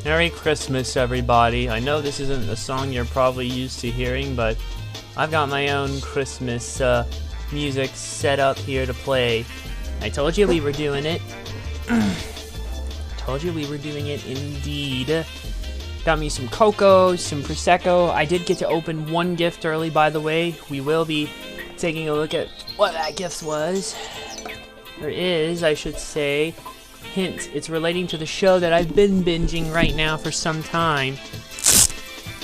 Merry Christmas, everybody. I know this isn't a song you're probably used to hearing, but I've got my own Christmas music set up here to play. I told you we were doing it. Told you we were doing it indeed. Got me some cocoa, some Prosecco. I did get to open one gift early, by the way. We will be taking a look at what that gift was. Or is, I should say. Hint, it's relating to the show that I've been binging right now for some time.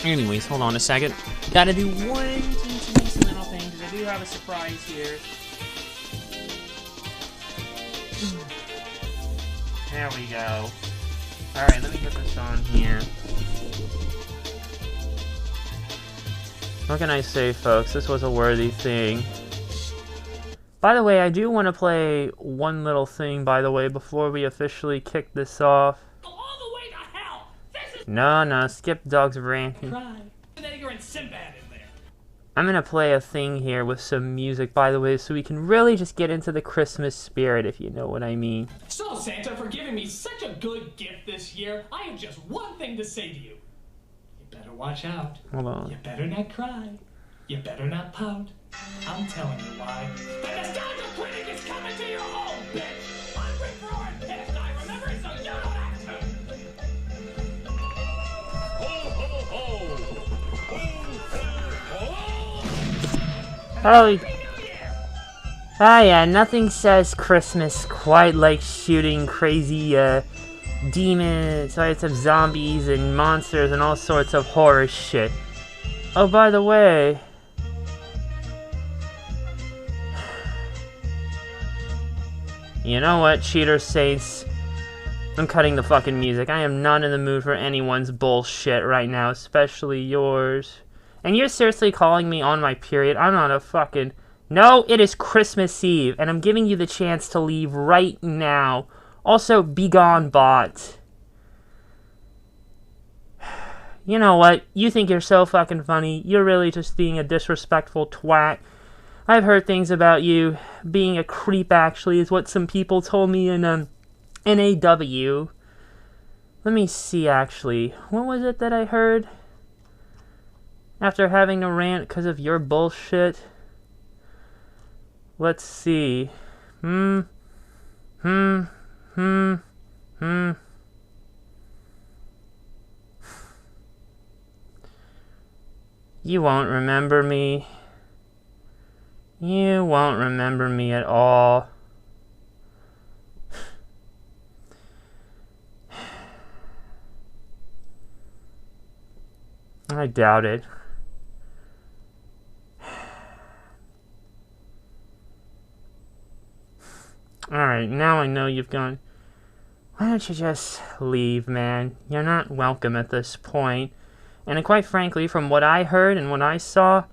Anyways, hold on a second. Gotta do one teensy little thing, because I do have a surprise here. There we go. Alright, let me get this on here. What can I say, folks? This was a worthy thing. By the way, I do want to play one little thing, by the way, before we officially kick this off. All the way to hell! This is No, skip Dog's ranting. cry. Edgar and Sinbad in there. I'm gonna play a thing here with some music, by the way, so we can really just get into the Christmas spirit, if you know what I mean. So, Santa, for giving me such a good gift this year, I have just one thing to say to you. You better watch out. Hold on. You better not cry. You better not pout. I'm telling you why. The nostalgia critic is coming to your home, bitch! Hungry for and pissed, I remember, so you don't have to! Ho, ho, ho! Ho, ho, ho! Oh, yeah, nothing says Christmas quite like shooting crazy, demons, types of zombies and monsters and all sorts of horror shit. Oh, by the way... You know what, Cheater Saints? I'm cutting the fucking music. I am not in the mood for anyone's bullshit right now, especially yours. And you're seriously calling me on my period? I'm not a fucking... No, it is Christmas Eve, and I'm giving you the chance to leave right now. Also, be gone, bot. You know what? You think you're so fucking funny. You're really just being a disrespectful twat. I've heard things about you being a creep, actually, is what some people told me in NAW. Let me see, actually. What was it that I heard? After having to rant because of your bullshit? Let's see. You won't remember me. You won't remember me at all. I doubt it. Alright, now I know you've gone. Why don't you just leave, man? You're not welcome at this point. And quite frankly, from what I heard and what I saw...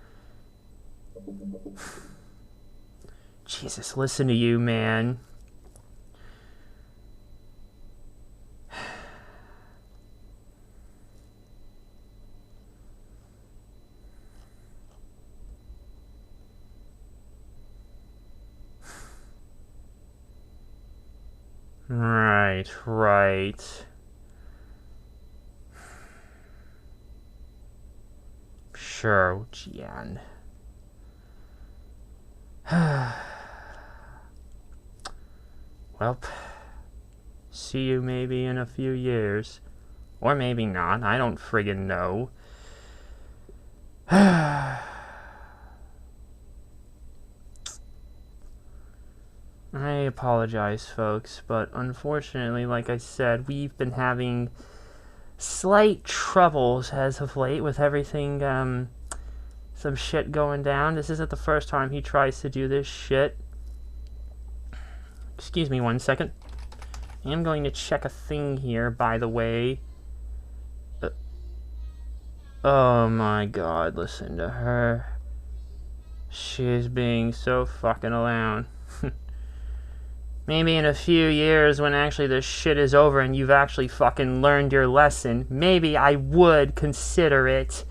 Jesus, listen to you, man. Right. Sure, Jian. Well, see you maybe in a few years. Or maybe not, I don't friggin' know. I apologize, folks, but unfortunately, like I said, we've been having slight troubles as of late with everything, some shit going down. This isn't the first time he tries to do this shit. Excuse me 1 second. I am going to check a thing here, by the way. Oh my god, listen to her. She's being so fucking loud. Maybe in a few years when actually this shit is over and you've actually fucking learned your lesson, maybe I would consider it.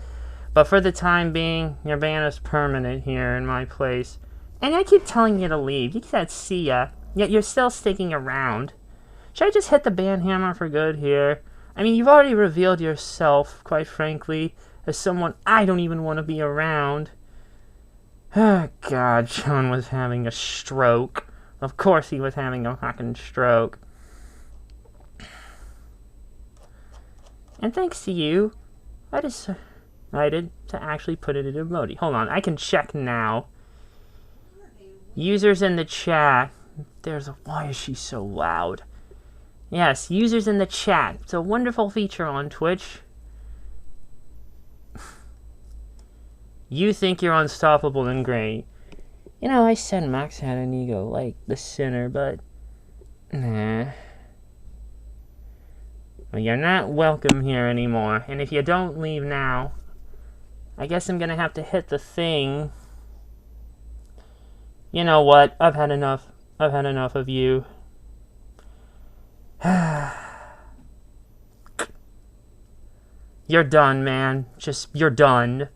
But for the time being, your ban is permanent here in my place. And I keep telling you to leave. You said see ya, yet you're still sticking around. Should I just hit the ban hammer for good here? I mean, you've already revealed yourself, quite frankly, as someone I don't even want to be around. Oh, God, John was having a stroke. Of course he was having a fucking stroke. And thanks to you, I decided to actually put it in emoji. Hold on, I can check now. Users in the chat. Why is she so loud? Yes, users in the chat. It's a wonderful feature on Twitch. You think you're unstoppable and great. You know, I said Max had an ego like the sinner, but nah. Well, you're not welcome here anymore, and if you don't leave now, I guess I'm gonna have to hit the thing. You know what? I've had enough. I've had enough of you. You're done, man. You're done.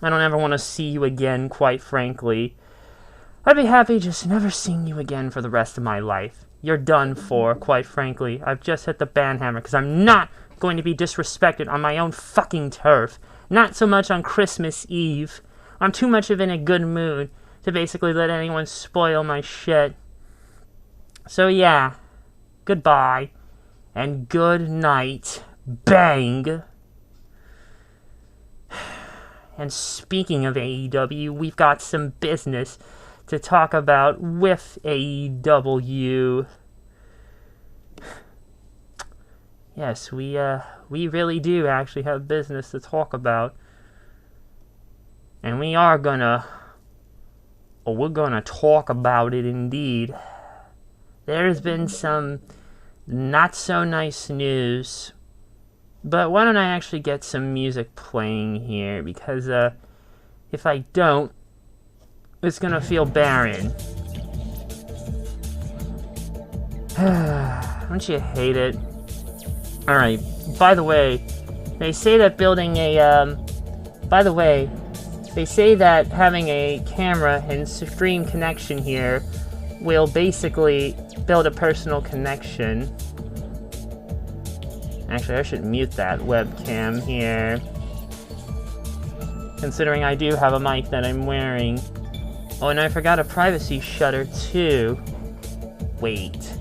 I don't ever want to see you again, quite frankly. I'd be happy just never seeing you again for the rest of my life. You're done for, quite frankly. I've just hit the ban hammer because I'm not going to be disrespected on my own fucking turf. Not so much on Christmas Eve. I'm too much of in a good mood to basically let anyone spoil my shit. So yeah, goodbye, and good night. Bang! And speaking of AEW, we've got some business to talk about with AEW. Yes, we really do actually have business to talk about. And we're gonna talk about it indeed. There's been some not so nice news. But why don't I actually get some music playing here, because if I don't, it's gonna feel barren. Don't you hate it? Alright, by the way, they say that having a camera and stream connection here will basically build a personal connection. Actually, I should mute that webcam here, considering I do have a mic that I'm wearing. Oh, and I forgot a privacy shutter, too. Wait.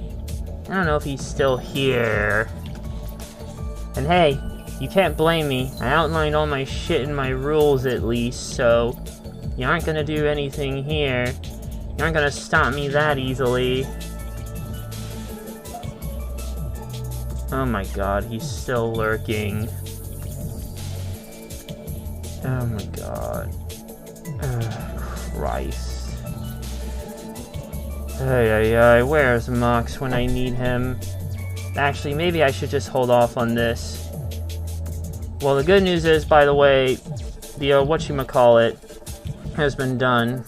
I don't know if he's still here. And hey, you can't blame me. I outlined all my shit in my rules, at least, so you aren't gonna do anything here. You aren't gonna stop me that easily. Oh my god, he's still lurking. Oh my god. Christ. Hey, where's Mox when I need him? Actually, maybe I should just hold off on this. Well, the good news is, by the way, the whatchamacallit has been done.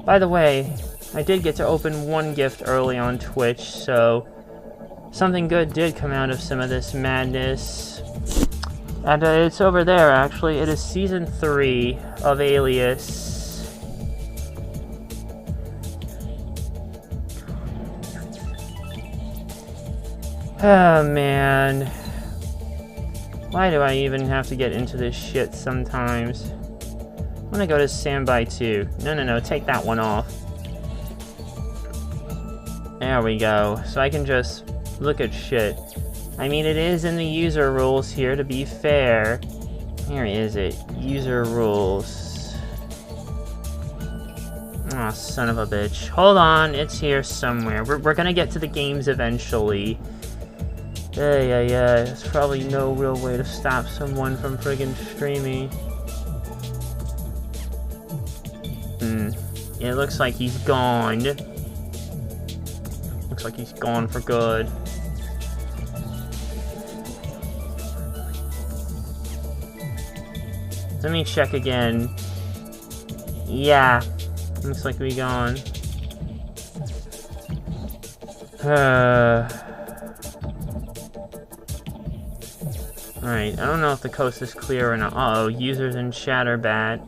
By the way, I did get to open one gift early on Twitch, so something good did come out of some of this madness. And it's over there, actually. It is Season 3 of Alias. Oh, man. Why do I even have to get into this shit sometimes? I'm gonna go to Standby 2. No, take that one off. There we go. So I can just look at shit. I mean, it is in the user rules here, to be fair. Where is it? User rules. Aw, son of a bitch. Hold on, it's here somewhere. We're gonna get to the games eventually. Yeah. There's probably no real way to stop someone from friggin' streaming. It looks like he's gone. Looks like he's gone for good. Let me check again. Yeah. Looks like we gone. Alright, I don't know if the coast is clear or not. Uh-oh, users in chat are bad.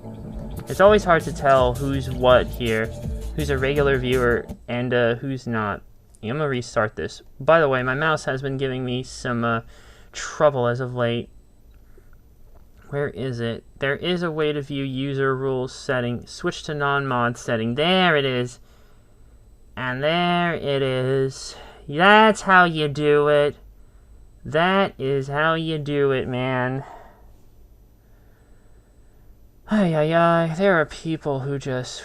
It's always hard to tell who's what here. Who's a regular viewer and who's not. I'm gonna restart this. By the way, my mouse has been giving me some trouble as of late. Where is it? There is a way to view user rules setting. Switch to non-mod setting. There it is. And there it is. That's how you do it. That is how you do it, man. Ay, ay, ay. There are people who just...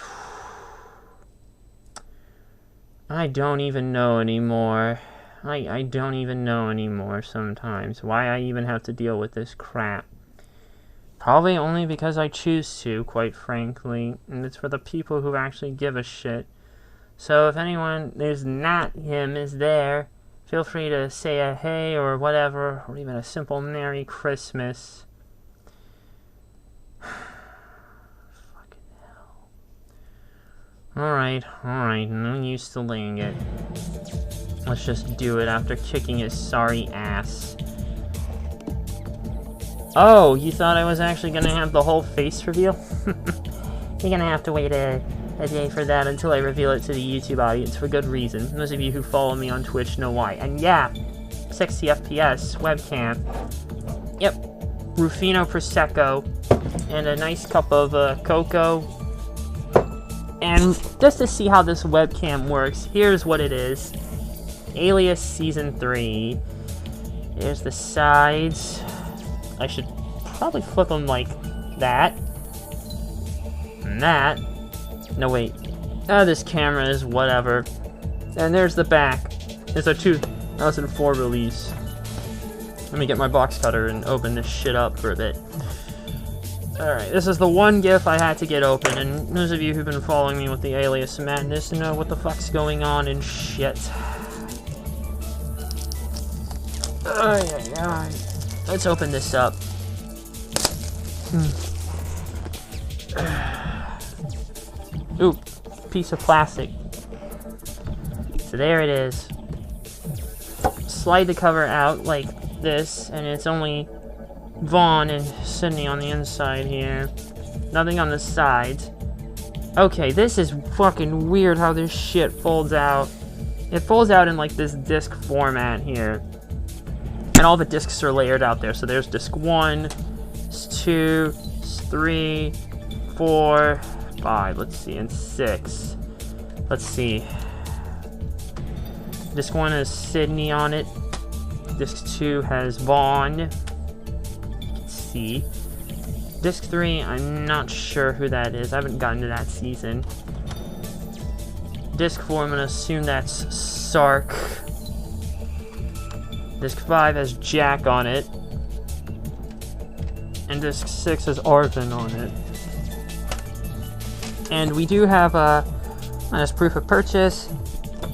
I don't even know anymore. I don't even know anymore sometimes. Why I even have to deal with this crap. Probably only because I choose to, quite frankly. And it's for the people who actually give a shit. So if anyone is not him is there, feel free to say a hey or whatever, or even a simple Merry Christmas. Fucking hell. Alright, no use delaying it. Let's just do it after kicking his sorry ass. Oh, you thought I was actually gonna have the whole face reveal? You're gonna have to wait a day for that until I reveal it to the YouTube audience for good reason. Those of you who follow me on Twitch know why. And yeah, 60 FPS webcam. Yep, Rufino Prosecco and a nice cup of cocoa. And just to see how this webcam works, here's what it is. Alias Season 3. There's the sides. I should probably flip them like that. And that. No, wait. This camera is whatever. And there's the back. It's a 2004 release. Let me get my box cutter and open this shit up for a bit. Alright, this is the one GIF I had to get open, and those of you who've been following me with the Alias Madness know what the fuck's going on and shit. Let's open this up. Ooh, piece of plastic. So there it is. Slide the cover out like this, and it's only Vaughn and Sydney on the inside here. Nothing on the sides. Okay, this is fucking weird how this shit folds out. It folds out in like this disc format here. And all the discs are layered out there. So there's disc 1, 2, 3, 4, 5, let's see, and 6. Let's see. Disc 1 has Sydney on it. Disc 2 has Vaughn. You can see. Disc 3, I'm not sure who that is. I haven't gotten to that season. Disc 4, I'm going to assume that's Sark. Disc 5 has Jack on it. And Disc 6 has Arvin on it. And we do have a proof of purchase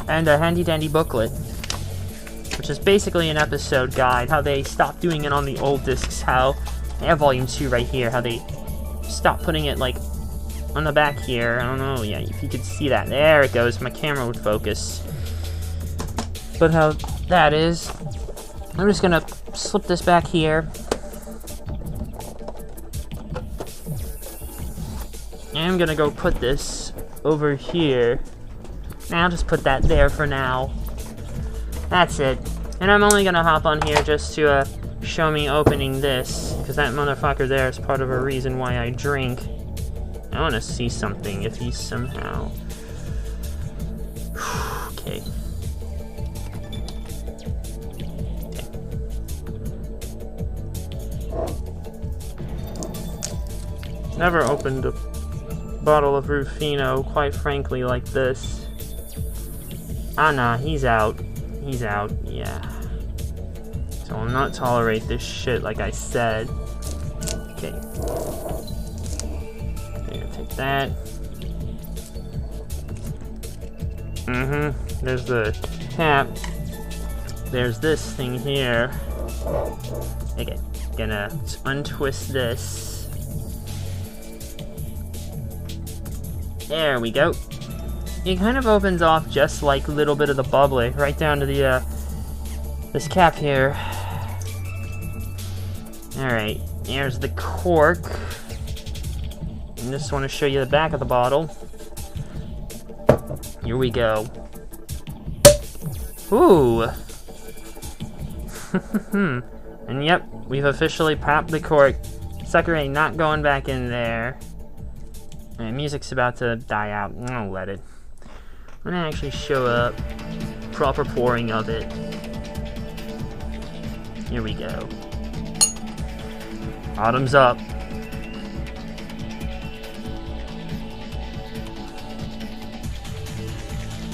and a handy dandy booklet, which is basically an episode guide, how they stopped doing it on the old discs, how I have volume 2 right here, how they stopped putting it like on the back here. I don't know, yeah, if you could see that. There it goes, my camera would focus. But how that is, I'm just gonna slip this back here. And I'm gonna go put this over here. Now I'll just put that there for now. That's it. And I'm only gonna hop on here just to show me opening this, because that motherfucker there is part of a reason why I drink. I want to see something if he's somehow... Okay. Never opened a bottle of Rufino, quite frankly, like this. Ah, nah, he's out. He's out, yeah. So I'll not tolerate this shit, like I said. Okay. Here, take that. There's the cap. There's this thing here. Okay, gonna untwist this. There we go. It kind of opens off just like a little bit of the bubbly, right down to the, this cap here. Alright, here's the cork. And just want to show you the back of the bottle. Here we go. Ooh. And yep, we've officially popped the cork. Sucker ain't not going back in there. And music's about to die out. I'll let it. I'm gonna actually show up. Proper pouring of it. Here we go. Bottoms up.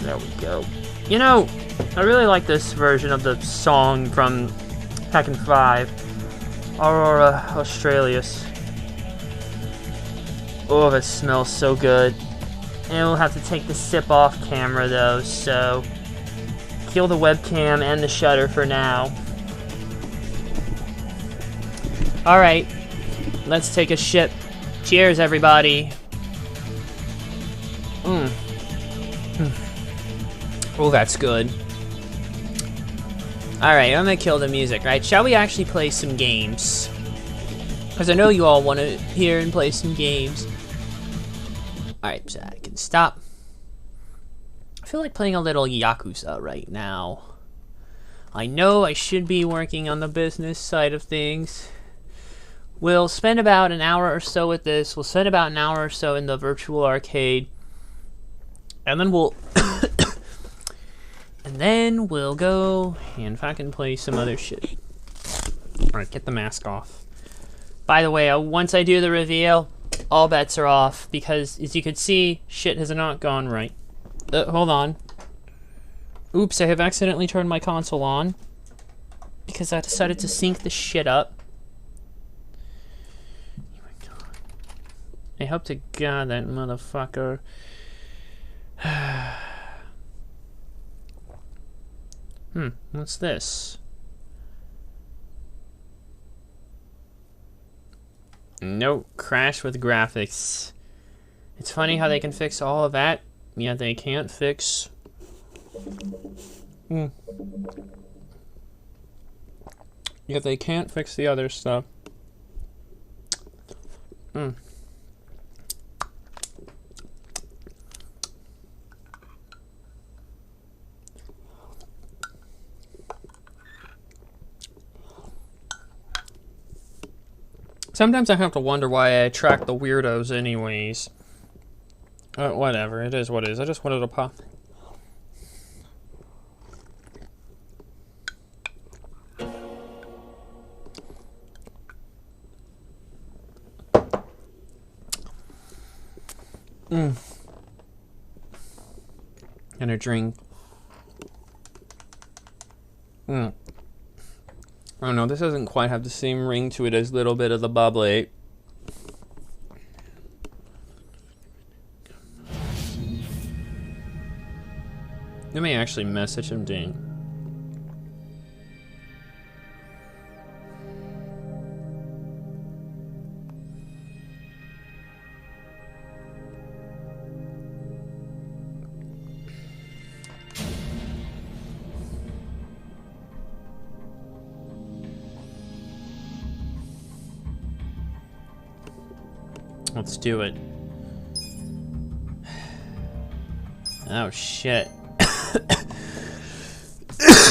There we go. You know, I really like this version of the song from Tekken 5. Aurora Australis. Oh, that smells so good. And we'll have to take the sip off camera though, so kill the webcam and the shutter for now. Alright, let's take a sip. Cheers, everybody. Oh, that's good. Alright, I'm gonna kill the music, right? Shall we actually play some games? Because I know you all want to hear and play some games. Alright, so I can stop. I feel like playing a little Yakuza right now. I know I should be working on the business side of things. We'll spend about an hour or so with this. We'll spend about an hour or so in the virtual arcade. And then we'll... and then we'll go and fucking play some other shit. Alright, get the mask off. By the way, once I do the reveal, all bets are off. Because, as you can see, shit has not gone right. Hold on. Oops, I have accidentally turned my console on. Because I decided to sync the shit up. I hope to God that motherfucker... what's this? Nope, crash with graphics. It's funny how they can fix all of that, yet they can't fix... Yet they can't fix the other stuff. Sometimes I have to wonder why I attract the weirdos anyways. Whatever, it is what it is. I just wanted to pop. And a drink. Oh no, this doesn't quite have the same ring to it as a little bit of the bubbly. Let me actually message him, Dean. Let's do it. Oh shit.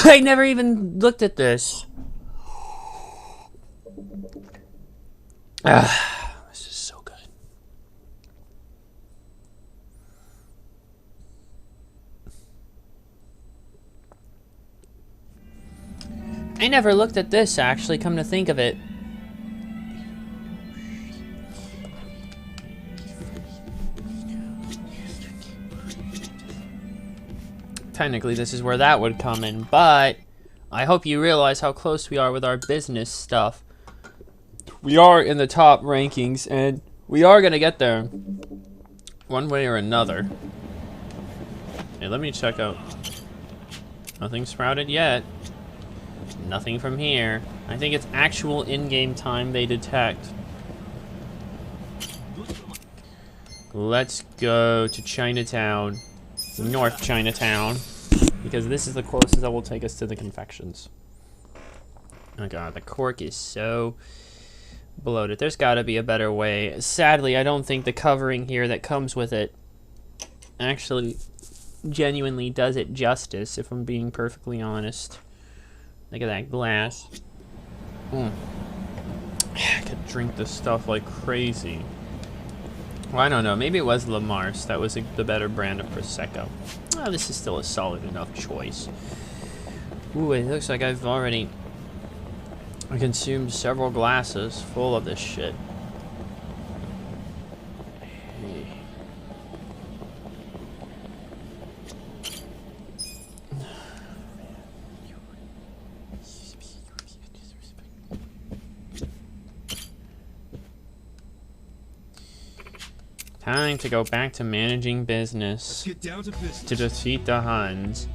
I never even looked at this. This is so good. I never looked at this, actually, come to think of it. Technically, this is where that would come in, but I hope you realize how close we are with our business stuff. We are in the top rankings, and we are gonna get there one way or another. Hey, let me check out. Nothing sprouted yet. Nothing from here. I think it's actual in-game time they detect. Let's go to Chinatown. North Chinatown, because this is the closest that will take us to the confections. Oh god, the cork is so bloated. There's got to be a better way. Sadly, I don't think the covering here that comes with it actually genuinely does it justice, if I'm being perfectly honest. Look at that glass. I could drink this stuff like crazy. Well, I don't know. Maybe it was La Mars. That was the better brand of Prosecco. Oh, this is still a solid enough choice. Ooh, it looks like I've already consumed several glasses full of this shit. Time to go back to managing business. Let's get down to business. To defeat the Huns.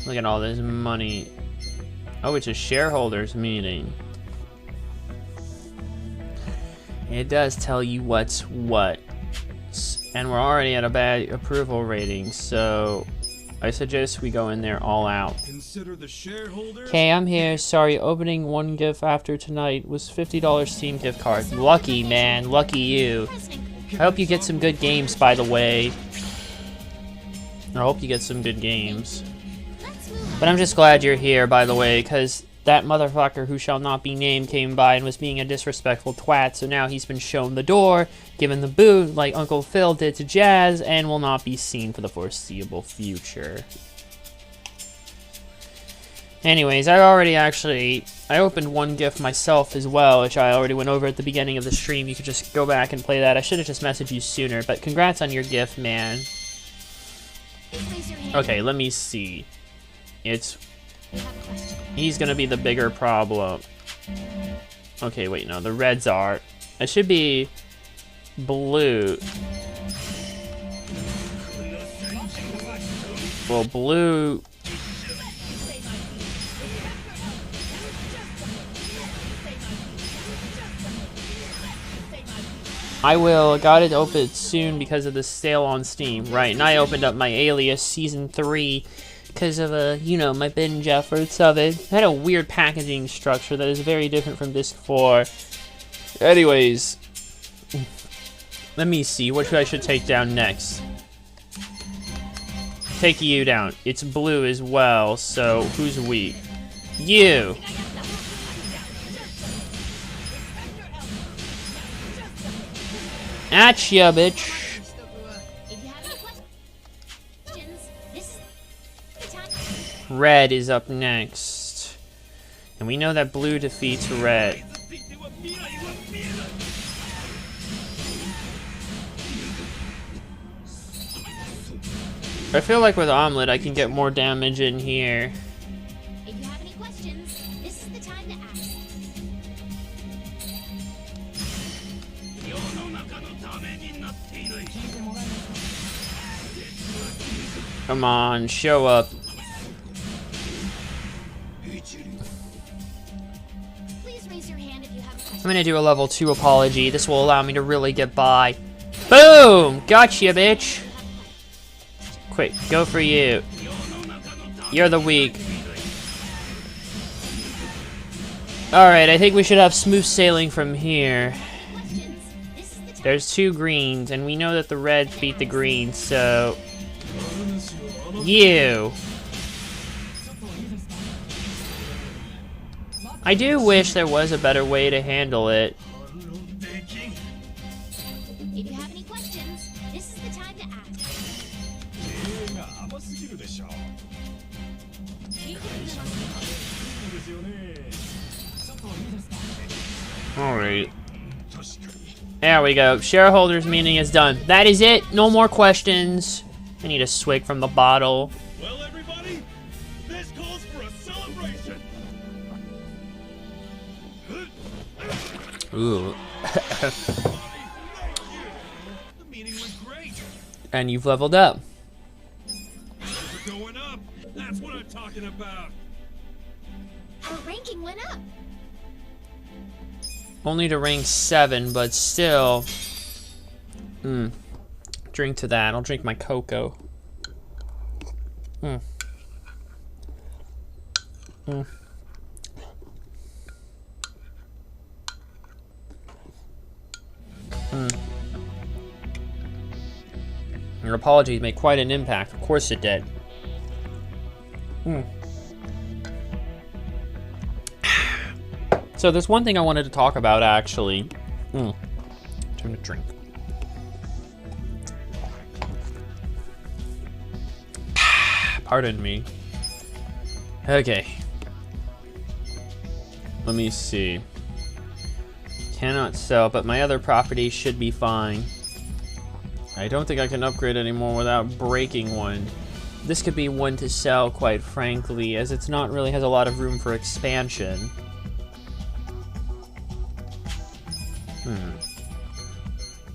Look at all this money. Oh, it's a shareholders meeting. It does tell you what's what. And we're already at a bad approval rating, so I suggest we go in there all out. Consider the shareholders. Okay, I'm here. Sorry, opening one gift after tonight was $50 Steam gift card. Lucky, man. Lucky you. I hope you get some good games, by the way. I hope you get some good games. But I'm just glad you're here, by the way, because that motherfucker who shall not be named came by and was being a disrespectful twat, so now he's been shown the door, given the boot, like Uncle Phil did to Jazz, and will not be seen for the foreseeable future. Anyways, I opened one gift myself as well, which I already went over at the beginning of the stream. You could just go back and play that. I should have just messaged you sooner, but congrats on your gift, man. Okay, let me see. He's gonna be the bigger problem. Okay, wait, no, the reds are. It should be blue. Well, blue. I got it open soon because of the sale on Steam, right? And I opened up my Alias Season 3 because of, you know, my binge efforts of it. It had a weird packaging structure that is very different from Disc 4. Anyways, let me see, what I should take down next. Take you down. It's blue as well, so who's weak? You! Atcha, bitch! Red is up next. And we know that blue defeats red. I feel like with Omelet I can get more damage in here. If you have any questions, this is the time to ask. Come on, show up. Please raise your hand if you have a question. I'm gonna do a level 2 apology. This will allow me to really get by. Boom! Gotcha, bitch! Quick, go for you. You're the weak. Alright, I think we should have smooth sailing from here. There's 2 greens, and we know that the reds beat the greens, so... You! I do wish there was a better way to handle it. If you have any questions, this is the time to ask. Alright. There we go. Shareholders meeting is done. That is it. No more questions. I need a swig from the bottle. Well, everybody, this calls for a celebration. Ooh. The meeting went great. And you've leveled up. We're going up. That's what I'm talking about. Our ranking went up. Only to rank 7, but still. Drink to that. I'll drink my cocoa. Your apologies made quite an impact. Of course it did. So there's one thing I wanted to talk about, actually. Time to drink. Pardon me. Okay. Let me see. Cannot sell, but my other property should be fine. I don't think I can upgrade anymore without breaking one. This could be one to sell, quite frankly, as it's not really has a lot of room for expansion.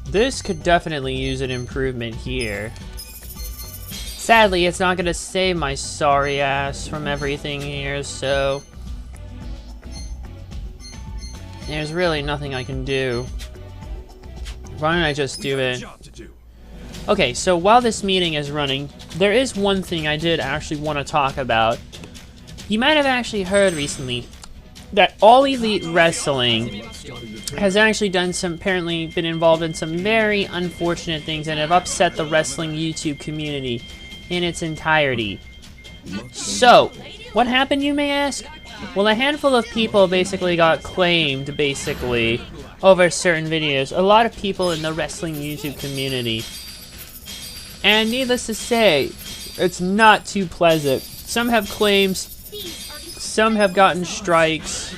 This could definitely use an improvement here. Sadly, it's not gonna save my sorry ass from everything here, so there's really nothing I can do. Why don't I just do it? Okay, so while this meeting is running, there is one thing I did actually want to talk about. You might have actually heard recently that All Elite Wrestling has actually apparently been involved in some very unfortunate things and have upset the wrestling YouTube community in its entirety. So, what happened, you may ask? Well, a handful of people basically got claimed, over certain videos. A lot of people in the wrestling YouTube community. And needless to say, it's not too pleasant. Some have claims, some have gotten strikes.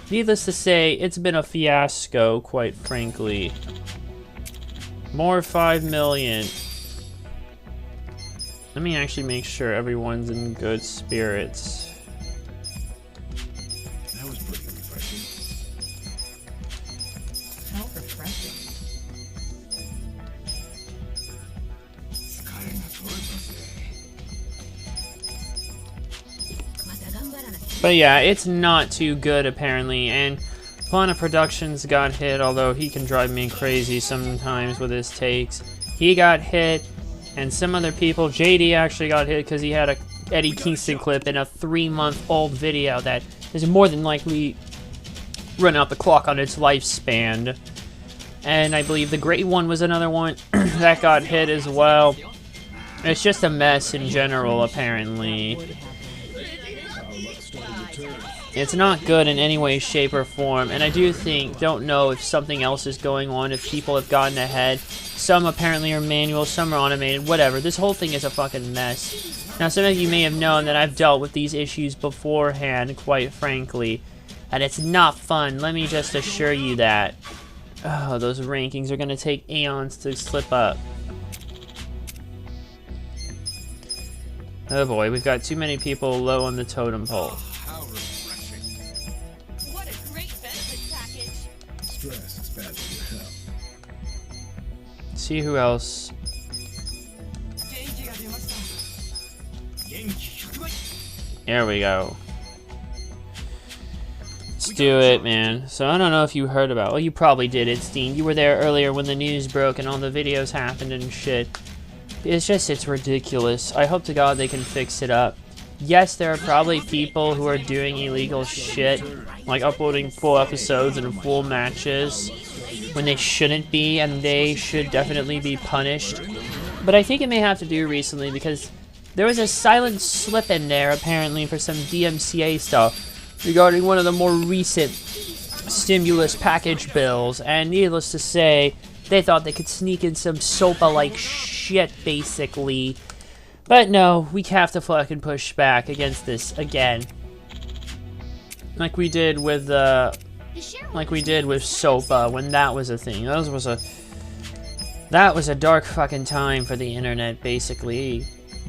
Needless to say, it's been a fiasco, quite frankly. More 5 million. Let me actually make sure everyone's in good spirits. That was pretty refreshing. How refreshing. But yeah, it's not too good apparently, and Plana Productions got hit, although he can drive me crazy sometimes with his takes. He got hit, and some other people, JD actually got hit because he had a Eddie Kingston clip in a 3-month-old video that is more than likely run out the clock on its lifespan. And I believe the Great One was another one that got hit as well. It's just a mess in general, apparently. It's not good in any way, shape, or form, and I don't know if something else is going on, if people have gotten ahead. Some apparently are manual, some are automated, whatever. This whole thing is a fucking mess. Now, some of you may have known that I've dealt with these issues beforehand, quite frankly, and it's not fun. Let me just assure you that. Oh, those rankings are going to take aeons to slip up. Oh boy, we've got too many people low on the totem pole. What a great benefits package. Stress is bad for your health. See who else. There we go. Let's do it, man. So I don't know if you heard about. Well, you probably did it, Steen. You were there earlier when the news broke and all the videos happened and shit. It's ridiculous. I hope to God they can fix it up. Yes, there are probably people who are doing illegal shit, like uploading full episodes and full matches when they shouldn't be, and they should definitely be punished. But I think it may have to do recently because there was a silent slip in there, apparently, for some DMCA stuff regarding one of the more recent stimulus package bills, and needless to say, they thought they could sneak in some SOPA-like shit, basically. But no, we have to fucking push back against this again. Like we did with SOPA when that was a thing. That was a dark fucking time for the internet, basically.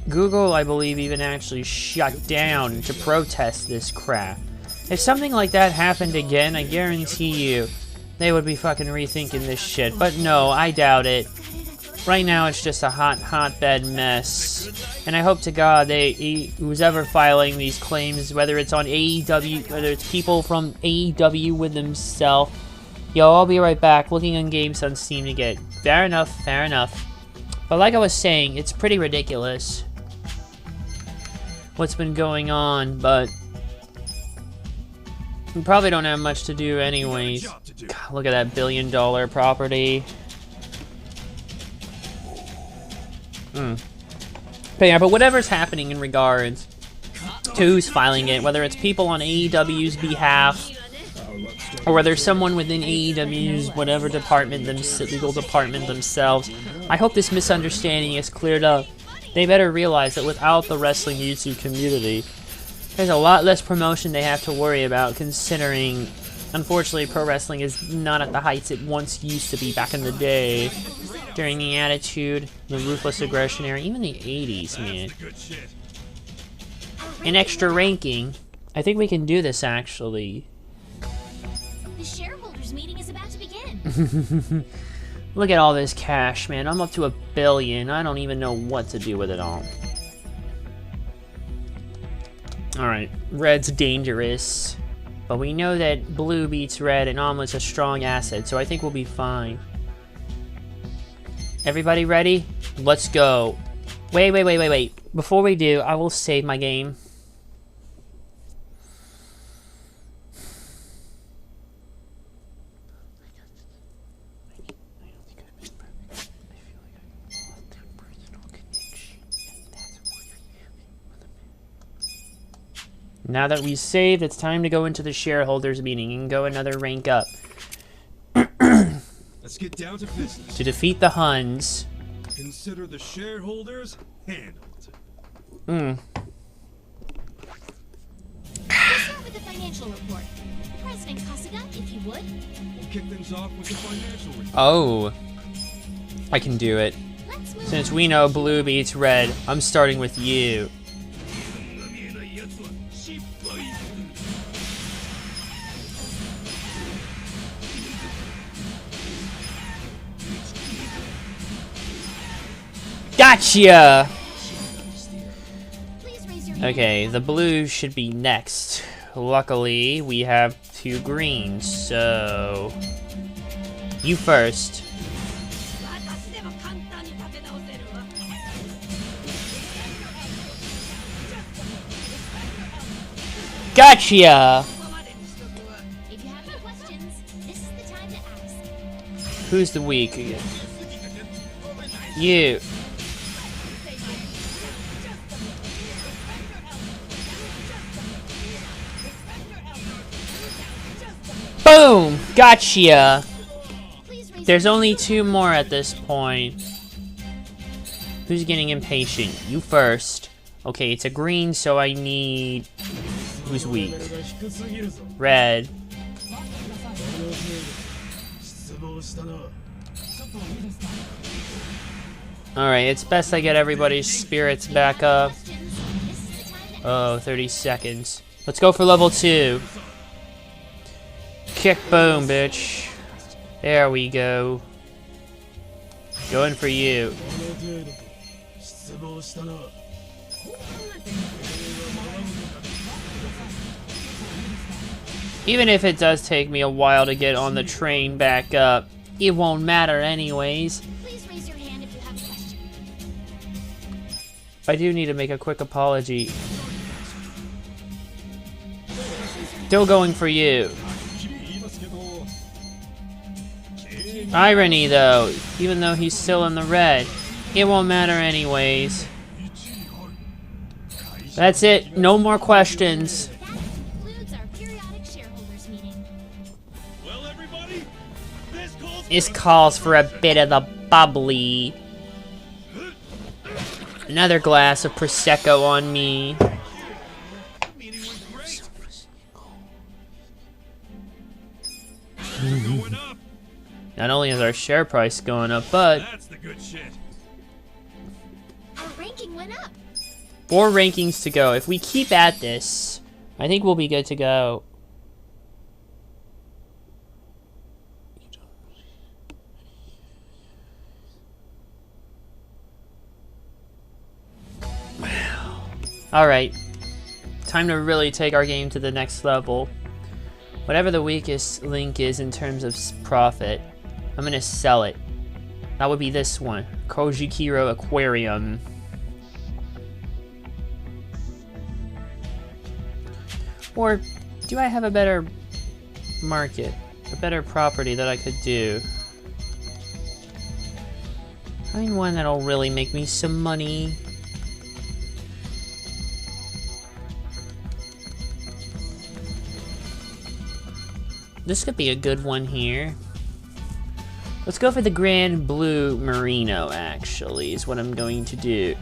Google, I believe, even actually shut down to protest this crap. If something like that happened again, I guarantee you, they would be fucking rethinking this shit. But no, I doubt it. Right now, it's just a hotbed mess. And I hope to God who's ever filing these claims, whether it's on AEW, whether it's people from AEW with themselves. Yo, I'll be right back, looking on games on Steam to get. Fair enough, fair enough. But like I was saying, it's pretty ridiculous what's been going on, but we probably don't have much to do anyways. God, look at that $1 billion property. But yeah, but whatever's happening in regards to who's filing it, whether it's people on AEW's behalf, or whether someone within AEW's whatever department, legal department themselves, I hope this misunderstanding is cleared up. They better realize that without the wrestling YouTube community, there's a lot less promotion they have to worry about, considering, unfortunately, pro wrestling is not at the heights it once used to be back in the day. During the Attitude, the Ruthless Aggression era, even the 80s, man. An extra ranking. I think we can do this, actually. The shareholders meeting is about to begin. Look at all this cash, man. I'm up to $1 billion. I don't even know what to do with it all. Alright, red's dangerous. But we know that blue beats red and omelet's a strong asset, so I think we'll be fine. Everybody ready? Let's go. Wait. Before we do, I will save my game. Now that we've saved, it's time to go into the shareholders meeting and go another rank up. Let's get down to business. To defeat the Huns. Consider the shareholders handled. We'll start with the financial report. President Kasuga, if you would. We'll kick things off with the financial report. Oh. I can do it. Let's move Since on we to know the blue beats red, I'm starting with you. Gotcha! Please raise your hand. Okay, the blue should be next. Luckily, we have 2 greens, so... You first. Gotcha! If you have any questions, this is the time to ask. Who's the weak again? You. Boom! Gotcha! Please raise There's your only 2 more at this point. Who's getting impatient? You first. Okay, it's a green, so I need... Who's weak? Red. Alright, it's best I get everybody's spirits back up. questions. This is the time to Oh, 30 seconds. Let's go for level 2. Kick boom, bitch. There we go. Going for you. Even if it does take me a while to get on the train back up, it won't matter anyways. Please raise your hand if you have a question. I do need to make a quick apology. Still going for you. Irony, though, even though he's still in the red, it won't matter anyways. That's it. No more questions. That concludes our periodic shareholders meeting. Well, everybody, This calls for a bit of the bubbly. Another glass of Prosecco on me. meeting went great. Going up. Not only is our share price going up, but That's the good shit. Our ranking went up. 4 rankings to go. If we keep at this, I think we'll be good to go. Alright. Time to really take our game to the next level. Whatever the weakest link is in terms of profit, I'm gonna sell it. That would be this one. Kojikiro Aquarium. Or do I have a better market? A better property that I could do? Find one that'll really make me some money. This could be a good one here. Let's go for the Grand Blue Merino, actually, is what I'm going to do.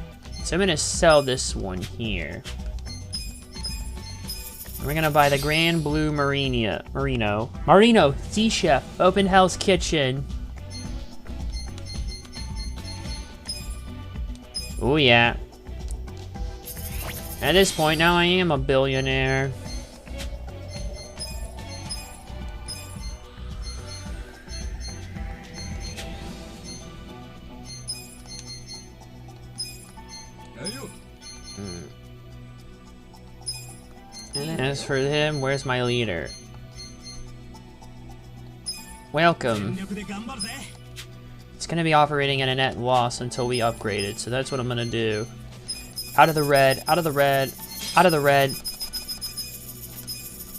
So I'm going to sell this one here. And we're going to buy the Grand Blue Merino. Sea Chef, Open Hell's Kitchen. Oh yeah. At this point, now I am a billionaire. And as for him, where's my leader? Welcome. It's gonna be operating at a net loss until we upgrade it, so that's what I'm gonna do. Out of the red, out of the red, out of the red.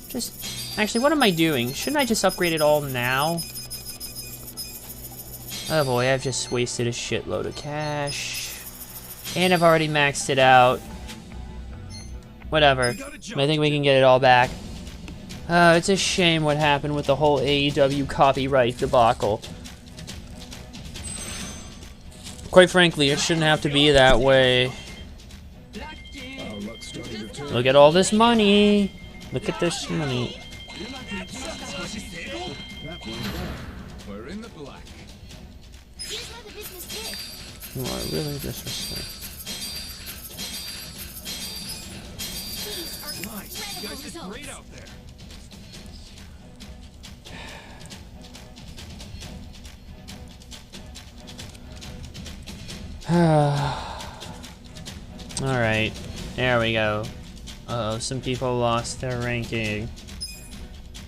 Just, actually, what am I doing? Shouldn't I just upgrade it all now? Oh boy, I've just wasted a shitload of cash. And I've already maxed it out. Whatever. I think we can get it all back. It's a shame what happened with the whole AEW copyright debacle. Quite frankly, it shouldn't have to be that way. Look at all this money. Look at this money. We're in the black. Here's how the business did. You are really disrespectful. These are incredible results. Great out there. Alright, there we go. Uh-oh, some people lost their ranking.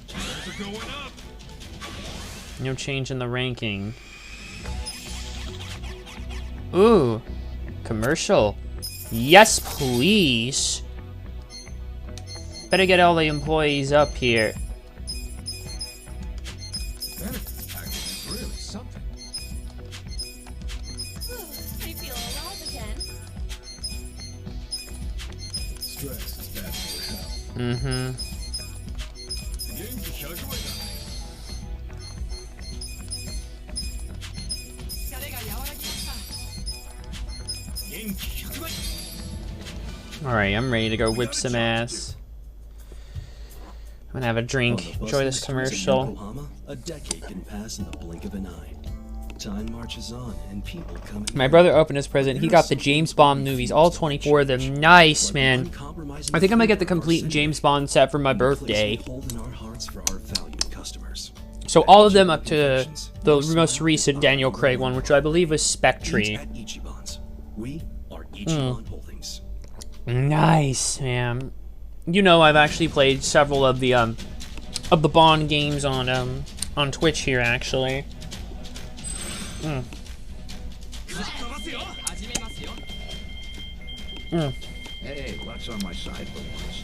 They're going up. No change in the ranking. Ooh, commercial. Yes, please. Better get all the employees up here. Benefits package is really something. I feel alive again. Stress is bad for your health. Mm-hmm. Alright, I'm ready to go whip some ass. I'm gonna have a drink. Enjoy this commercial. Yokohama, a decade can pass in the blink of an eye. Time marches on, and people come. My brother opened his present. He got the James Bond movies, all 24 of them. Nice, man. I think I'm gonna get the complete James Bond set for my birthday. So all of them up to the most recent Daniel Craig one, which I believe was Spectre. We are Ichiban Holdings. Nice, man. You know, I've actually played several of the Bond games on Twitch here, actually. Hey, what's on my side for once?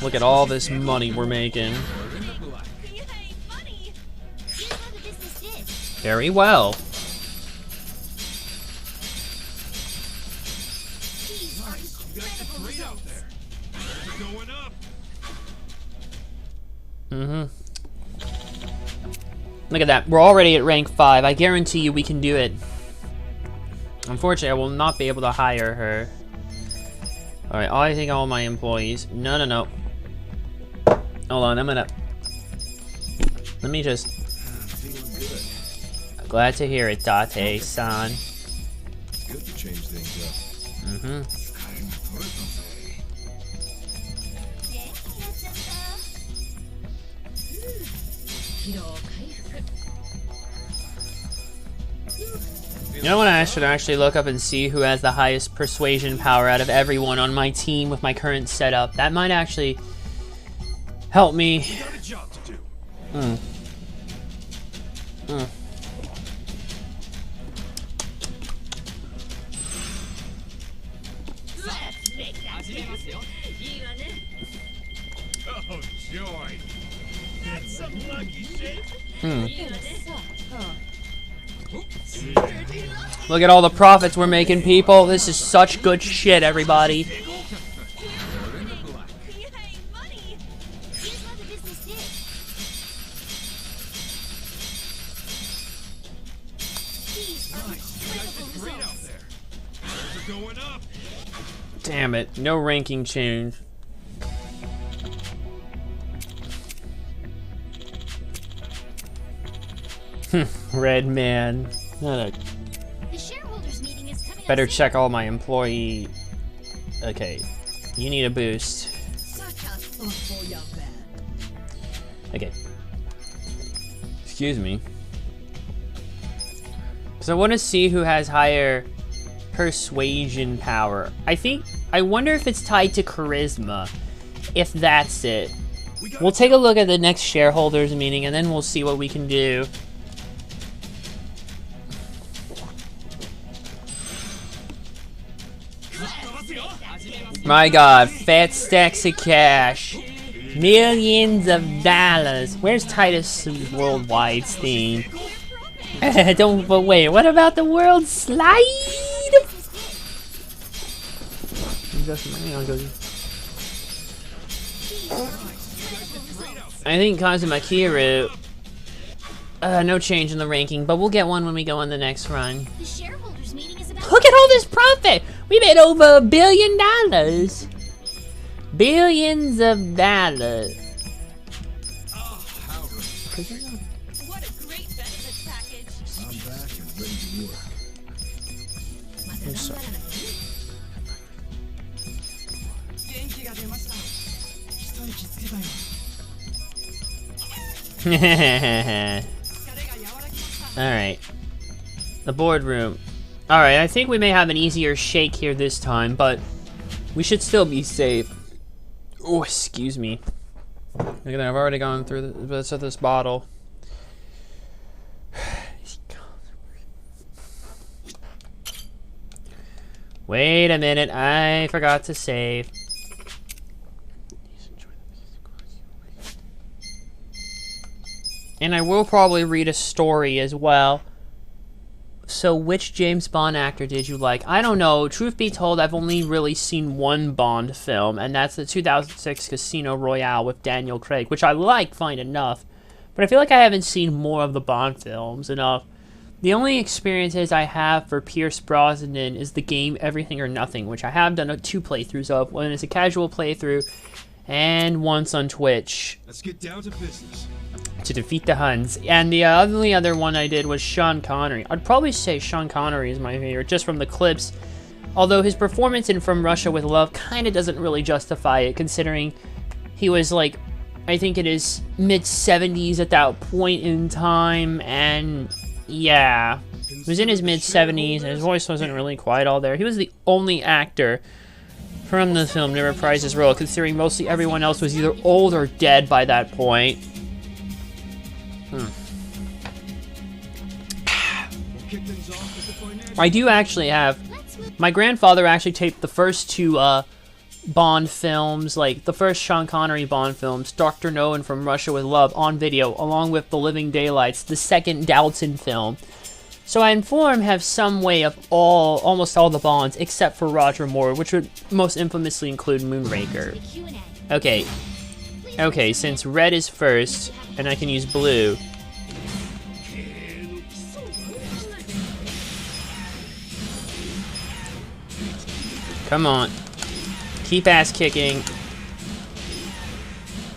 Look at all this money we're making. Yay, money! Here's how the business did. Very well. These are incredible results. They're going up. Look at that. We're already at rank 5. I guarantee you we can do it. Unfortunately, I will not be able to hire her. Alright, I think all my employees... No. Hold on, I'm gonna... Let me just... Glad to hear it, Date-san. Good to change things up. You know what, I should actually look up and see who has the highest persuasion power out of everyone on my team with my current setup. That might actually help me. Got a job to do. Let's make that. Oh, joy. That's some lucky shit. Look at all the profits we're making, people. This is such good shit, everybody. Yay, money! Here's how the business did. These are incredible Great out results. there. Things are going up. Damn it, no ranking change. Red man. Not a The shareholders meeting is coming up better soon. check all my employee. Okay, you need a boost. Okay. Excuse me. Because I want to see who has higher persuasion power. I wonder if it's tied to charisma. If that's it. We'll take a look at the next shareholders meeting and then we'll see what we can do. My god, fat stacks of cash. Millions of dollars. Where's Titus Worldwide's theme? But wait, what about the world slide? I think Kazuma Kiryu. No change in the ranking, but we'll get one when we go on the next run. The shareholders meeting is about Look at all this profit! We made over $1 billion! Billions of dollars. What a great benefits package. I'm back and ready to work. Alright. The boardroom. Alright, I think we may have an easier shake here this time, but we should still be safe. Oh, excuse me. Look at that, I've already gone through the bits of this bottle. Wait a minute, I forgot to save. And I will probably read a story as well. So which James Bond actor did you like? I don't know. Truth be told, I've only really seen one Bond film, and that's the 2006 Casino Royale with Daniel Craig, which I like fine enough. But I feel like I haven't seen more of the Bond films enough. The only experiences I have for Pierce Brosnan is the game Everything or Nothing, which I have done 2 playthroughs of. One is a casual playthrough, and once on Twitch. Let's get down to business. To defeat the Huns. And the only other one I did was Sean Connery. I'd probably say Sean Connery is my favorite, just from the clips. Although his performance in From Russia with Love kind of doesn't really justify it, considering he was like, I think it is mid-70s at that point in time, and yeah. He was in his mid-70s, and his voice wasn't really quite all there. He was the only actor from the film to reprise his role, considering mostly everyone else was either old or dead by that point. I do actually have... My grandfather actually taped the first 2 Bond films, like the first Sean Connery Bond films, Dr. No and From Russia with Love, on video, along with The Living Daylights, the second Dalton film. So I inform have some way of almost all the Bonds, except for Roger Moore, which would most infamously include Moonraker. the Q&A. Okay, since red is first, and I can use blue. Come on. Keep ass kicking.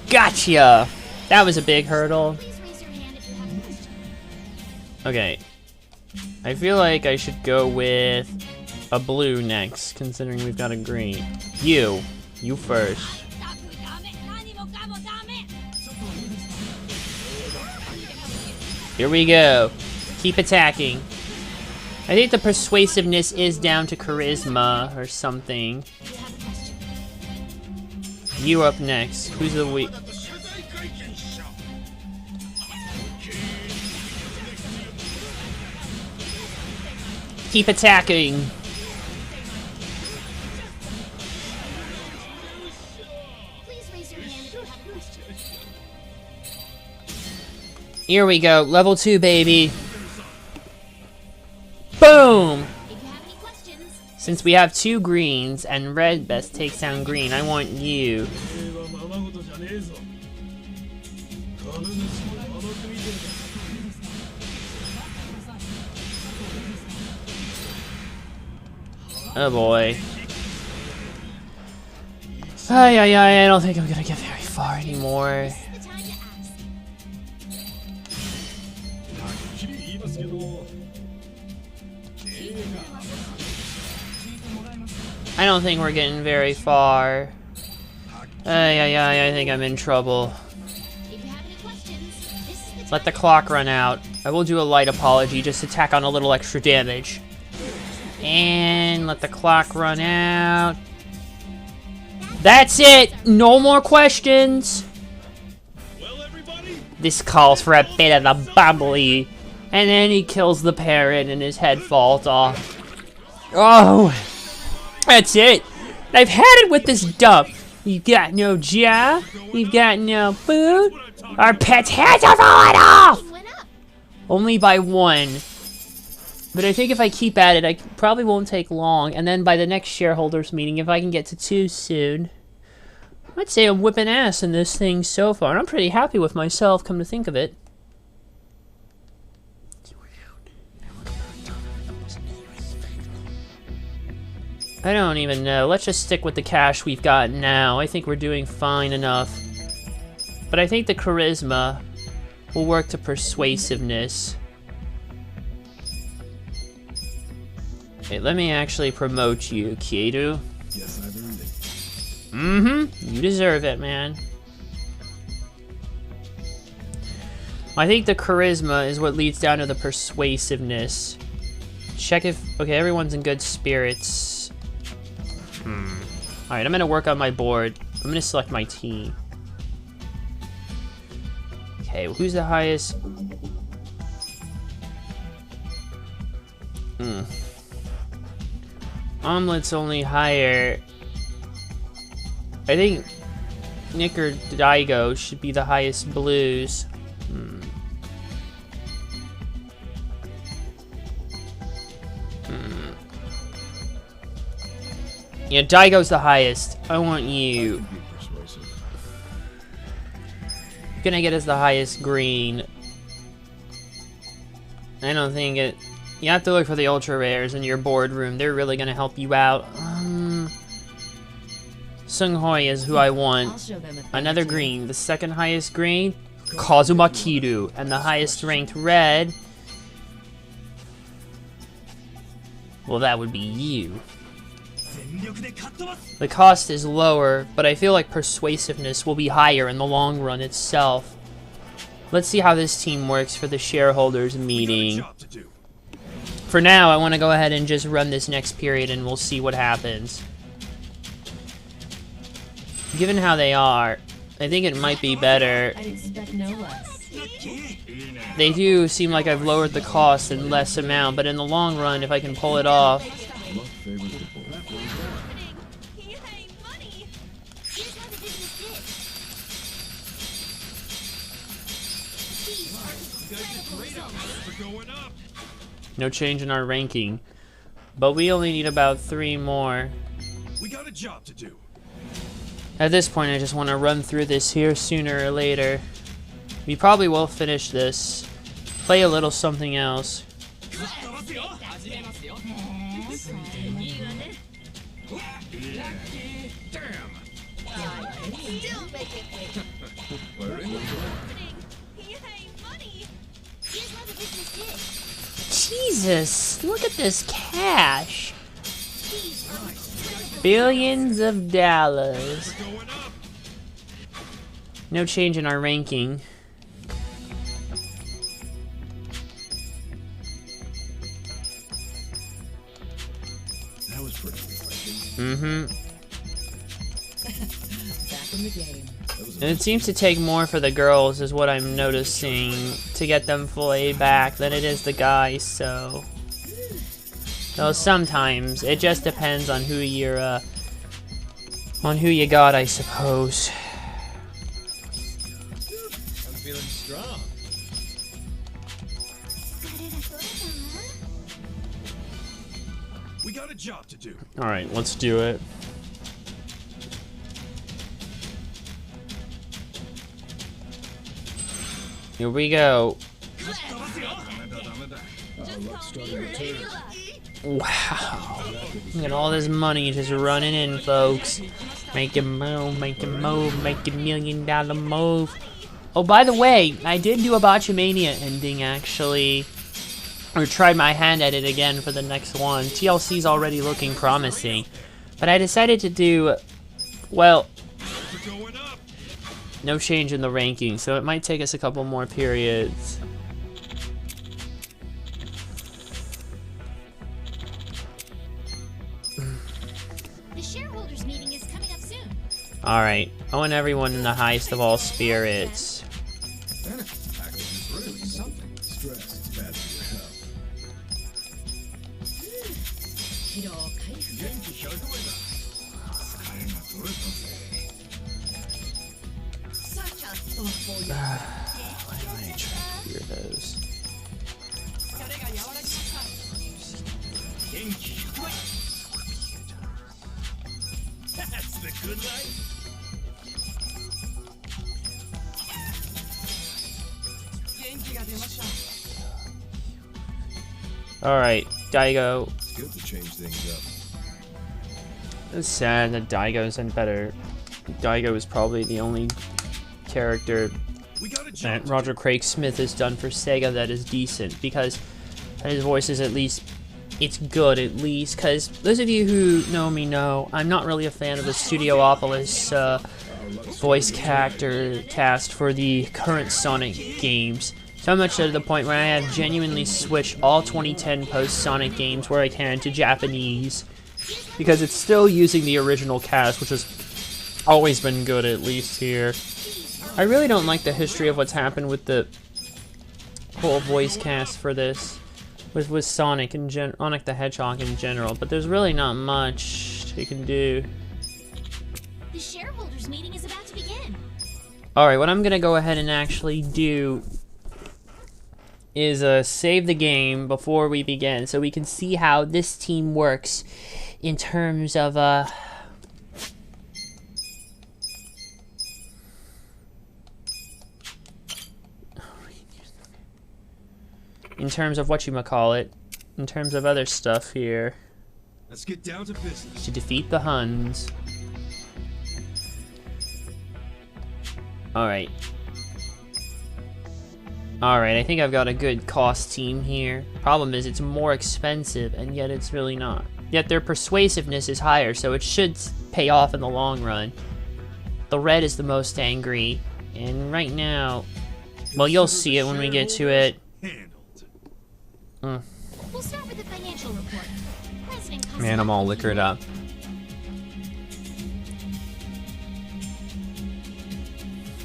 Gotcha! That was a big hurdle. Please raise your hand if you have a question. Okay. I feel like I should go with a blue next, considering we've got a green. You first. Here we go. Keep attacking. I think the persuasiveness is down to charisma or something. You have a question. You up next. Who's the weak? Keep attacking. Please raise your hand if you have a question. Here we go, level 2, baby. Boom! If you have any questions, Since we have 2 greens and red best takes down green, I want you. 平和ままごとじゃねえぞ。株主も甘く見てるか。 Oh boy. I don't think I'm gonna get very far anymore. this is the time to ask. はっきり言いますけど。 I don't think we're getting very far. I think I'm in trouble. If you have any questions, this is the time Let the clock run out. I will do a light apology just to tack on a little extra damage. And let the clock run out. That's it! No more questions! Well, everybody. This calls for a bit of the bubbly. And then he kills the parrot and his head falls off. Oh! That's it! I've had it with this dump! You've got no job, you've got no food, our pet's heads are falling off! went up. Only by 1. But I think if I keep at it, I probably won't take long. And then by the next shareholders meeting, if I can get to 2 soon, I'd say I'm whipping ass in this thing so far. And I'm pretty happy with myself, come to think of it. I don't even know. Let's just stick with the cash we've got now. I think we're doing fine enough. But I think the charisma will work to persuasiveness. Okay, let me actually promote you, Kieru. Guess I've earned it. Mm-hmm. You deserve it, man. I think the charisma is what leads down to the persuasiveness. Check if... Okay, everyone's in good spirits. Alright, I'm gonna work on my board. I'm gonna select my team. Okay, who's the highest? Omelet's only higher. I think Nick or Daigo should be the highest blues. Yeah, Daigo's the highest. I want you. Be persuasive. You're gonna get us the highest green. I don't think it... You have to look for the ultra rares in your boardroom. They're really gonna help you out. Sung Hoi is who I want. Another green. The second highest green, Kazuma Kiru. And the highest ranked red... Well, that would be you. The cost is lower, but I feel like persuasiveness will be higher in the long run itself. Let's see how this team works for the shareholders meeting. Job to do. For now, I want to go ahead and just run this next period and we'll see what happens. Given how they are, I think it might be better. I'd expect no less. They do seem like I've lowered the cost in less amount, but in the long run, if I can pull it off... Luck favors the bold. He ain't money. Here's how the business We're going up. No change in our ranking. But we only need about 3 more. We got a job to do. At this point, I just want to run through this here sooner or later. We probably will finish this. Play a little something else. Still making me. He ain't money. Here's how the business Jesus, look at this cash. Billions of dollars. Going up. No change in our ranking. That was pretty refreshing. Mm-hmm. Back in the game. And it seems to take more for the girls, is what I'm noticing, to get them full A back than it is the guys, so... Though sometimes, it just depends on who you're, on who you got, I suppose. I'm feeling strong. We got a job to do. Alright, let's do it. Here we go. Wow. Look at all this money just running in, folks. Make a move, make a move, make a $1 million move. Oh, by the way, I did do a Botchamania ending, actually. Or tried my hand at it again for the next one. TLC's already looking promising. But I decided to do, well, no change in the ranking, so it might take us a couple more periods. The shareholders meeting is coming up soon. Alright, I want everyone in the highest of all spirits. Benefits package is really something. Stress is bad for your health. 疲労回復。元気100倍だ。疲れが取れたぜ。 Such a thoughtful young Why do I try to hear those? 疲れが和らぎました。元気100倍。That's the good life. Alright, Daigo. It's good to change things up. It's sad that Daigo isn't better. Daigo is probably the only character We got a job that to do. Roger Craig Smith has done for Sega that is decent, because his voice is at least, it's good at least, because those of you who know me know, I'm not really a fan of the Studiopolis voice cast for the current Sonic games. So much to the point where I have genuinely switched all 2010 post-Sonic games where I can to Japanese, because it's still using the original cast, which has always been good at least here. I really don't like the history of what's happened with the whole voice cast for this, with Sonic and Sonic the Hedgehog in general, but there's really not much you can do. The shareholders meeting is about to begin. Alright, what I'm gonna go ahead and actually do is save the game before we begin, so we can see how this team works in terms of whatchamacallit, in terms of other stuff here, Let's get down to business. to defeat the Huns. Alright. Alright, I think I've got a good cost team here. Problem is, it's more expensive, and yet it's really not. Yet their persuasiveness is higher, so it should pay off in the long run. The red is the most angry, and right now, well, you'll see it when we get to it. Handled. We'll start with the financial report. President Man, I'm all liquored up.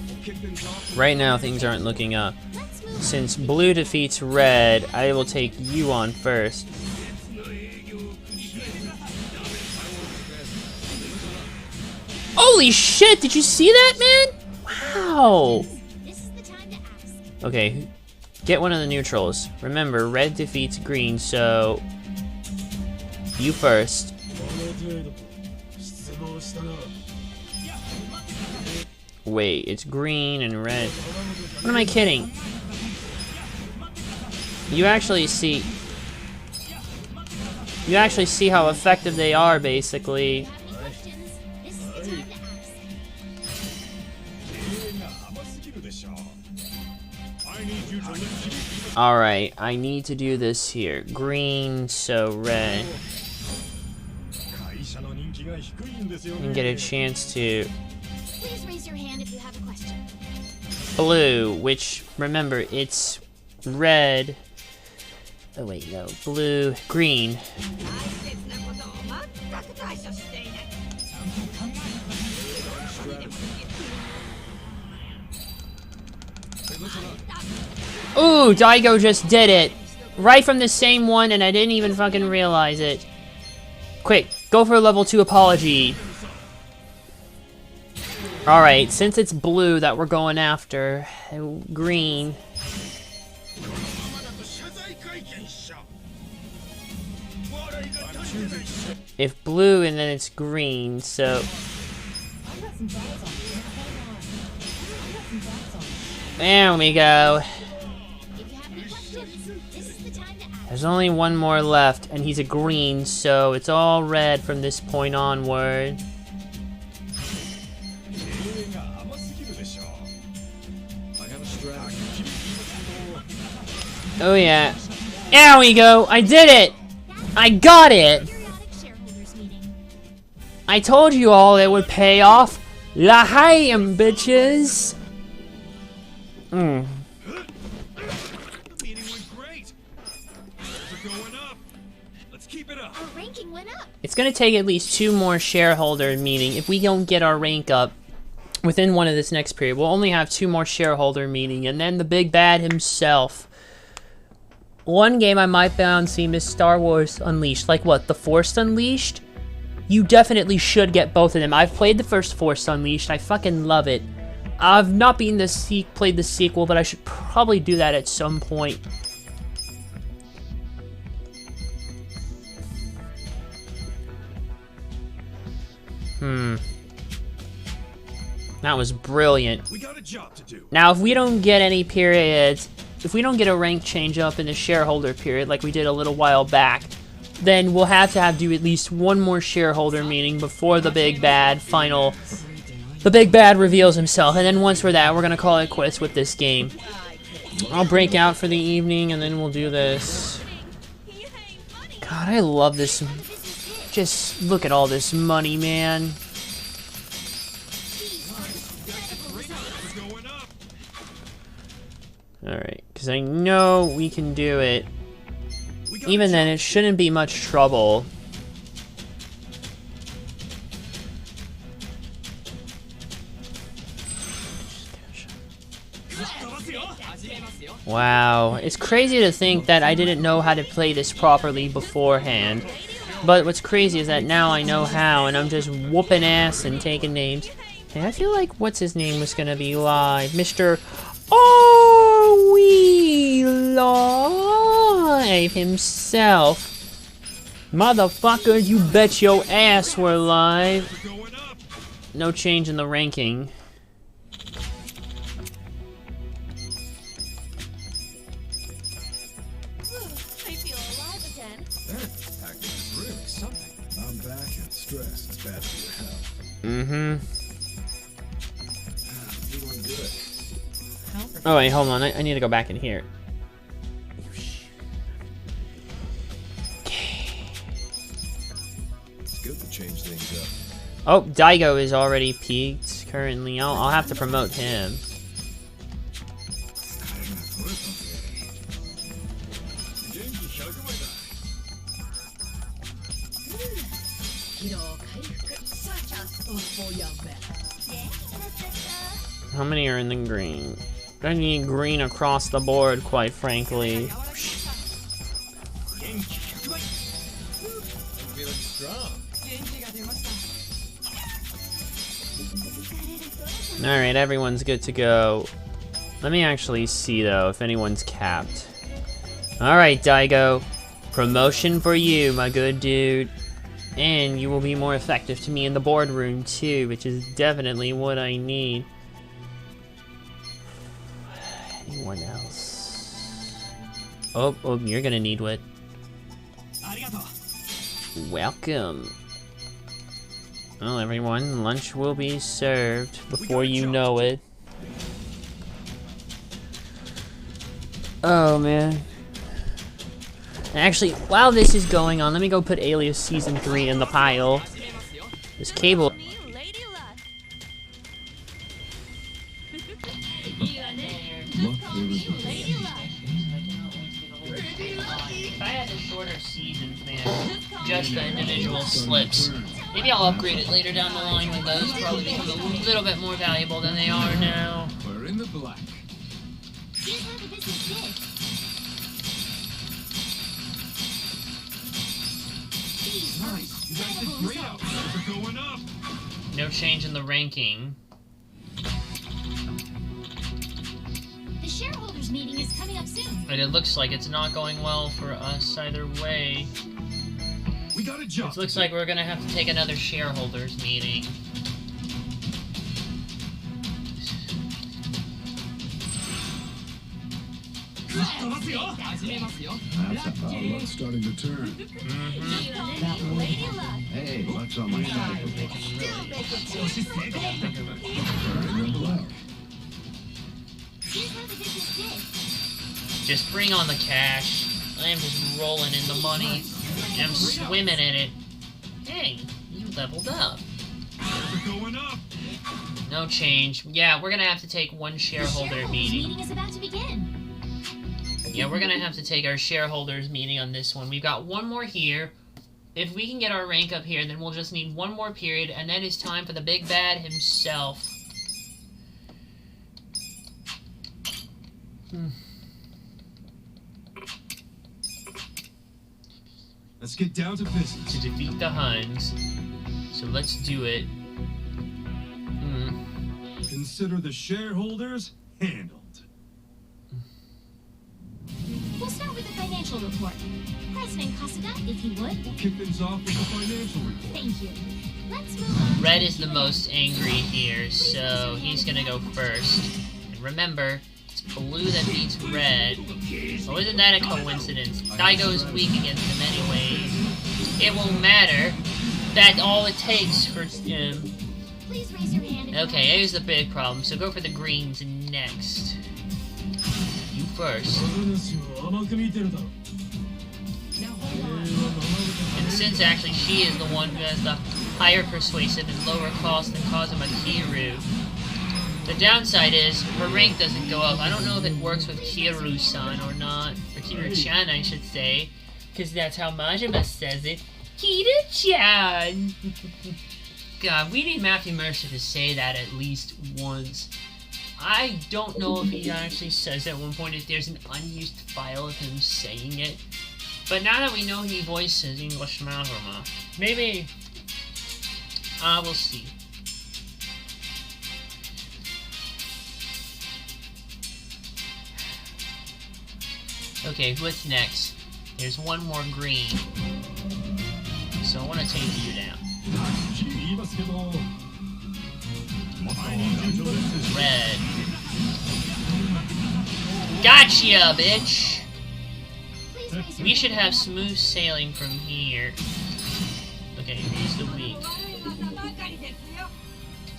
We'll kick things off. Right now, things aren't looking up. Let's move Since blue defeats red, I will take you on first. Holy shit, did you see that, man? Wow. This is the time to ask. Okay, get one of the neutrals. Remember, red defeats green, so you first. この程度失望したな。 Wait, it's green and red. What am I kidding? You actually see how effective they are, basically. Have any questions? This is the time to ask. 経営が甘すぎるでしょ。I need you to listen. Alright, I need to do this here. Green, so red. 会社の人気が低いんですよ And ね。 get a chance to Please raise your hand if you have a question. blue, which, remember, it's red. Oh wait, no, blue, green. 大切なことを全く対処していない。 Ooh, Daigo just did it! Right from the same one, and I didn't even fucking realize it. Quick, go for a level 2 apology. Alright, since it's blue that we're going after, green. 浜田と謝罪会見しちゃう。笑いが大 If blue and then it's green, so... There we go. If you have any questions, this is the time to ask. There's only one more left, and he's a green, so it's all red from this point onward. Oh yeah. There we go! I did it! I got it! Periodic shareholders meeting. I told you all it would pay off. L'chaim, bitches! Meeting went great. We're going up. Let's keep it up. Our ranking went up. It's gonna take at least 2 more shareholder meetings. If we don't get our rank up within one of this next period, we'll only have 2 more shareholder meetings, and then the big bad himself. One game I might bound is Star Wars Unleashed. Like what, The Force Unleashed? You definitely should get both of them. I've played the first Force Unleashed. I fucking love it. I've not played the sequel, but I should probably do that at some point. That was brilliant. We got a job to do. Now, if we don't get any periods, if we don't get a rank change up in the shareholder period like we did a little while back, then we'll have to do at least 1 more shareholder meeting before the big bad the big bad reveals himself. And then once we're that, we're gonna call it quits with this game. I'll break out for the evening and then we'll do this. God, I love this. Just look at all this money, man. Alright, because I know we can do it. Even then, it shouldn't be much trouble. Wow, it's crazy to think that I didn't know how to play this properly beforehand. But what's crazy is that now I know how, and I'm just whooping ass and taking names. And I feel like what's his name was gonna be live, Mr. Are we live himself? Motherfucker, you bet your ass we're live. No change in the ranking. I feel alive again. Acting is really something. I'm back and stress is bad for your health. Mm-hmm. Feeling good. Oh wait, hold on. I need to go back in here. It's good to change things up. Oh, Daigo is already peaked currently. I'll have to promote him. How many are in the green? I need green across the board, quite frankly. Alright, everyone's good to go. Let me actually see, though, if anyone's capped. Alright, Daigo. Promotion for you, my good dude. And you will be more effective to me in the boardroom, too, which is definitely what I need. Anyone else? Oh, you're gonna need what? Welcome. Well, everyone, lunch will be served before you know it. Oh, man. Actually, while this is going on, let me go put Alias Season 3 in the pile. This cable... If I had the shorter seasons, man, just the individual slips. Maybe I'll upgrade it later down the line when those probably become a little bit more valuable than they are now. We're in the black. Here's how the business did. Nice. You guys did great out there. We're going up. No change in the ranking. The shareholders meeting is coming up soon. But it looks like it's not going well for us either way. We got a job. It looks like we're gonna have to take another shareholders meeting. That's about luck starting to turn. Lady luck. Hey, luck's on my side. Here's how the business did. Just bring on the cash. I am just rolling in the money. I'm swimming in it. Hey, you leveled up. Going up. No change. Yeah, we're gonna have to take one shareholder Shareholders meeting. meeting is about to begin. Yeah, we're gonna have to take our shareholders meeting on this one. We've got one more here. If we can get our rank up here, then we'll just need one more period, and then it's time for the big bad himself. Let's get down to business. To defeat the Huns. So let's do it. Consider the shareholders handled. We'll start with the financial report. President Kasuga, if you would. We'll kick things off with the financial report. Thank you. Let's move on. Red is the most angry here, so he's gonna go first. And remember, it's blue that beats red. Oh, isn't that a coincidence? Daigo is weak against him anyways. It won't matter. That's all it takes for him. Please raise your hand. If Okay, here's the big problem, so go for the greens next. You first. And since actually she is the one who has the higher persuasive and lower cost than Kazuma Kiru, the downside is her rank doesn't go up. I don't know if it works with Kiru-san or not, or Kiru-chan I should say, because that's how Majima says it. Kiru-chan! God, we need Matthew Mercer to say that at least once. I don't know if he actually says at one point if there's an unused file of him saying it. But now that we know he voices English Mahoma, maybe... we'll see. Okay, what's next? There's one more green. So I want to take you down. Red. Gotcha, bitch! please raise your We should have smooth sailing from here. Okay, here's the weak.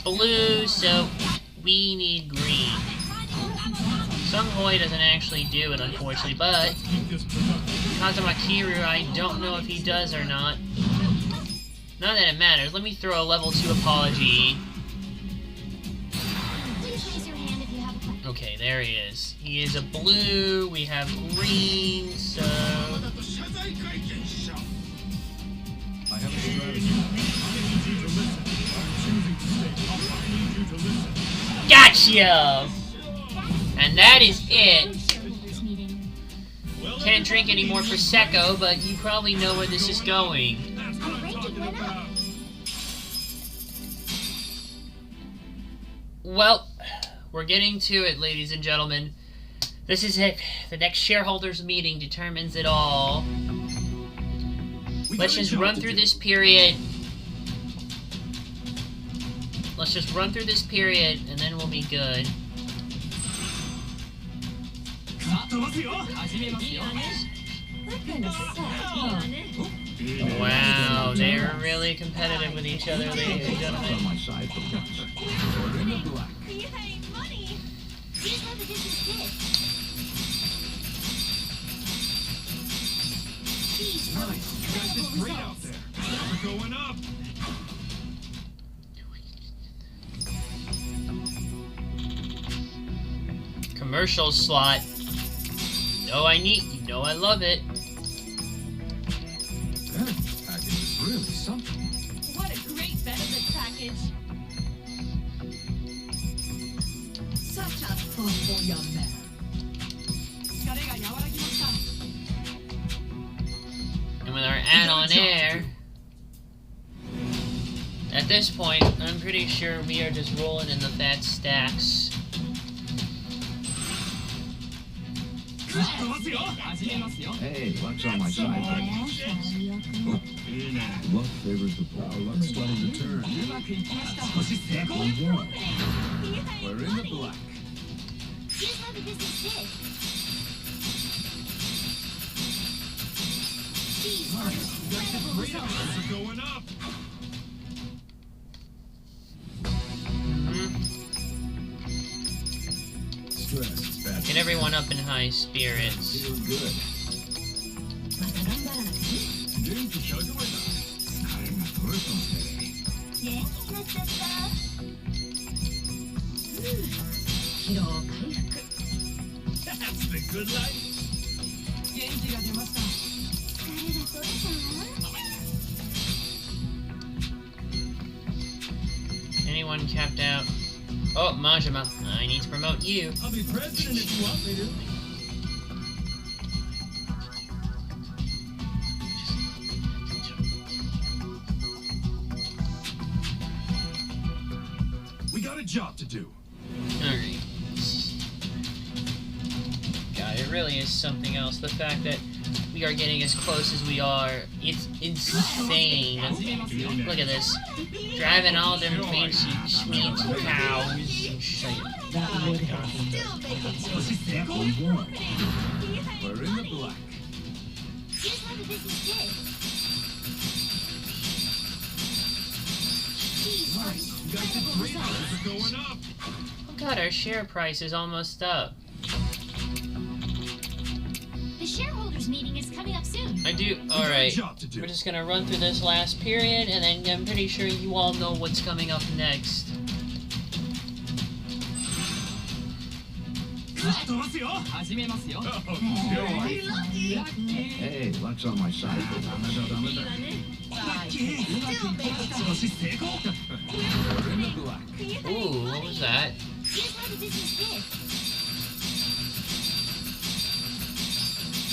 Blue, so we need green. Sunghoi doesn't actually do it, unfortunately, but Kazuma Kiru, I don't know if he does or not. Not that it matters. Let me throw a level 2 apology. Please raise your hand if you have a question. Okay, there he is. He is a blue, we have green, so... I have a strategy. I need you to listen. I'm choosing to stay up. I need you to listen. Gotcha! And that is it. Shareholders meeting. Can't drink any more Prosecco, but you probably know where this is going. Our ranking went up. Well, we're getting to it, ladies and gentlemen. This is it. The next shareholders meeting determines it all. Let's just run through this period. Let's just run through this period, and then we'll be good. That kind of sucked, huh? Wow, they're really competitive with each other, ladies and gentlemen. my side for once. We're in the black. Here's how the business did. These were incredible Great out results. there. We're going up. Commercial slot. You know I need, you know I love it. That package is really something. What a great benefit package. Such a thoughtful young man. 疲れが和らぎました。 And with our add-on air, at this point, I'm pretty sure we are just rolling in the fat stacks. Hey, luck's on my side for once. Luck favors the poor. Luck's starting to turn. うまくいきました Step 1. We're in the black. Here's how the business did. These are incredible results. Prices are going up. Stress is bad. Get everyone up in high spirits. Feel good. また頑張らなくていい元気100倍だ。疲れが取れたぜ。元気になっちゃった。疲労回復 That's the good life. 元気が出ました疲れが取れた？ Anyone capped out? Oh, Majima, I need to promote you. I'll be president if you want me to. We got a job to do. Alright. God, it really is something else. The fact that we are getting as close as we are, it's insane. Look at this. Driving all them fancy Schmeeds and cows and shit. Still making Step 1. We're in the black. Here's how the business did. These are incredible results. Prices are going up. Oh god, our share price is almost up. The shareholders meeting is coming up soon. I do. We got a Alright. job to do. We're just gonna run through this last period, and then I'm pretty sure you all know what's coming up next. 飛ばすよ。始めますよ Oh, ラッキー Hey, luck's on my side. いいわねさあうまくいきました調子成功。We're in the black. Ooh, what was that? Here's how the business did.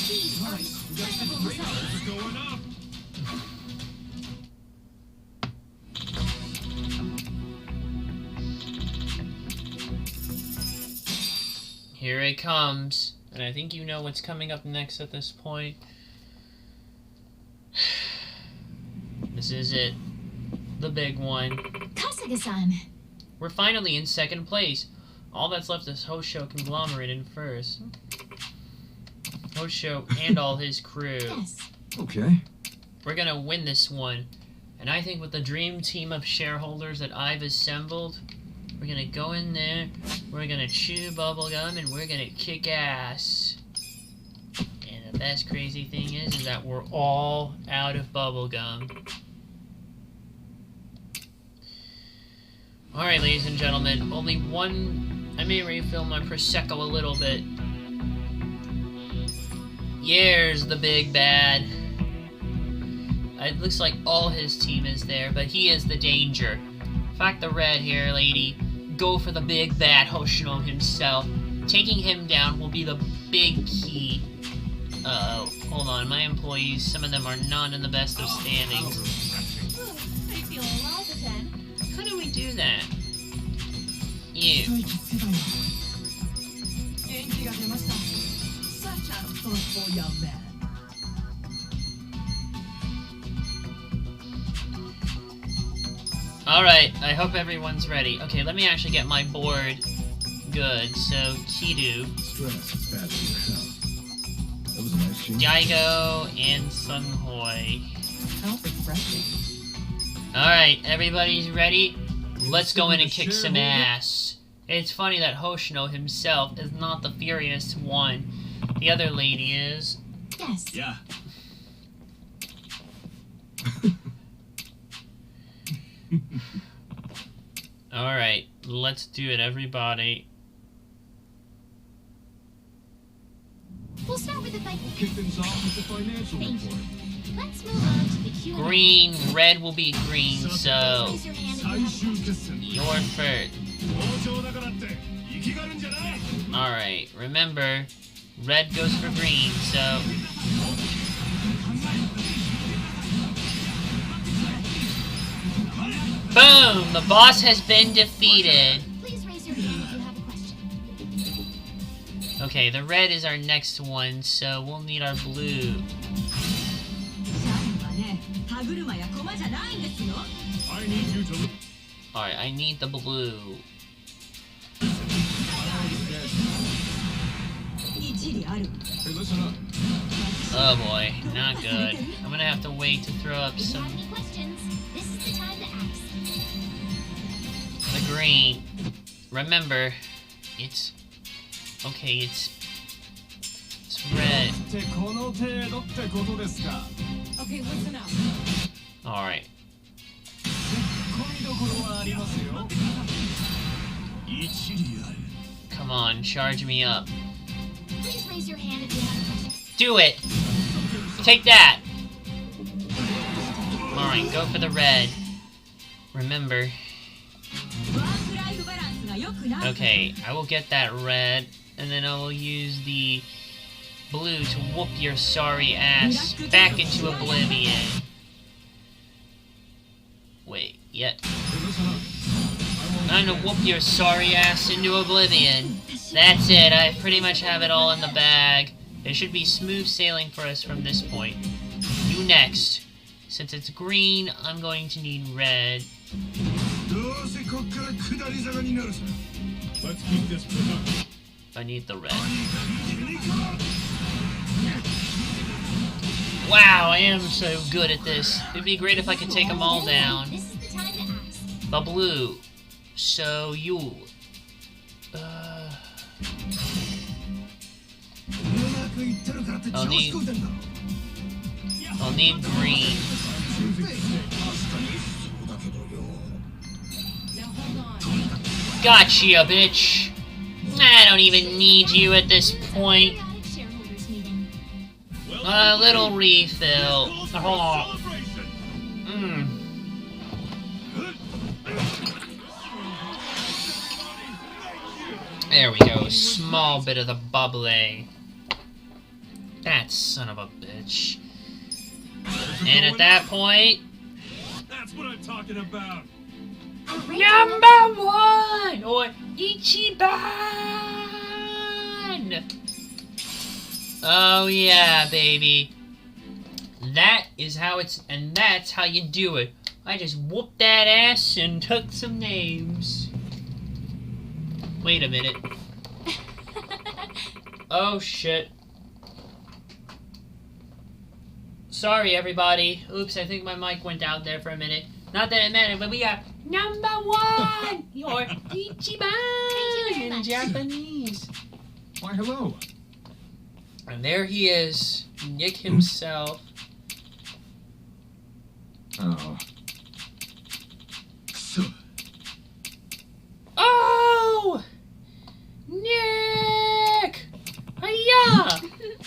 These are incredible results. Prices are going up. Here it comes. And I think you know what's coming up next at this point. This is it. The big one. Kasuga-san. We're finally in second place. All that's left is Hosho Conglomerate in first. Hosho and all his crew. Yes. Okay. We're gonna win this one. And I think with the dream team of shareholders that I've assembled, we're gonna go in there, we're gonna chew bubblegum, and we're gonna kick ass. And the best crazy thing is that we're all out of bubblegum. Alright, ladies and gentlemen, only one... I may refill my Prosecco a little bit. Here's the big bad. It looks like all his team is there, but he is the danger. In fact, the red hair lady, go for the big bad Hoshino himself. Taking him down will be the big key. Uh-oh, hold on, my employees, some of them are not in the best of standings. I feel alive again. How do we do that? You. 一息つけたよ元気が出ました Such a thoughtful young man Alright, I hope everyone's ready. Okay, let me actually get my board good. So, Kidu, Stress is bad for your health. That was a nice change. Yaigo, and Sunghoi. How refreshing Alright, everybody's ready? Let's go in and kick some ass. It's funny that Hoshino himself is not the furious one. The other lady is. Yes. Yeah. Alright, let's do it, everybody. We'll start with the fight. Kick things off with the financial Thank report. you. Let's move on to the Q&A. Green, red will be green, so Raise your hand if you have a 最終 question. 決戦。 you're first. 好調だからって生きがるんじゃない。 Alright, remember, red goes for green, so... Boom! The boss has been defeated. Please raise your hand if you have a question. Okay, the red is our next one, so we'll need our blue. 社員はねはぐ車や駒じゃないんですよ。 I need you to listen. Alright, I need the blue. 一理ある。 Hey, listen up. Oh boy, not good. I'm gonna have to wait to throw up If you some have any questions, this is the time to ask. the green. Remember, it's okay. It's red. ってこの程度ってことですか。 Okay, listen up. All right. 込みどころはありますよ。一理ある。 Come on, charge me up. Please raise your hand if you have a question. Do it. Take that. All right, go for the red. Remember. ワークライフバランスが良くない。 Okay, I will get that red, and then I will use the blue to whoop your sorry ass back into oblivion. Wait, yet. Hey, listen up. I'm gonna whoop your sorry ass into oblivion. That's it, I pretty much have it all in the bag. There should be smooth sailing for us from this point. You next. Since it's green, I'm going to need red. どうせこっから下り坂になるさ。Let's keep this productive. I need the red. Wow, I am so good at this. It'd be great if I could take them all down. This is the time to ask. The blue. So you. I'll need. I'll need green. Now hold on. Gotcha, bitch. I don't even need you at this point. Periodic shareholders meeting. A little refill. Hold on. Celebration. Mm. There we go. Small bit of the bubbly. That son of a bitch. And at that point, That's what I'm talking about. number one or Ichiban. Oh yeah, baby. That is how and that's how you do it. I just whooped that ass and took some names. Wait a minute. Oh shit. Sorry everybody. Oops, I think my mic went out there for a minute. Not that it mattered, but we got number one or Ichiban very in much. Japanese. Why, hello. And there he is, Nick himself. Oh. So, Oh! Nick! Hiya!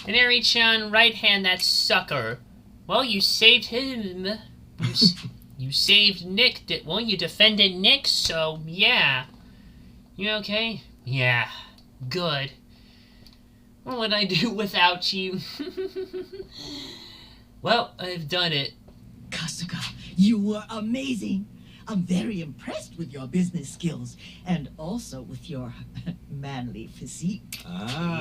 And Eri-chan right-hand that sucker. Well, you saved him. You saved Nick. Well, you defended Nick, so yeah. You okay? Yeah. Good. What would I do without you? Well, I've done it. Kasuga, you were amazing. I'm very impressed with your business skills and also with your manly physique.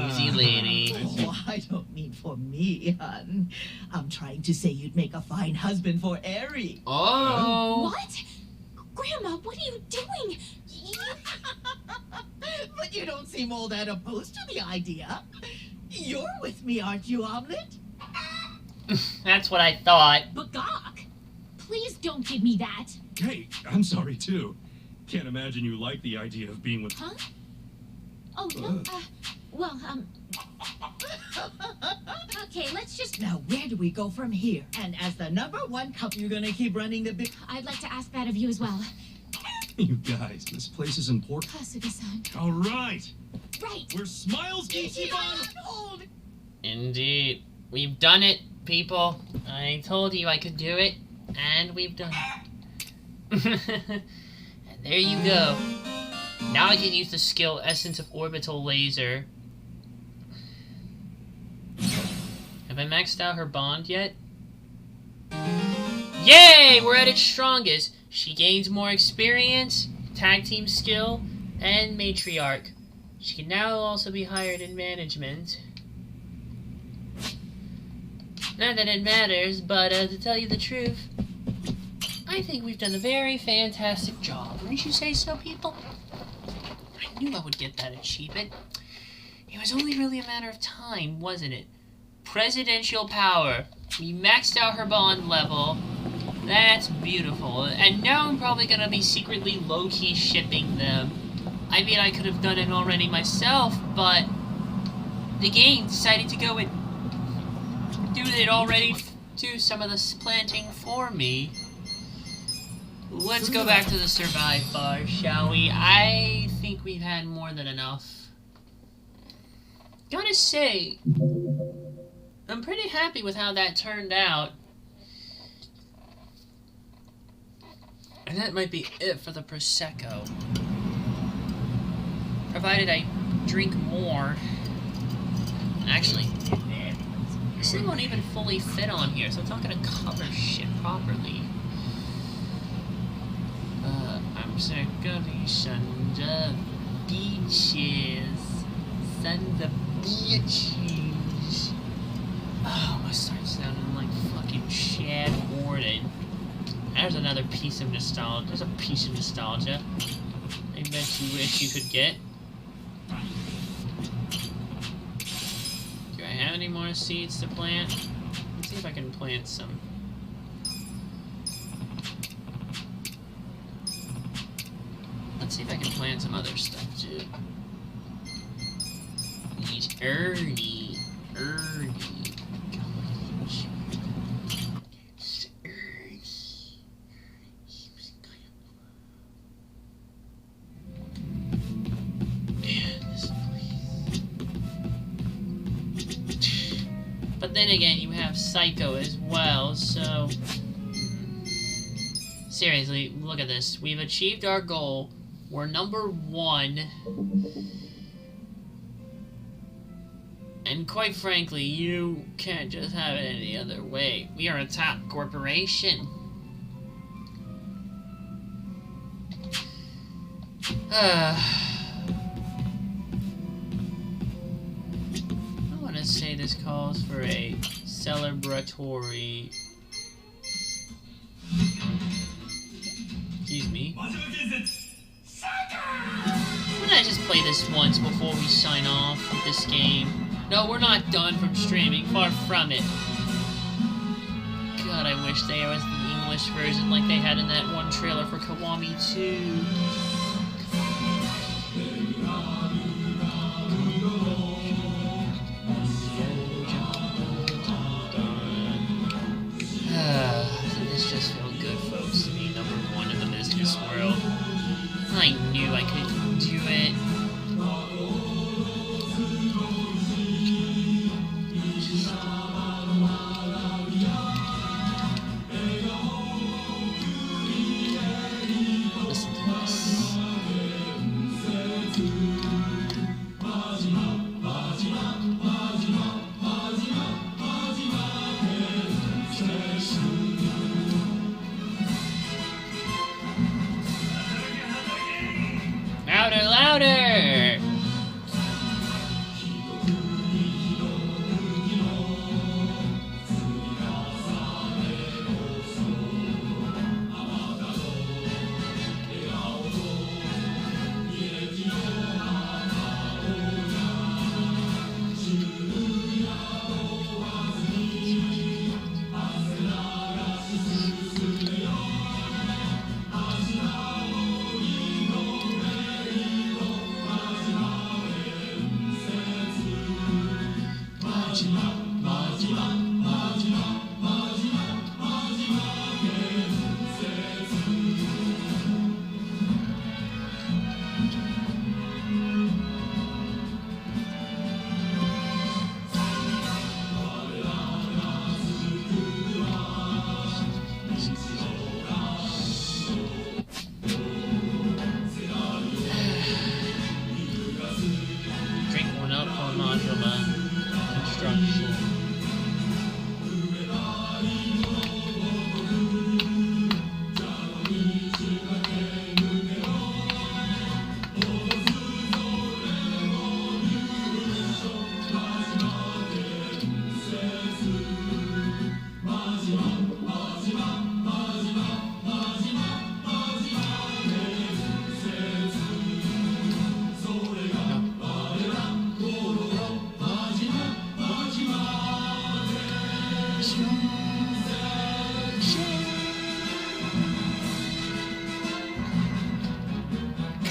Easy, lady. Oh, I don't mean for me, hun. I'm trying to say you'd make a fine husband for Eri. Oh! What? Grandma, what are you doing? But you don't seem all that opposed to the idea. You're with me, aren't you, Omelette? That's what I thought. Bagok! Please don't give me that. hey, I'm sorry too. Can't imagine you like the idea of being with. Huh? Oh, no, okay, let's just... Now, where do we go from here? And as the number one couple, you're gonna keep running the big... I'd like to ask that of you as well. You guys, this place is important. Kasuga-san. All right, Right. we're Smiles Ichiban. Hold! Indeed. We've done it, people. I told you I could do it, and we've done it. And there you go. Now I can use the skill Essence of Orbital Laser. Have I maxed out her bond yet? Yay! We're at its strongest. She gains more experience, tag team skill, and matriarch. She can now also be hired in management. Not that it matters, but to tell you the truth, I think we've done a very fantastic job. Wouldn't you say so, people? I knew I would get that achievement. It was only really a matter of time, wasn't it? Presidential power. We maxed out her bond level. That's beautiful. And now I'm probably gonna be secretly low-key shipping them. I mean, I could have done it already myself, but the game decided to go and do it already, do some of the planting for me. Let's go back to the survive bar, shall we? I think we've had more than enough. Gotta say, I'm pretty happy with how that turned out. And that might be it for the Prosecco. Provided I drink more. Actually, this thing won't even fully fit on here, so it's not gonna cover shit properly. I'm sick of these sons of beaches. Sons of beaches. Oh, I start sounding like fucking Chad Warden. There's another piece of nostalgia. There's a piece of nostalgia I bet you wish you could get. Do I have any more seeds to plant? Let's see if I can plant some. Let's see if I can plant some other stuff too. Need Ernie. But then again, you have Psycho as well, so... Seriously, look at this. We've achieved our goal. We're number 1. And quite frankly, you can't just have it any other way. We are a top corporation. I want to say this calls for a celebratory... Excuse me. Why don't I just play this once before we sign off with this game? No, we're not done from streaming. Far from it. God, I wish there was the English version like they had in that one trailer for Kiwami 2. This just feels good, folks, to be number 1 in the business world. I knew I could do it. Listen to this. Louder, louder!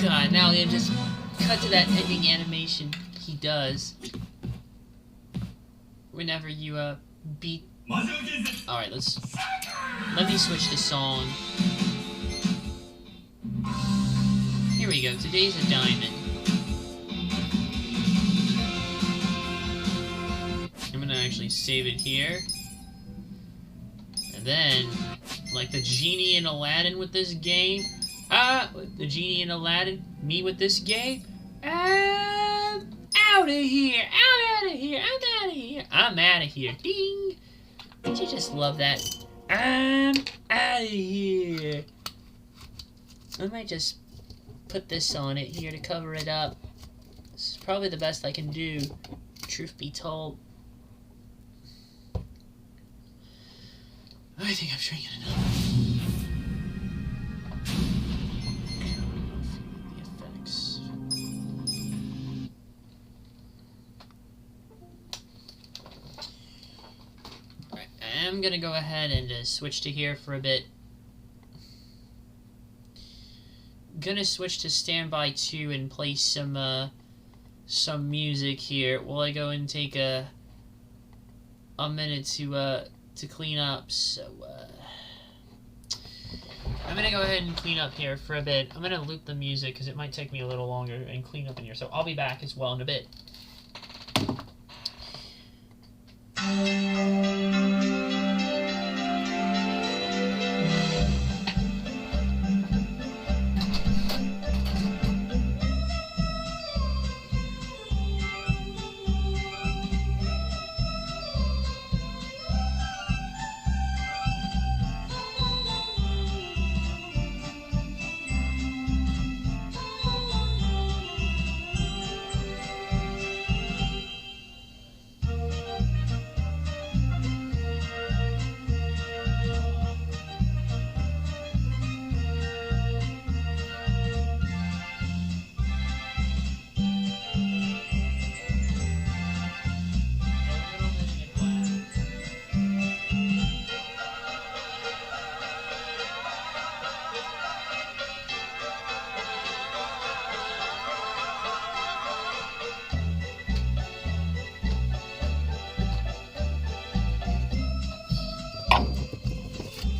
God, now they just cut to that ending animation he does. Whenever you, beat... Alright, let me switch the song. Here we go, Today's a Diamond. I'm gonna actually save it here. And then, like the genie in Aladdin with this game. The genie in Aladdin, me with this game. I'm out of here! I'm out of here! I'm out of here! I'm out of here! Ding! Did you just love that? I'm out of here! I might just put this on it here to cover it up. This is probably the best I can do, truth be told. I think I'm drinking enough. The effects. Alright, I'm gonna go ahead and switch to here for a bit. Gonna switch to Standby 2 and play some music here while I go and take a minute to clean up. So I'm gonna go ahead and clean up here for a bit. I'm gonna loop the music because it might take me a little longer and clean up in here. So I'll be back as well in a bit.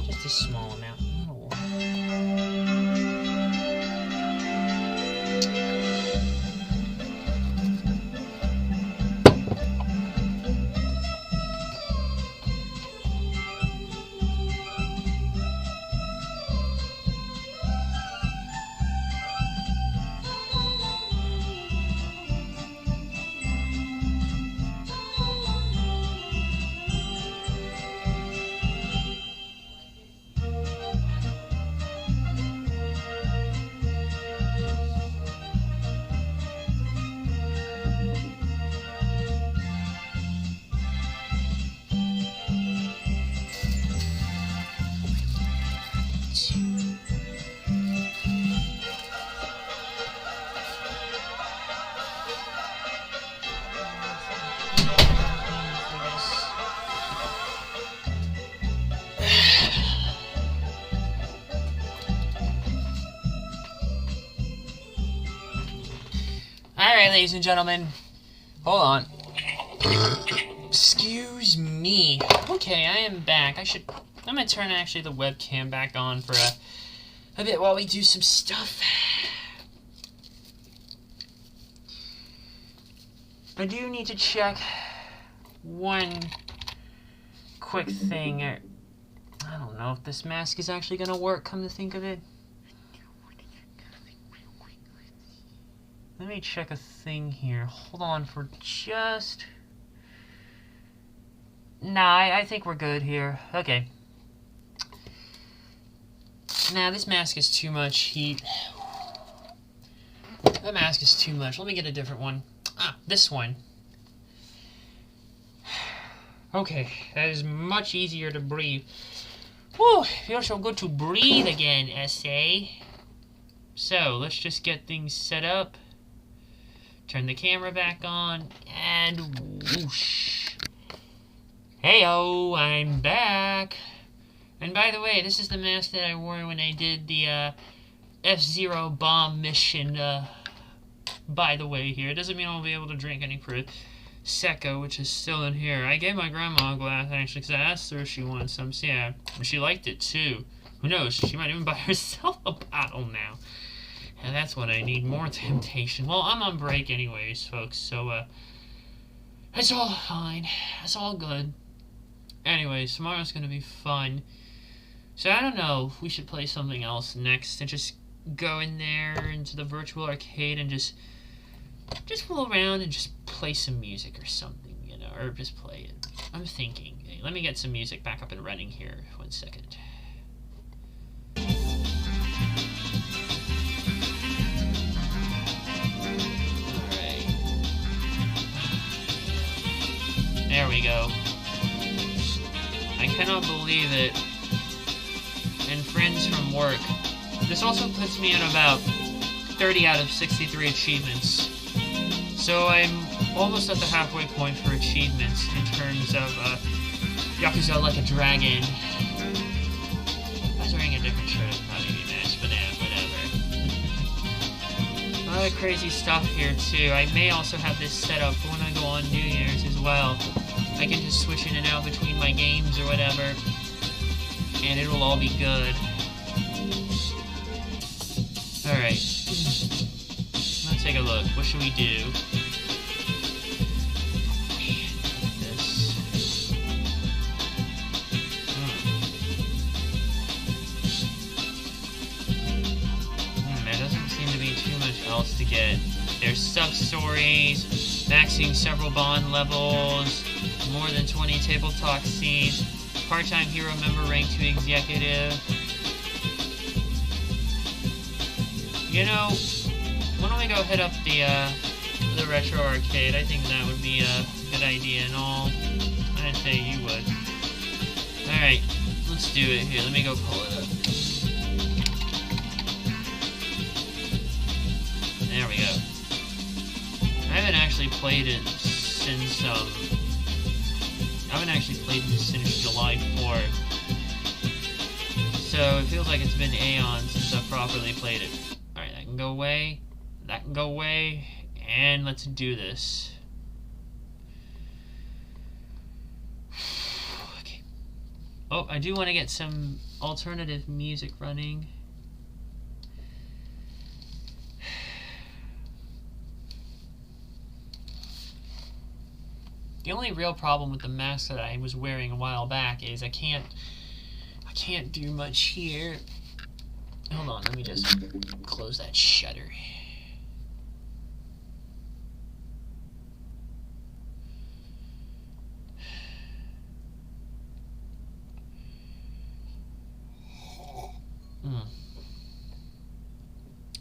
Just a small amount. Alright, ladies and gentlemen. Hold on. Excuse me. Okay, I am back. I'm gonna turn actually the webcam back on for a bit while we do some stuff. I do need to check one quick thing. I don't know if this mask is actually gonna work, come to think of it. Let me check a thing here. Hold on for just... Nah, I think we're good here. Okay. Nah, this mask is too much heat. That mask is too much. Let me get a different one. Ah, this one. Okay, that is much easier to breathe. Whew, feels so good to breathe again, SA. So, let's just get things set up. Turn the camera back on, and whoosh. Heyo, I'm back. And by the way, this is the mask that I wore when I did the F-Zero bomb mission, by the way here. It doesn't mean I'll be able to drink any Prosecco, which is still in here. I gave my grandma a glass, actually, because I asked her if she wanted some, so yeah, and she liked it, too. Who knows, she might even buy herself a bottle now. And that's what I need, more temptation. Well, I'm on break anyways, folks, so, it's all fine. It's all good. Anyways, tomorrow's gonna be fun. So I don't know, we should play something else next and just go in there into the virtual arcade and just fool around and just play some music or something, you know, or just play it. I'm thinking. Hey, let me get some music back up and running here. 1 second. Alright. There we go. I cannot believe it. And friends from work. This also puts me at about 30 out of 63 achievements. So I'm almost at the halfway point for achievements in terms of Yakuza Like a Dragon. I was wearing a different shirt, I thought it'd be nice, but whatever. A lot of crazy stuff here too. I may also have this set up for when I go on New Year's as well. I can just switch in and out between my games or whatever, and it'll all be good. Alright. Let's take a look. What should we do? This. There doesn't seem to be too much else to get. There's sub-stories, maxing several bond levels, more than 20 table talk scenes, part-time hero member rank to executive. You know, why don't we go hit up the retro arcade? I think that would be a good idea and all. I didn't say you would. Alright, let's do it here. Let me go pull it up. There we go. I haven't actually played it since, July 4th. So it feels like it's been aeons since I've properly played it. Alright, that can go away. That can go away. And let's do this. Okay. Oh, I do want to get some alternative music running. The only real problem with the mask that I was wearing a while back is I can't do much here. Hold on, let me just close that shutter.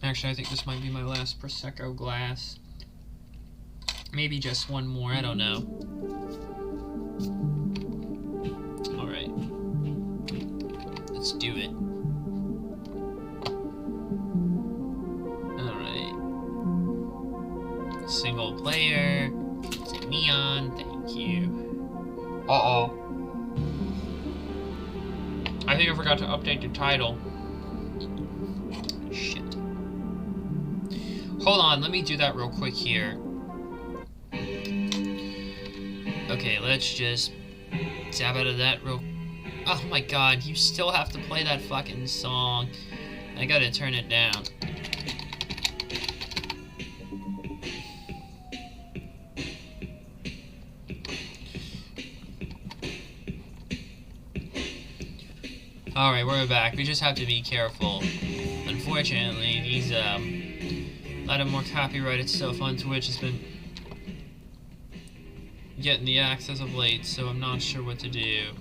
Actually, I think this might be my last Prosecco glass. Maybe just one more, I don't know. Alright. Let's do it. Alright. Single player. It's a neon, thank you. Uh-oh. I think I forgot to update the title. Shit. Hold on, let me do that real quick here. Okay, let's just zap out of that real... Oh my god, you still have to play that fucking song. I gotta turn it down. Alright, we're back. We just have to be careful. Unfortunately, these, a lot of more copyrighted stuff on Twitch has been getting the axe as of late, so I'm not sure what to do.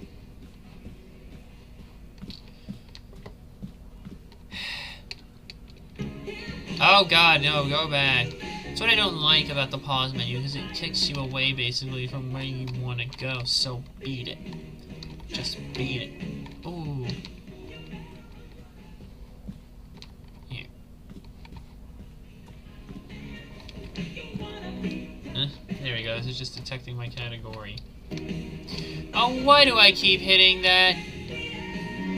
Oh god, no, go back. That's what I don't like about the pause menu, because it kicks you away basically from where you want to go, so beat it. Just beat it. Ooh. Here. There we go, this is just detecting my category. Oh, why do I keep hitting that?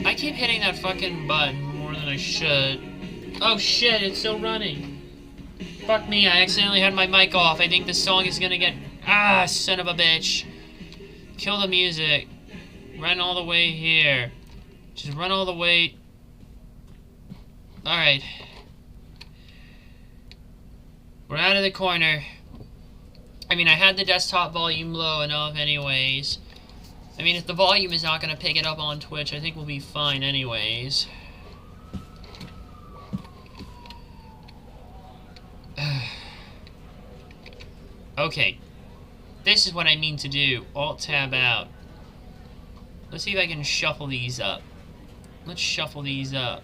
I keep hitting that fucking button more than I should. Oh shit, it's still running. Fuck me, I accidentally had my mic off. I think this song is gonna get... Ah, son of a bitch. Kill the music. Run all the way here. Just run all the way... Alright. We're out of the corner. I mean, I had the desktop volume low enough anyways. I mean, if the volume is not gonna pick it up on Twitch, I think we'll be fine anyways. Okay. This is what I mean to do. Alt-tab out. Let's see if I can shuffle these up. Let's shuffle these up.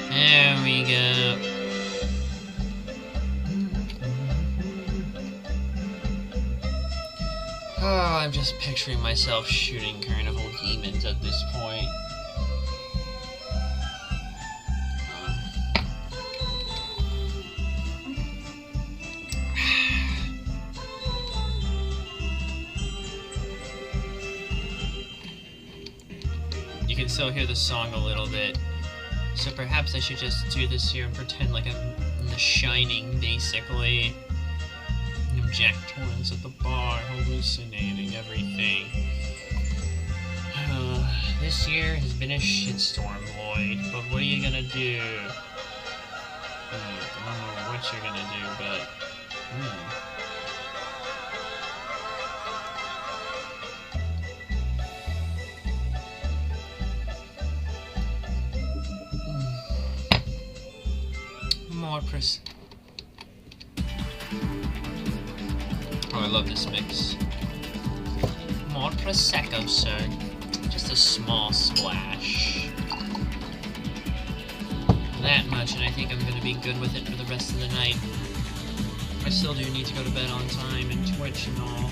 There we go. Oh, I'm just picturing myself shooting carnival demons at this point. You can still hear the song a little bit. So perhaps I should just do this here and pretend like I'm in The Shining, basically. And I'm Jack Torrance at the bar, hallucinating everything. This year has been a shitstorm, Lloyd, but what are you gonna do? I don't know what you're gonna do, but... More Oh, I love this mix. More Prosecco, sir. Just a small splash. That much, and I think I'm gonna be good with it for the rest of the night. I still do need to go to bed on time and Twitch and all.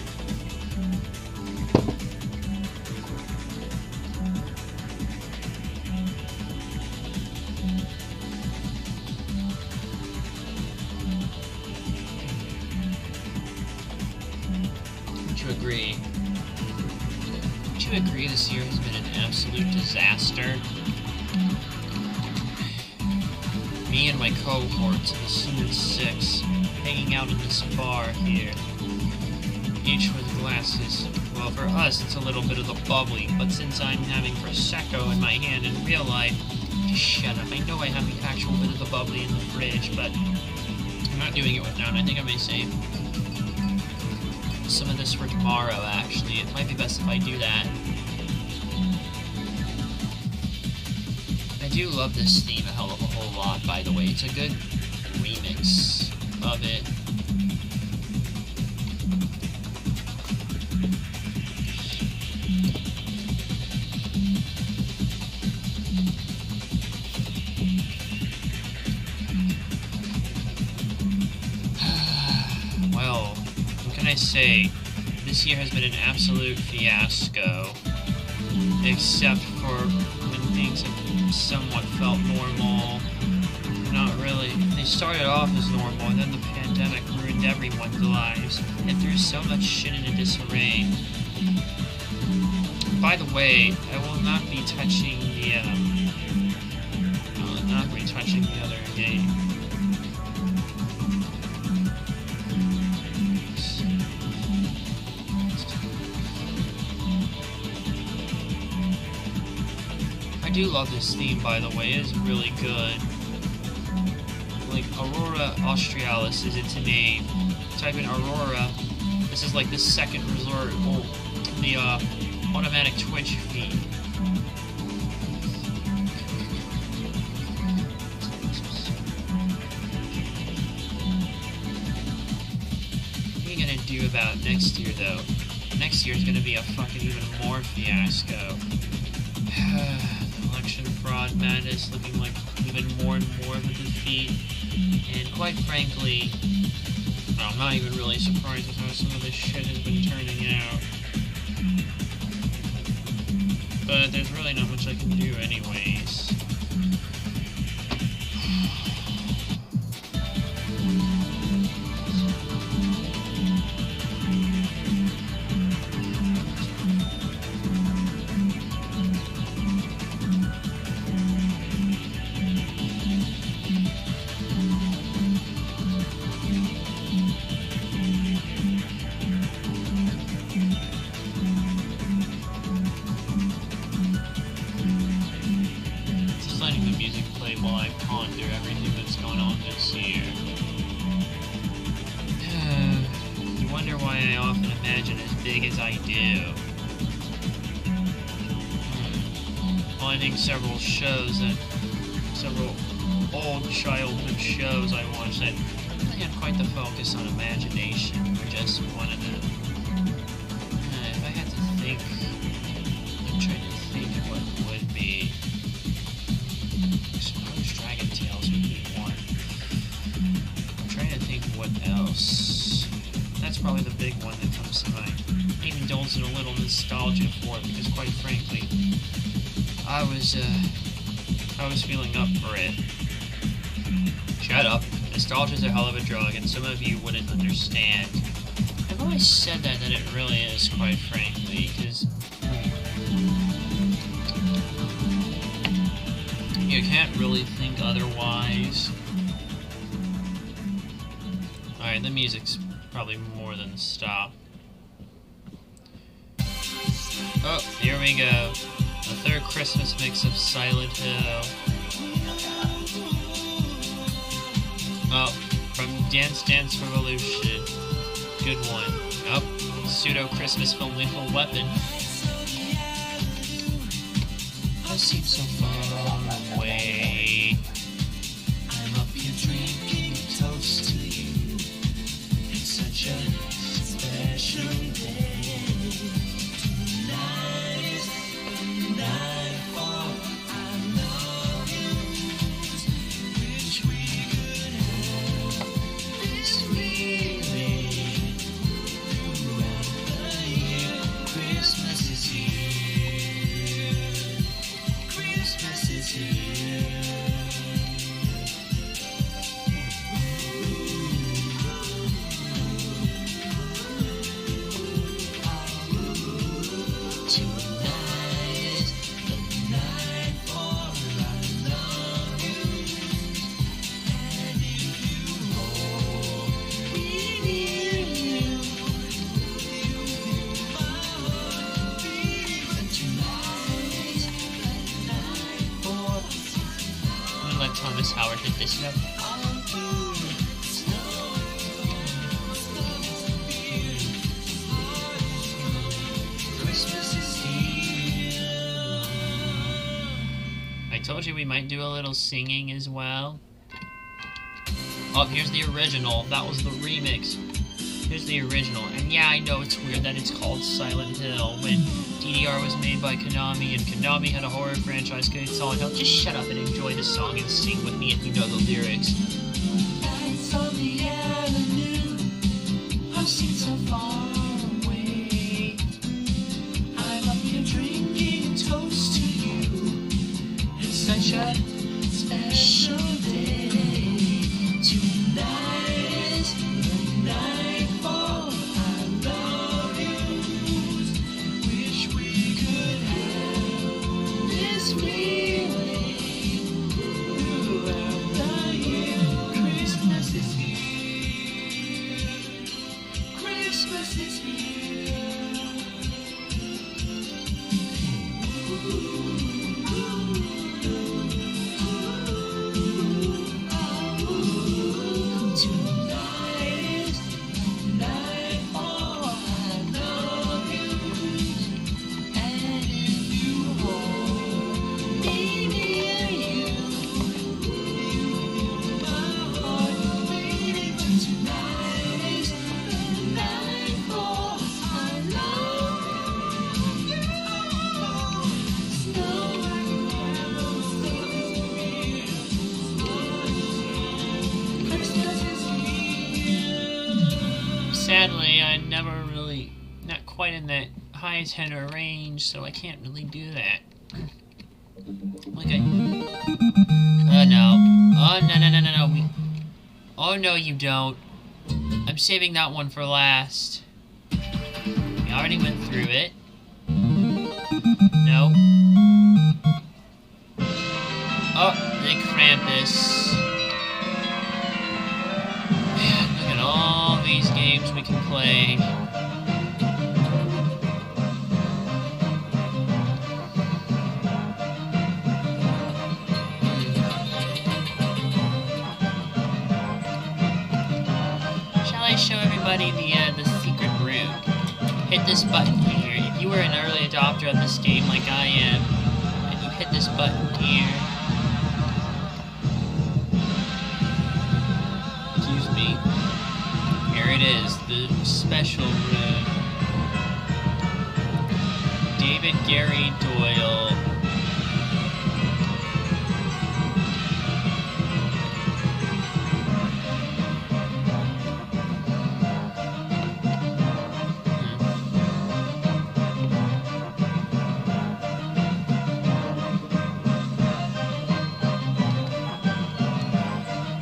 Agree. Would you agree this year has been an absolute disaster? Me and my cohorts of the Summit 6 hanging out in this bar here, each with glasses. Well, for us it's a little bit of the bubbly, but since I'm having Prosecco in my hand in real life, just shut up. I know I have the actual bit of the bubbly in the fridge, but I'm not doing it without. I think I may save some of this for tomorrow, actually. It might be best if I do that. I do love this theme a hell of a whole lot, by the way. It's a good remix of it. Well, what can I say? This year has been an absolute fiasco. Except for when things have somewhat felt normal. Not really. They started off as normal, and then the pandemic ruined everyone's lives. It threw so much shit into disarray. By the way, I will not be touching the, other game. I do love this theme, by the way. It is really good. Like, Aurora Australis is its name. Type in Aurora. This is like the second resort, well, the automatic Twitch feed. What are you gonna do about next year, though? Next year is gonna be a fucking even more fiasco. Election fraud madness looking like even more and more of a defeat. And quite frankly, I'm not even really surprised with how some of this shit has been turning out. But there's really not much I can do anyways. quietly while I ponder everything that's gone on this year. You wonder why I often imagine as big as I do. Finding several shows that, several old childhood shows I watched that really had quite the focus on imagination, or just one of them. If I had to think, I'm trying to think what would be. I suppose Dragon Tales would be one. I'm trying to think what else. That's probably the big one that comes to mind. Maybe indulge in a little nostalgia for it, because quite frankly, I was feeling up for it. Shut up. Nostalgia's a hell of a drug, and some of you wouldn't understand. I've always said that it really is, quite frankly, because you can't really think otherwise. Alright, the music's probably more than stop. Oh, here we go. The third Christmas mix of Silent Hill. Oh, from Dance Dance Revolution. Good one. Oh, Pseudo Christmas from Lethal Weapon. I seem so far away. I'm up here drinking toast to you. It's such a special day. Tonight is the night for I love you. Wish we could have this feeling throughout the year. Christmas is here. Christmas is here. Tonight is the night for I love you. And if you hold me near you, you feel my heart beating. And tonight is the night for I'm gonna let Thomas Howard hit this note. Christmas is here. I told you we might do a little singing as well. Oh, here's the original. That was the remix. Here's the original. And yeah, I know it's weird that it's called Silent Hill when DDR was made by Konami and Konami had a horror franchise called Silent Hill. Just shut up and enjoy the song and sing with me if you know the lyrics. Lights on the avenue, I've seen so far away. I'm up here drinking toast to you. It's such a special day. Tonight is the night for I love you. Wish we could have this feeling throughout the year. Christmas is here. Christmas is here. Tonight is the night for I love you. And if you hold me near you, you feel my heart beating. Tonight is the night for I love you. Snow and carols singing. Christmas is here. Sadly, I never really, not quite in that high tenor range, so I can't really do that. Okay. No. Oh, no. Oh, no, you don't. I'm saving that one for last. We already went through it. No. Oh, the Krampus. Man, look at all these games we can play. finding the secret room. Hit this button here. If you were an early adopter of this game like I am, and you hit this button here. Excuse me. Here it is, the special room. David Gary Doyle.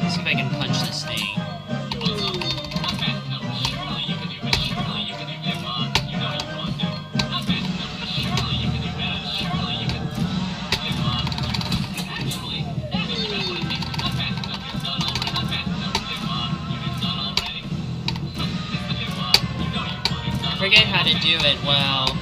Let's see if I can punch this thing. Forget how to do it well.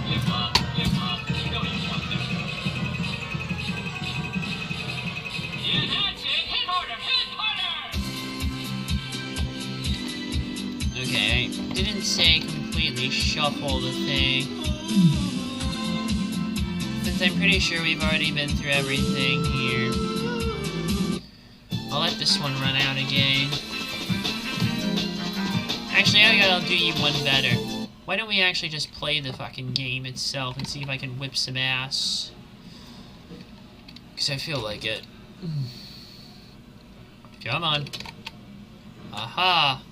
Okay, I didn't say completely shuffle the thing. Since I'm pretty sure we've already been through everything here. I'll let this one run out again. Actually, I'll do you one better. Why don't we actually just play the fucking game itself and see if I can whip some ass? Because I feel like it. Come on. Aha!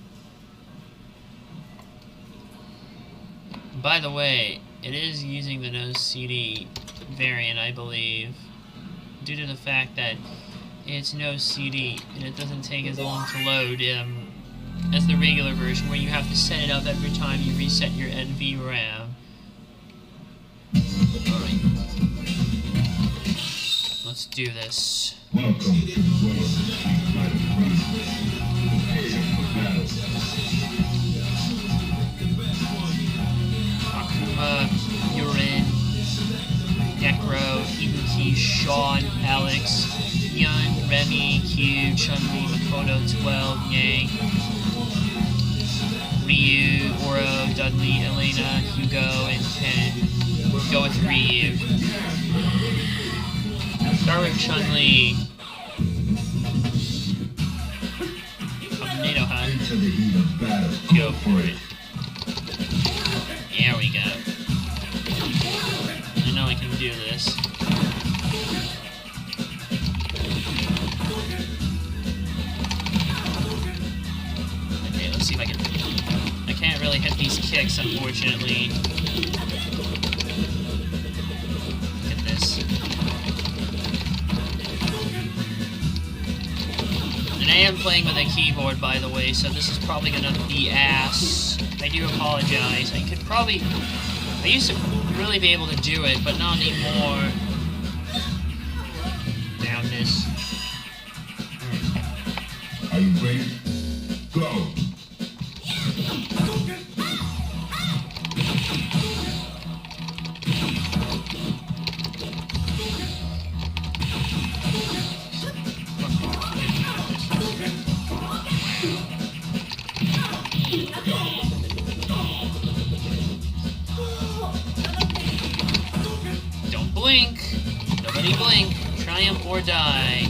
By the way, it is using the no CD variant, I believe. Due to the fact that it's no CD and it doesn't take as long to load as the regular version, where you have to set it up every time you reset your NVRAM. Alright. Let's do this. Welcome to the world of Street Fighter Akuma, Yurin, Necro, Ibuki, Sean, Alex, Yun, Remy, Q, Chun-Li, Makoto, 12, Yang, Ryu, Oro, Dudley, Elena, Hugo, and 10. We'll go with Ryu. Start with Chun-Li. Tornado Hunt. into the heat of battle. Go for it. There we go. I know I can do this. Okay, let's see if I can... I can't really hit these kicks, unfortunately. Hit this. And I am playing with a keyboard, by the way, so this is probably gonna be ass. I do apologize. I could probably... I used to really be able to do it, but not anymore. Down this. Are you ready? Go! Don't blink. Nobody blink. Triumph or die.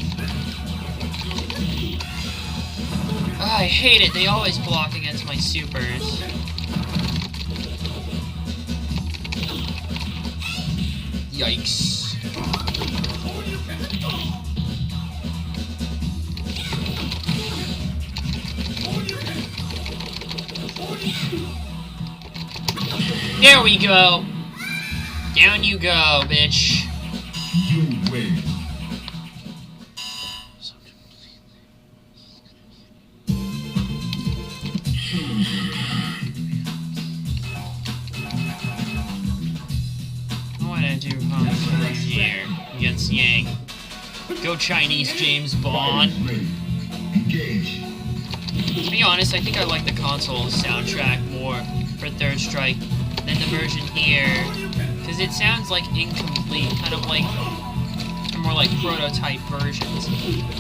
Oh, I hate it. They always block against my supers. Yikes. There we go. Down you go, bitch. You win. I want to do Homecoming here against Yang. Go Chinese James Bond. Ready. Engage. To be honest, I think I like the console soundtrack more for Third Strike than the version here, because it sounds like incomplete, kind of like more like prototype versions.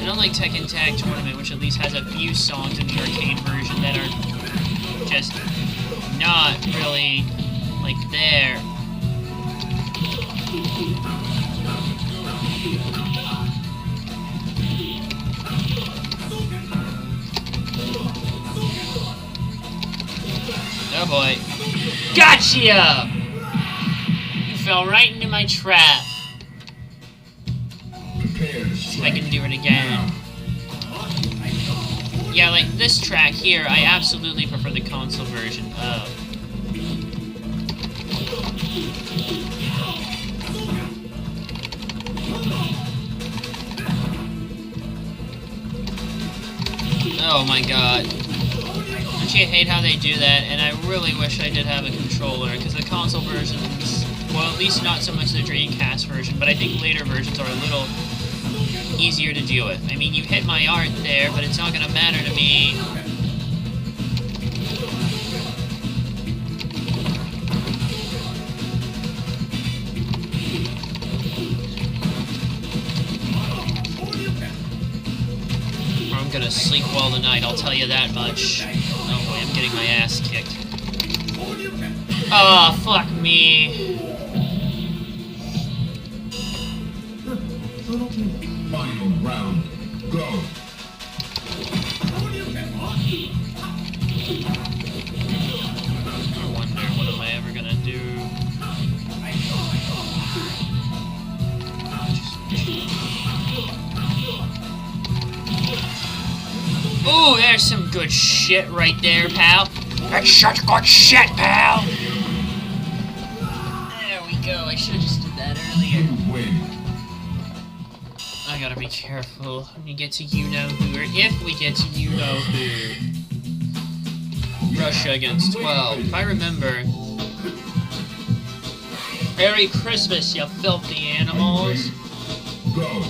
And unlike Tekken Tag Tournament, which at least has a few songs in the arcade version that are just not really, like, there. Oh boy. Gotcha! You fell right into my trap. See if I can do it again. Yeah, like this track here, I absolutely prefer the console version of. Oh my god. Don't you hate how they do that? And I really wish I did have a controller, because the console versions, well, at least not so much the Dreamcast version, but I think later versions are a little easier to deal with. I mean, you hit my art there, but it's not gonna matter to me. I'm gonna sleep well tonight, I'll tell you that much. Oh boy, I'm getting my ass kicked. Oh, fuck me. Final round, go. I wonder, what am I ever gonna do? Ooh, there's some good shit right there, pal. That's such good shit, pal. There we go. I should have just did that earlier. You win. I gotta be careful when you get to you-know-who, or if we get to you-know-who. Russia against 12. If I remember. Merry Christmas, you filthy animals. Go.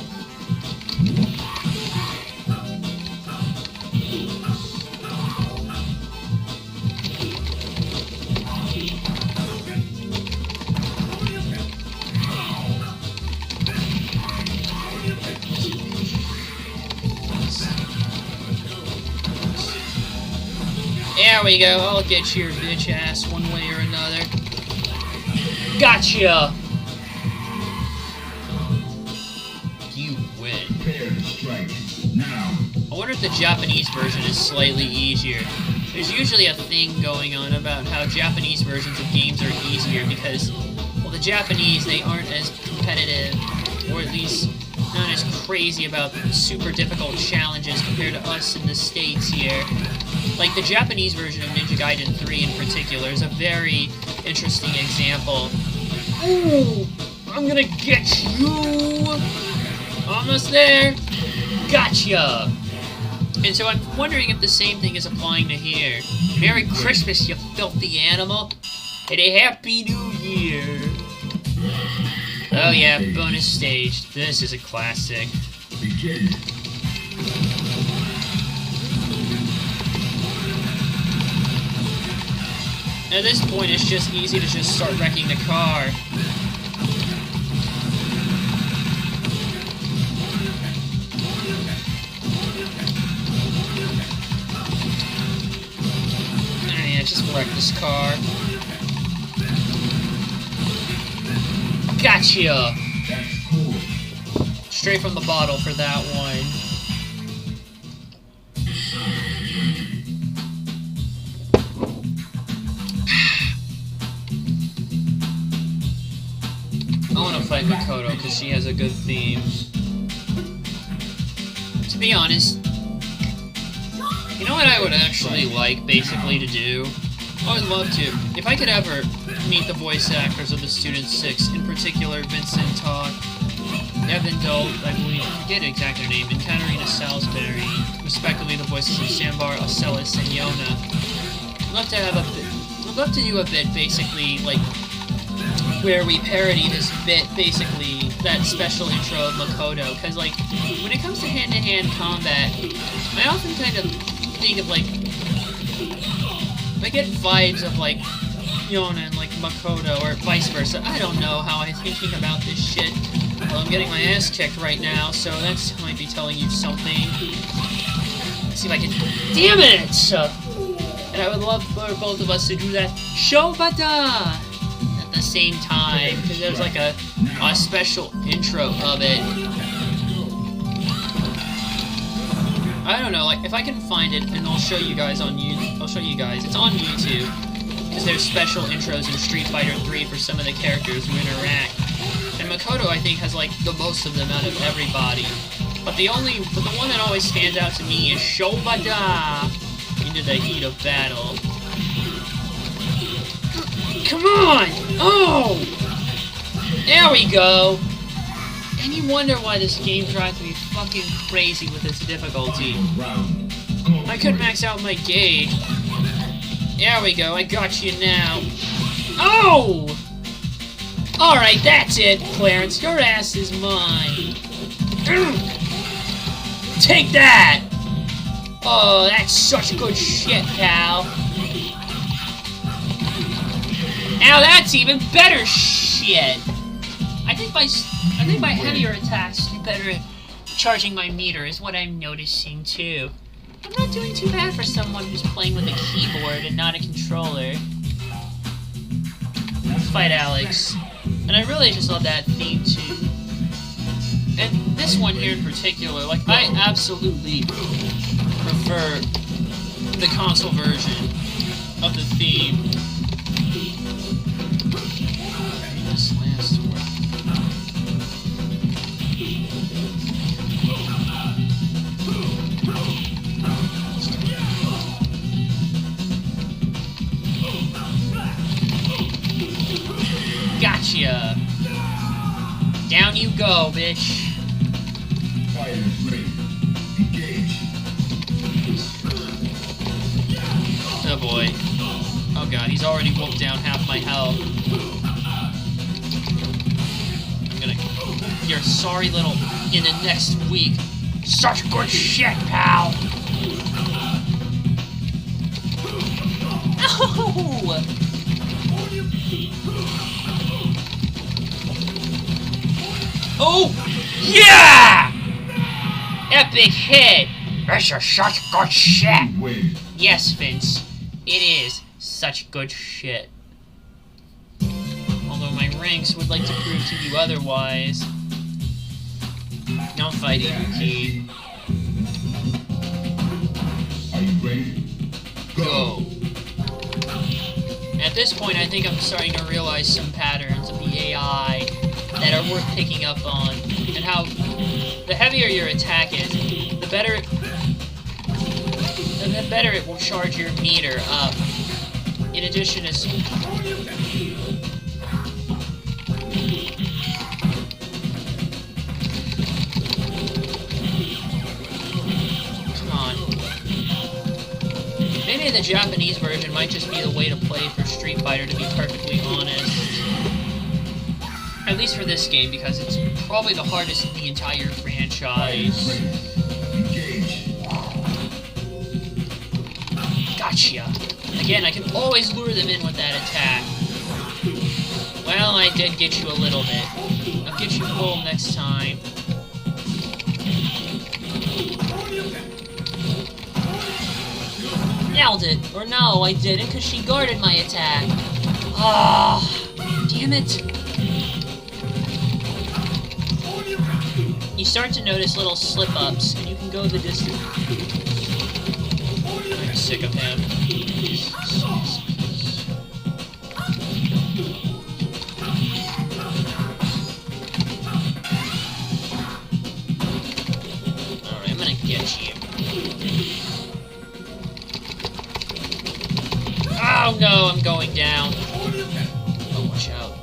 There we go, I'll get your bitch ass one way or another. Gotcha! You win. Prepare to strike. Now. I wonder if the Japanese version is slightly easier. There's usually a thing going on about how Japanese versions of games are easier because, well, the Japanese, they aren't as competitive, or at least not as crazy about super difficult challenges compared to us in the States here. Like, the Japanese version of Ninja Gaiden 3 in particular is a very interesting example. Ooh! I'm gonna get you! Almost there! Gotcha! And so I'm wondering if the same thing is applying to here. Merry Christmas, you filthy animal! And a Happy New Year! Oh yeah, bonus stage. This is a classic. Begin. At this point, it's just easy to just start wrecking the car. Yeah, just wreck this car. Gotcha! That's cool. Straight from the bottle for that one. I want to fight Makoto because she has a good theme. To be honest, you know what I would actually like basically to do? I would love to. If I could ever meet the voice actors of the Student 6, in particular Vincent Todd, Evan Dole, I believe, I forget exactly their name, and Katarina Salisbury, respectively the voices of Sambar, Ocellus, and Yona. I'd love to have a bit, I'd love to do a bit basically like where we parody this bit, basically, that special intro of Makoto, because, like, when it comes to hand-to-hand combat, I often kind of think of, like, I get vibes of, like, Yona and, like, Makoto, or vice versa. I don't know how I'm thinking about this shit. Well, I'm getting my ass kicked right now, so that might be telling you something. Let's see if I can... Damn it! And I would love for both of us to do that Shobata at the same time, because there's like a special intro of it. I don't know, like if I can find it, and I'll show you guys on YouTube. I'll show you guys. It's on YouTube because there's special intros in Street Fighter 3 for some of the characters who interact. And Makoto, I think, has like the most of them out of everybody. But the one that always stands out to me is Shobata into the heat of battle. Come on! Oh! There we go! And you wonder why this game drives me fucking crazy with its difficulty. I could max out my gauge. There we go, I got you now. Oh! Alright, that's it, Clarence. Your ass is mine. Take that! Oh, that's such good shit, pal. Now that's even better shit. I think by heavier attacks, do better at charging my meter is what I'm noticing too. I'm not doing too bad for someone who's playing with a keyboard and not a controller. Let's fight Alex. And I really just love that theme too. And this one here in particular, like I absolutely prefer the console version of the theme. I need this last one. Gotcha! Down you go, bitch. Oh boy. Oh god, he's already whooped down half my health. I'm gonna... You're sorry little... in the next week. Such good shit, pal! No! Oh! Yeah! Epic hit! This is such good shit! Yes, Vince. It is such good shit. Although my ranks would like to prove to you otherwise. Now fighting Yuki. Are you ready? Go! At this point, I think I'm starting to realize some patterns of the AI that are worth picking up on, and how the heavier your attack is, the better it will charge your meter up. In addition to come on. Maybe the Japanese version might just be the way to play for Street Fighter, to be perfectly honest. At least for this game, because it's probably the hardest in the entire franchise. Gotcha! Again, I can always lure them in with that attack. Well, I did get you a little bit. I'll get you full next time. Nailed it! Or no, I didn't, because she guarded my attack. Ah, damn it! You start to notice little slip-ups, and you can go the distance. I'm sick of him. Alright, I'm gonna get you. Oh no, I'm going down. Oh, watch out.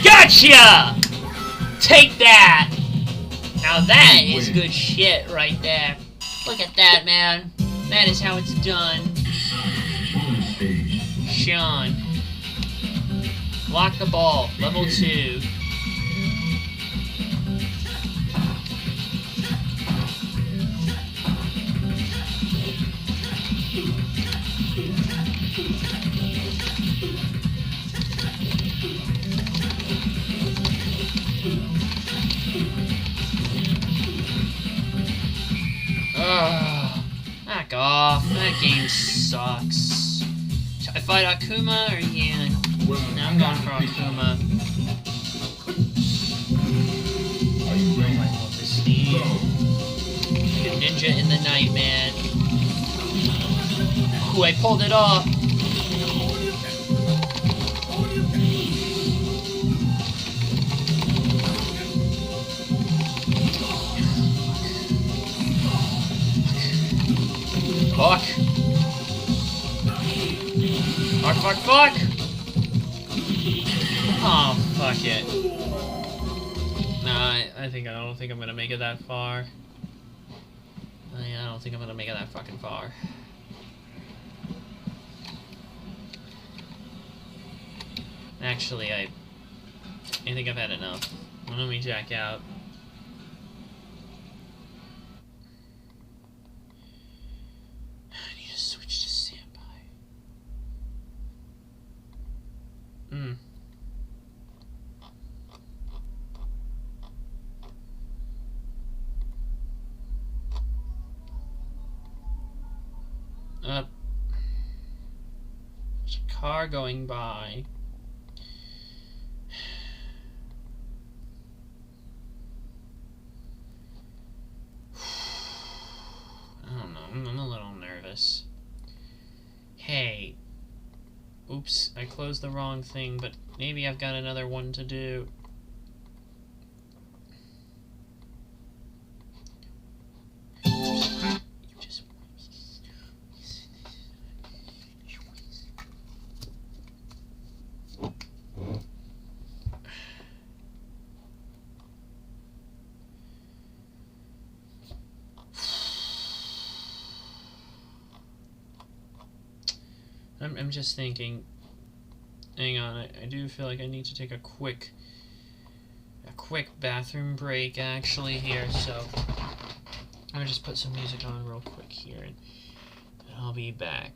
Gotcha! Take that! Now that is good shit right there. Look at that, man. That is how it's done. Sean. Block the ball. Level 2. off. That game sucks. Should I fight Akuma or Yan? Now I'm going for Akuma. Are you ready? This team. Ninja in the night, man. Ooh, I pulled it off. Fuck. Fuck, fuck, fuck! Oh, fuck it. Nah, I don't think I'm gonna make it that far. I don't think I'm gonna make it that fucking far. Actually, I think I've had enough. Let me jack out. I need to switch to standby. There's a car going by. I don't know, I'm a little nervous. Hey. Oops, I closed the wrong thing, but maybe I've got another one to do. I'm just thinking. Hang on, I do feel like I need to take a quick bathroom break actually here, so I'm gonna just put some music on real quick here and I'll be back.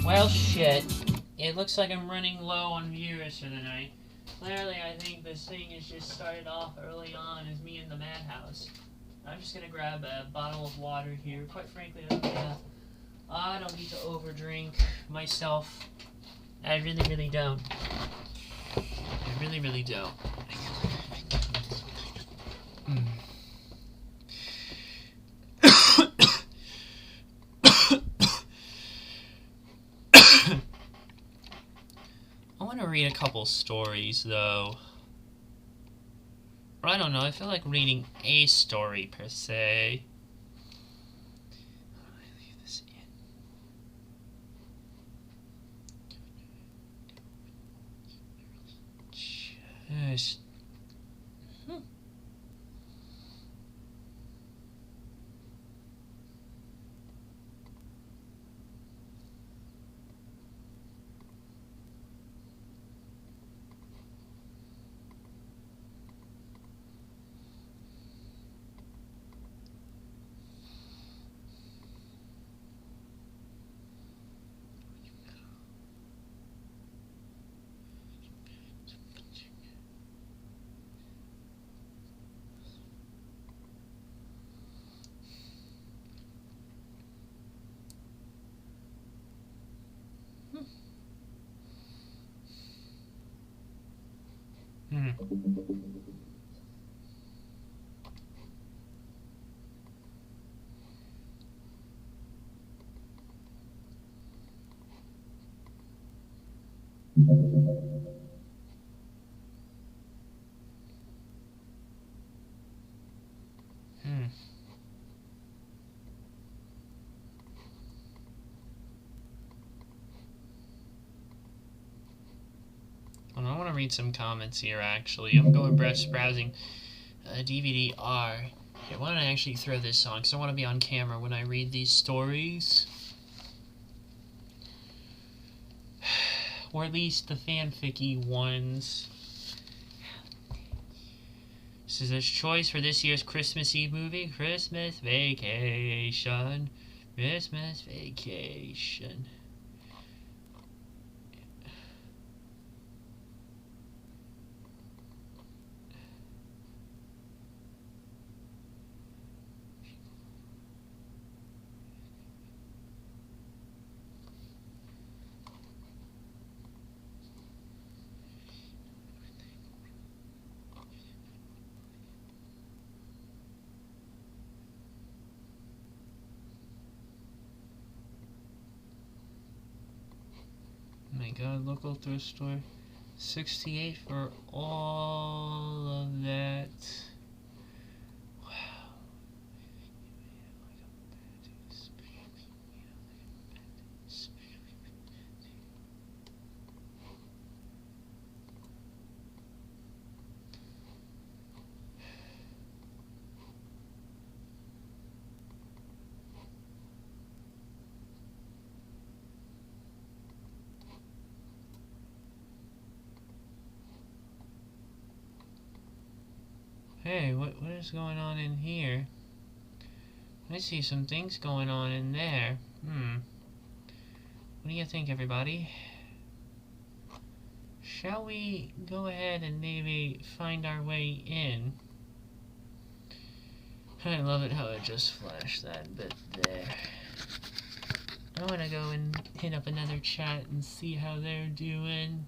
Well, shit. It looks like I'm running low on viewers for the night. Clearly, I think this thing has just started off early on as me in the madhouse. I'm just gonna grab a bottle of water here. Quite frankly, I don't need to overdrink myself. I really, really don't. I really, really don't. I want to read a couple stories, though. Or I don't know, I feel like reading a story, per se. How do I leave this in? Just... Well, I want to read some comments here, actually. I'm going browsing DVD-R. Here, why don't I actually throw this on, because I want to be on camera when I read these stories. Or at least the fanficky ones. This is a choice for this year's Christmas Eve movie. Christmas Vacation. Christmas Vacation. Oh my god, local thrift store. 68 for all of that. Wow. Hey, what is going on in here? I see some things going on in there. What do you think, everybody? Shall we go ahead and maybe find our way in? I love it how it just flashed that bit there. I want to go and hit up another chat and see how they're doing.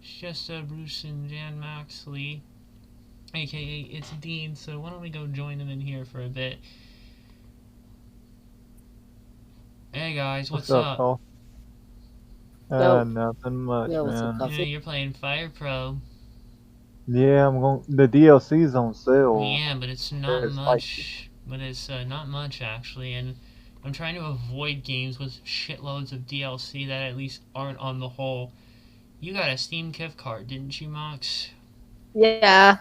It's just Bruce and Jan Moxley. AKA it's Dean, so why don't we go join him in here for a bit. Hey guys, what's up? Cole? Yo. Nothing much, Yo, what's up, man. Coffee? Yeah, you're playing Fire Pro. Yeah, the DLC's on sale. Yeah, but it's not It's much. But it's not much, actually, and I'm trying to avoid games with shitloads of DLC that at least aren't on the whole. You got a Steam gift card, didn't you, Mox? Yeah.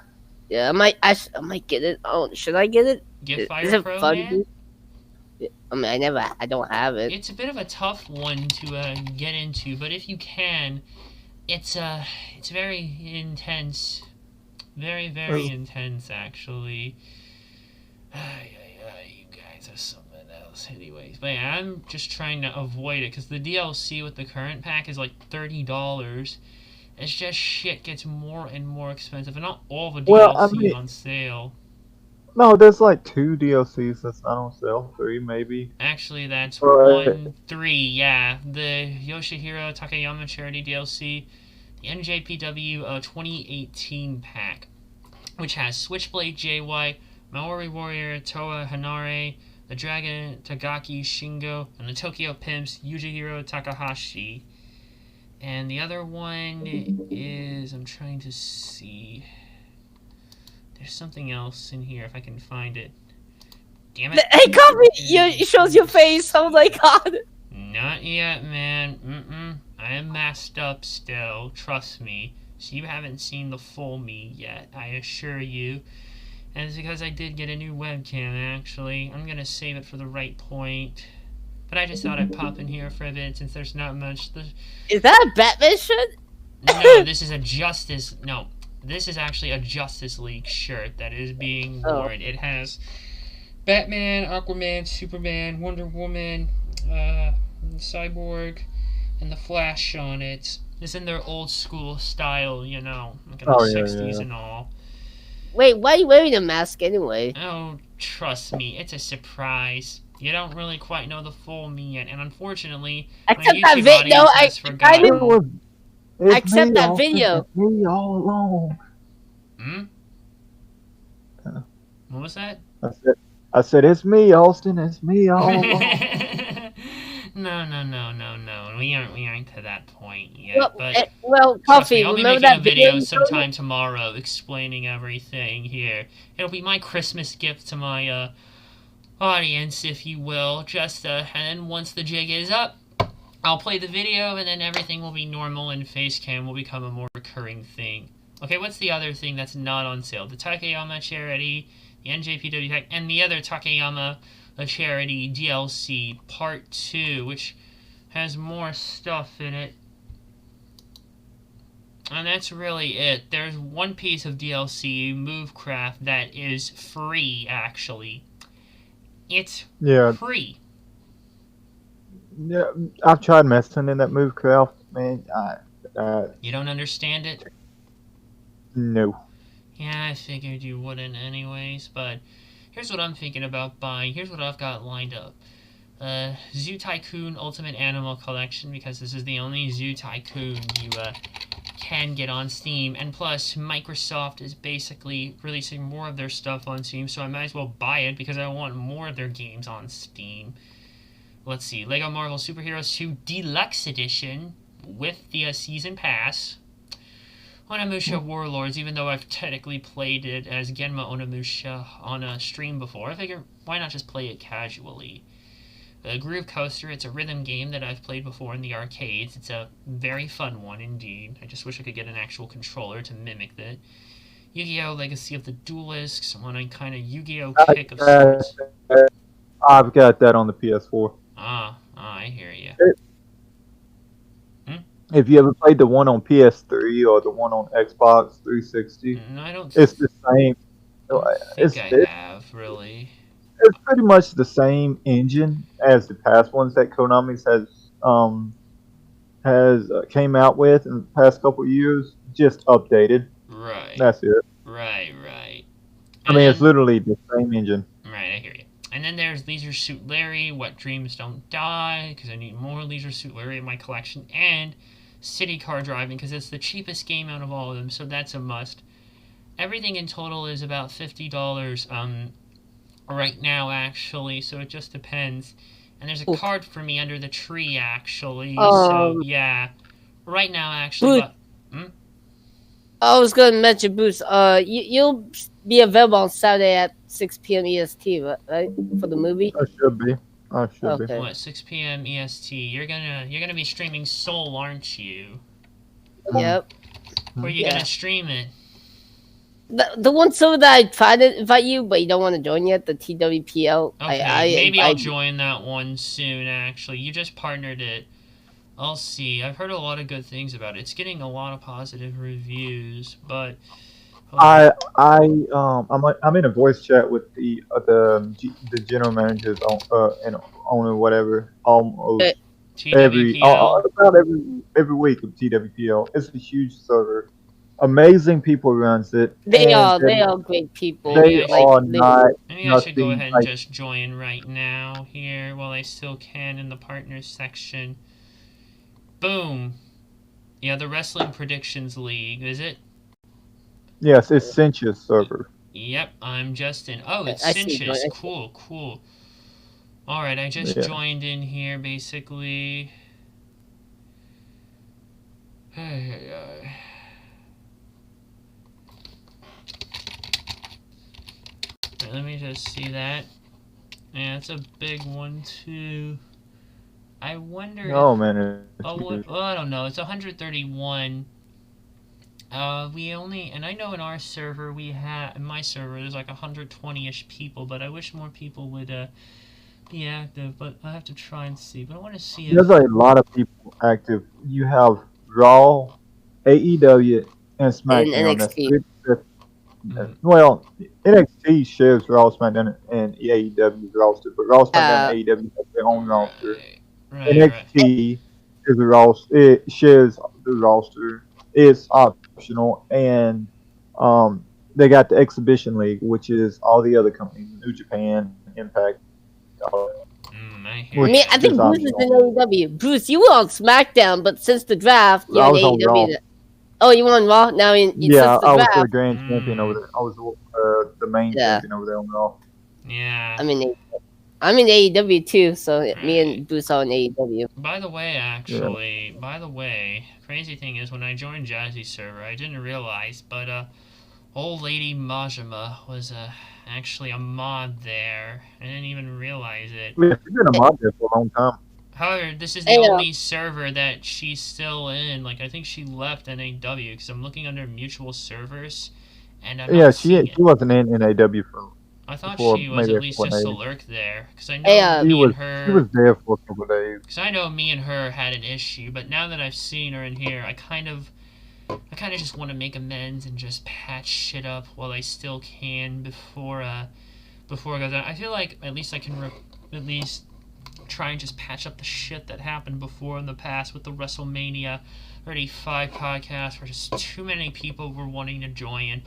Yeah, I might get it. Oh, should I get it? Get Is Fire it Pro, fun? man? I mean, I don't have it. It's a bit of a tough one to get into, but if you can, it's very intense. Very, very intense, actually. You guys are something else. Anyways, but yeah, I'm just trying to avoid it, because the DLC with the current pack is like $30. It's just shit gets more and more expensive, and not all the DLC on sale. No, there's like 2 DLCs that's not on sale. 3 maybe. Actually, that's Right. 3. Yeah, the Yoshihiro Takayama charity DLC, the NJPW 2018 pack, which has Switchblade JY, Maori Warrior Toa Hanare, the Dragon Tagaki Shingo, and the Tokyo Pimps Yujihiro Takahashi. And the other one is, I'm trying to see. There's something else in here if I can find it. Damn it. Hey, Coffee, it shows your face. Oh my god. Not yet, man. I am masked up still. Trust me. So you haven't seen the full me yet, I assure you. And it's because I did get a new webcam, actually. I'm gonna save it for the right point. But I just thought I'd pop in here for a bit since there's not much. Is that a Batman shirt? No, this is a Justice... No, this is actually a Justice League shirt that is being worn. It has Batman, Aquaman, Superman, Wonder Woman, Cyborg, and the Flash on it. It's in their old school style, you know, like in the 60s and all. Wait, why are you wearing a mask anyway? Oh, trust me, it's a surprise. You don't really quite know the full me yet, and unfortunately, Except my YouTube that video, audience has forgotten. Except that video. It's me all along. What was that? I said, it's me, Austin. It's me all along. No. We aren't to that point yet. Well, trust me, Coffee, I'll be remember making a that video video? sometime tomorrow explaining everything here. It'll be my Christmas gift to my audience, if you will. Just and then once the jig is up, I'll play the video, and then everything will be normal, and Facecam will become a more recurring thing. Okay, what's the other thing that's not on sale? The Takayama charity, the NJPW pack, and the other Takayama charity DLC Part 2, which has more stuff in it. And that's really it. There's one piece of DLC, Movecraft, that is free, actually. It's free. Yeah, I've tried messing in that Movecraft, man. You don't understand it? No. Yeah, I figured you wouldn't anyways, but here's what I'm thinking about buying. Here's what I've got lined up. Zoo Tycoon Ultimate Animal Collection, because this is the only Zoo Tycoon you can get on Steam. And plus, Microsoft is basically releasing more of their stuff on Steam, so I might as well buy it because I want more of their games on Steam. Let's see, Lego Marvel Superheroes 2 Deluxe Edition with the Season Pass. Onimusha Warlords, even though I've technically played it as Genma Onimusha on a stream before, I figure why not just play it casually. Groove Coaster, it's a rhythm game that I've played before in the arcades. It's a very fun one indeed. I just wish I could get an actual controller to mimic that. Yu-Gi-Oh! Legacy of the Duelists, I'm on a kind of Yu-Gi-Oh! kick of sorts. I've got that on the PS4. I hear you. If you ever played the one on PS3 or the one on Xbox 360, I don't. It's the same. I think I have, really. It's pretty much the same engine as the past ones that Konami's has came out with in the past couple years, just updated. Right. That's it. Right. I mean, it's literally the same engine. Right, I hear you. And then there's Leisure Suit Larry, What Dreams Don't Die, because I need more Leisure Suit Larry in my collection, and City Car Driving, because it's the cheapest game out of all of them, so that's a must. Everything in total is about $50 right now, actually, so it just depends. And there's a card for me under the tree, actually, so yeah. Right now, actually... I was going to mention, Boost, you'll be available on Saturday at 6 p.m. EST, right? For the movie? I should be. Okay. What, 6 p.m. EST? You're gonna be streaming Soul, aren't you? Yep. Where are you gonna stream it? The one server that I tried to invite you, but you don't want to join yet, the TWPL. Okay, maybe I'll join that one soon, actually. You just partnered it. I'll see. I've heard a lot of good things about it. It's getting a lot of positive reviews, but... I'm in a voice chat with the general managers and owner whatever almost every week of TWPL. It's a huge server. amazing people runs it. They are and great people. They Maybe I are should- not Maybe I should go nothing ahead and like just join right now here while I still can in the partners section. Boom. Yeah, the Wrestling Predictions League, is it? yes, it's Cinchia's server. Yep, I'm just in. Oh, it's I see, Cinches. but- Cool. Alright, I just Yeah. joined in here, basically. Wait, let me just see that. Yeah, it's a big one, too. I wonder Oh if... man, I don't know. It's 131. We only, and I know in our server in my server, there's like 120-ish people, but I wish more people would be active. But I have to try and see. But I want to see if there's a lot of people active. You have Raw, AEW, and SmackDown. That's NXT. three different- Well, NXT shares Raw, SmackDown, and AEW's roster, but Raw, SmackDown, and AEW have their own roster. Right. NXT is a roster. It shares the roster. It's optional, and they got the Exhibition League, which is all the other companies: New Japan, Impact. I hear I mean, ya. I think is Bruce is in optional. AEW. Bruce, you were on SmackDown, but since the draft, you're I on was on AEW. Raw. Oh, you were on Raw? Now, Yeah, since the I was the draft, grand champion over there. I was the main Yeah. champion over there on Raw. Yeah. I'm in AEW too, so me and Bruce are in AEW. By the way, crazy thing is when I joined Jazzy's server, I didn't realize, but old lady Majima was actually a mod there. I didn't even realize it. Yeah, she's been a mod there for a long time. However, this is the only server that she's still in. Like, I think she left NAW because I'm looking under mutual servers, and I'm Yeah, not she seeing it. wasn't in NAW for. I thought before, she was maybe at least before just a days. lurk there, because I know Hey, me She and her. was there for a couple of days. Because I know me and her had an issue, but now that I've seen her in here, I kind of just want to make amends and just patch shit up while I still can before it goes out. I feel like at least I can at least try and just patch up the shit that happened before in the past with the WrestleMania 35 podcast, where just too many people were wanting to join,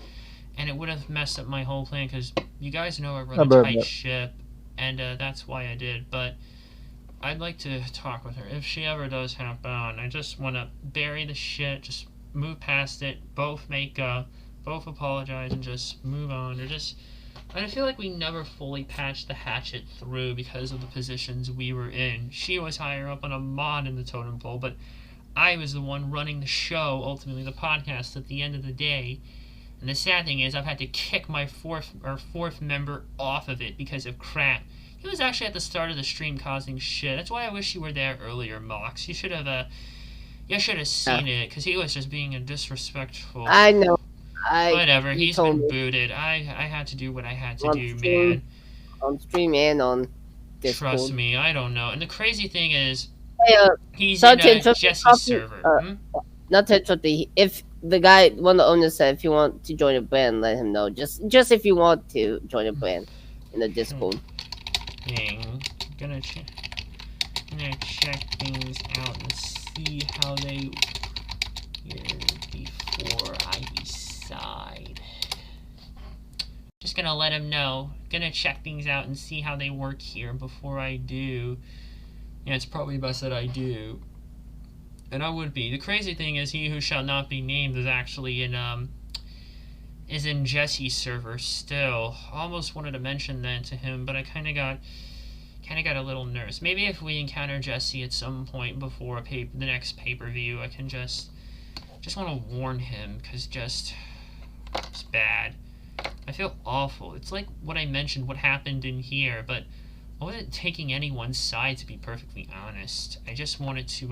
and it would have messed up my whole plan, because you guys know I run a tight ship, and that's why I did. But I'd like to talk with her if she ever does hop on. I just want to bury the shit, just move past it, both apologize and just move on, or just. I feel like we never fully patched the hatchet through because of the positions we were in. She was higher up on a mod in the totem pole, but I was the one running the show, ultimately the podcast at the end of the day. And the sad thing is I've had to kick my fourth member off of it because of crap. He was actually at the start of the stream causing shit. That's why I wish you were there earlier, Mox. You should have seen it, because he was just being a disrespectful. I know. Whatever, you he's told been me. booted. I had to do what I had to On do, stream, man. On stream and on Discord. Trust me, I don't know. And the crazy thing is, Hey, he's sorry in to interrupt you, Jesse's Coffee. server. Not to interrupt you. If the guy, one of the owners said, if you want to join a brand, let him know. Just if you want to join a brand in the Discord. Dang. Gonna check things out and see how they here before I decide. Just gonna let him know. Gonna check things out and see how they work here before I do. Yeah, it's probably best that I do. And I would be. The crazy thing is, he who shall not be named is actually in Jesse's server still. Almost wanted to mention that to him, but I kind of got a little nervous. Maybe if we encounter Jesse at some point before the next pay-per-view, I can just want to warn him, because it's bad. I feel awful. It's like what I mentioned, what happened in here, but I wasn't taking anyone's side, to be perfectly honest. I just wanted to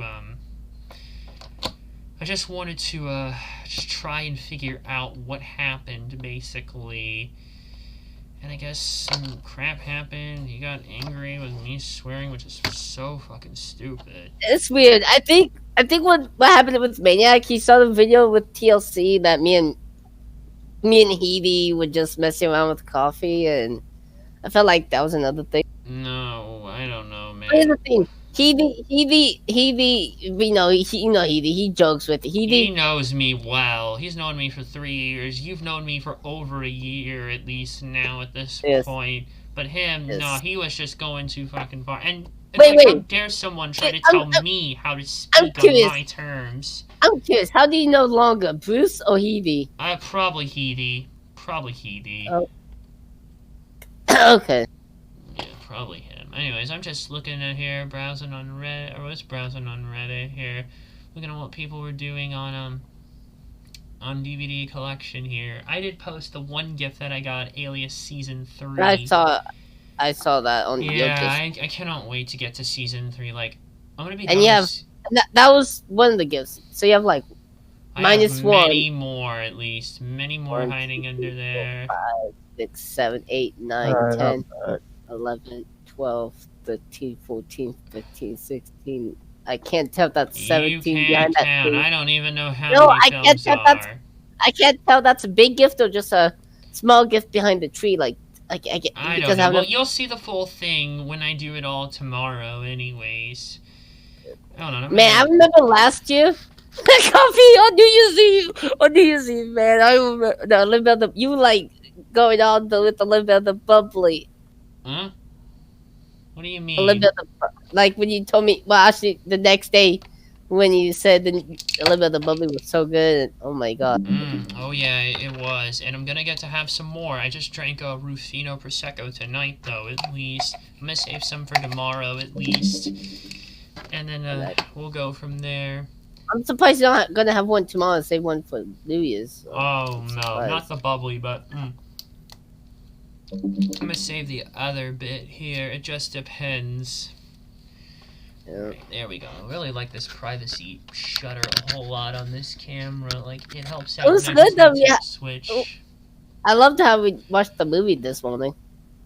just try and figure out what happened, basically. And I guess some crap happened. He got angry with me swearing, which is so fucking stupid. It's weird. I think what happened with Maniac, he saw the video with TLC that me and Heavey were just messing around with coffee, and I felt like that was another thing. No, I don't know, man. Here's the thing. He jokes with it. He knows me well. He's known me for 3 years. You've known me for over a year at least now at this point. But him, no, he was just going too fucking far. And how dare someone try to tell me how to speak on my terms? I'm curious. How do you know longer, Bruce or Hebe? Probably Hebe. Probably Hebe. Oh. Okay. Yeah, probably him. Anyways, I'm just looking at here, browsing on Reddit. I was browsing on Reddit here, looking at what people were doing on DVD collection here. I did post the one gift that I got, Alias Season 3. I saw that on your I cannot wait to get to Season 3. Like, I'm gonna be and you have that was one of the gifts. So you have like -1. Many more at least. Many more hiding under there. 5, 6, 7, 8, 9, 10, 11, 12, 13, 14, 15, 16. I can't tell if that's 17 behind that. I don't even know how many films are. I can't tell that's a big gift or just a small gift behind the tree. Like I don't know. Well, you'll see the full thing when I do it all tomorrow, anyways. I don't know. Man, I remember last year. Coffee on New Year's Eve, man. I remember the little bit of you like going on with a little bit of the bubbly. Huh? What do you mean? A little bit of like when you told me. Well, actually, the next day when you said a little bit of the bubbly was so good. Oh my god. Oh yeah, it was, and I'm gonna get to have some more. I just drank a Rufino Prosecco tonight, though. At least I'm gonna save some for tomorrow, at least, and then we'll go from there. I'm surprised you're not gonna have one tomorrow and save one for New Year's. Oh no, not the bubbly, but I'm gonna save the other bit here. It just depends. Yeah. Right, there we go. I really like this privacy shutter a whole lot on this camera. Like, it helps out. It was good though, yeah. Switch. I loved how we watched the movie this morning.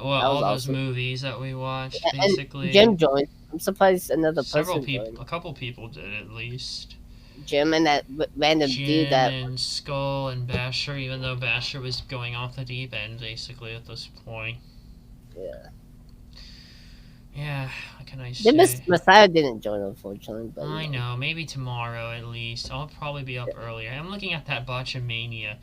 Well, all those movies that we watched, basically. And Jim joined. I'm surprised another person joined. A couple people did at least. Jim and that random dude that. and Skull and Basher, even though Basher was going off the deep end, basically, at this point. Yeah. Yeah, what can I say? The Messiah didn't join, unfortunately. But, I know, maybe tomorrow at least. I'll probably be up earlier. I'm looking at that Botchamania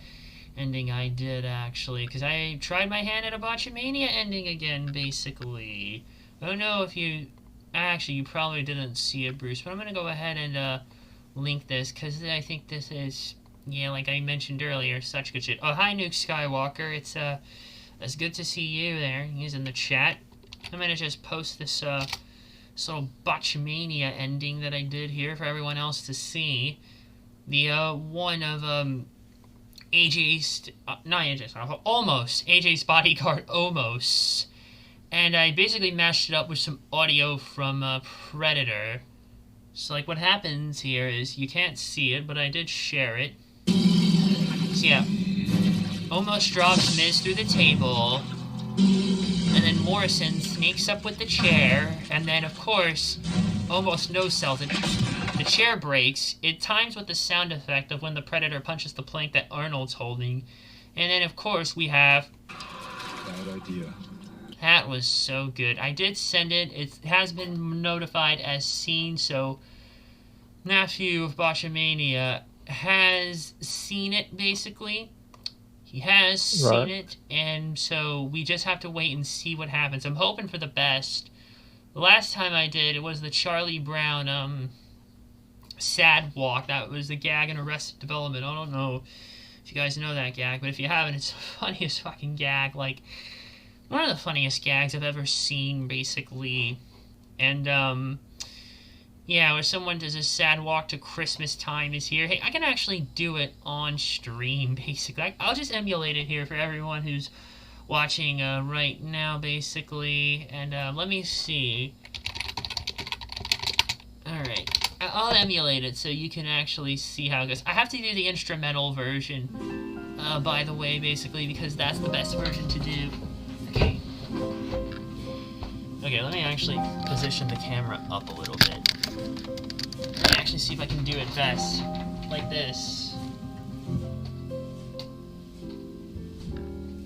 ending I did, actually, because I tried my hand at a Botchamania ending again, basically. I don't know if you... Actually, you probably didn't see it, Bruce, but I'm going to go ahead and link this, because I think this is, yeah, like I mentioned earlier, such good shit. Oh, hi, Nuke Skywalker. It's good to see you there. He's in the chat. I'm gonna just post this little Botchamania ending that I did here for everyone else to see. The one of AJ's, not AJ's, almost AJ's bodyguard, almost. And I basically mashed it up with some audio from Predator. So like what happens here is you can't see it, but I did share it. So yeah, almost drops Miz through the table. And then Morrison sneaks up with the chair, and then, of course, almost no-sells it. The chair breaks. It times with the sound effect of when the Predator punches the plank that Arnold's holding. And then, of course, we have... Bad idea. That was so good. I did send it. It has been notified as seen, so Nephew of Botchamania has seen it, basically. He has seen it, and so we just have to wait and see what happens. I'm hoping for the best. The last time I did, it was the Charlie Brown, Sad Walk. That was the gag in Arrested Development. I don't know if you guys know that gag, but if you haven't, it's the funniest fucking gag. Like, one of the funniest gags I've ever seen, basically. And, yeah, where someone does a sad walk to Christmas time is here. Hey, I can actually do it on stream, basically. I'll just emulate it here for everyone who's watching right now, basically. And let me see. Alright. I'll emulate it so you can actually see how it goes. I have to do the instrumental version, by the way, basically, because that's the best version to do. Okay. Okay, let me actually position the camera up a little bit. Let me actually see if I can do it best. Like this.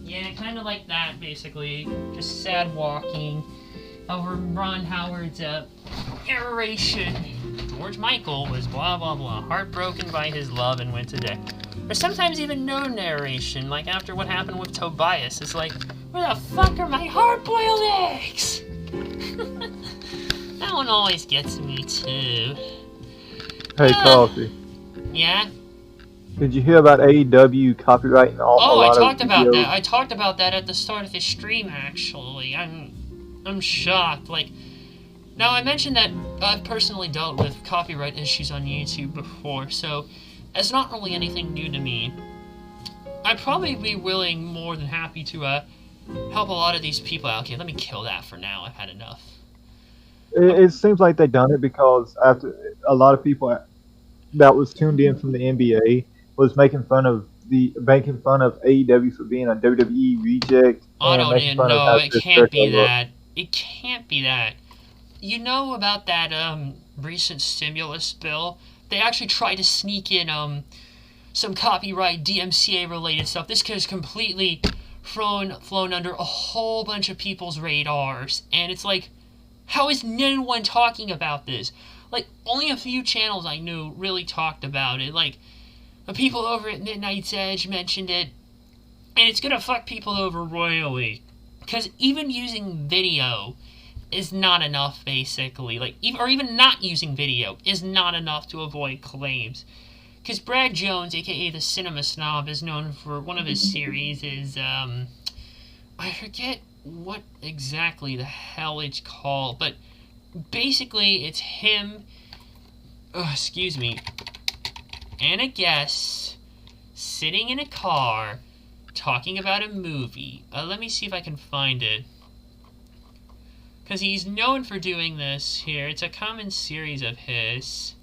Yeah, kind of like that, basically. Just sad walking over Ron Howard's narration. George Michael was blah blah blah, heartbroken by his love and went to death. Or sometimes even no narration, like after what happened with Tobias. It's like, where the fuck are my hard-boiled eggs? That one always gets me too. Hey, Coffee. Yeah? Did you hear about AEW copyrighting all? Oh, a lot I talked of about videos? that. I talked about that at the start of his stream, actually. I'm shocked. Like, now I mentioned that I've personally dealt with copyright issues on YouTube before, so it's not really anything new to me. I'd probably be willing, more than happy to help a lot of these people out. Okay, let me kill that for now. I've had enough. It seems like they've done it because after a lot of people that was tuned in from the NBA was making fun of AEW for being a WWE reject. I and don't making even fun of know. how It can't be disrespectful it that. It can't be that. You know about that recent stimulus bill? They actually tried to sneak in some copyright DMCA related stuff. This has completely flown under a whole bunch of people's radars, and it's like, how is no one talking about this? Like, only a few channels I knew really talked about it. Like, the people over at Midnight's Edge mentioned it, and it's gonna fuck people over royally. Because even using video is not enough, basically. Like, even not using video is not enough to avoid claims. Because Brad Jones, aka the Cinema Snob, is known for one of his series is, I forget what exactly the hell it's called, but basically it's him, excuse me, and a guest sitting in a car talking about a movie. Let me see if I can find it. Because he's known for doing this here. It's a common series of his.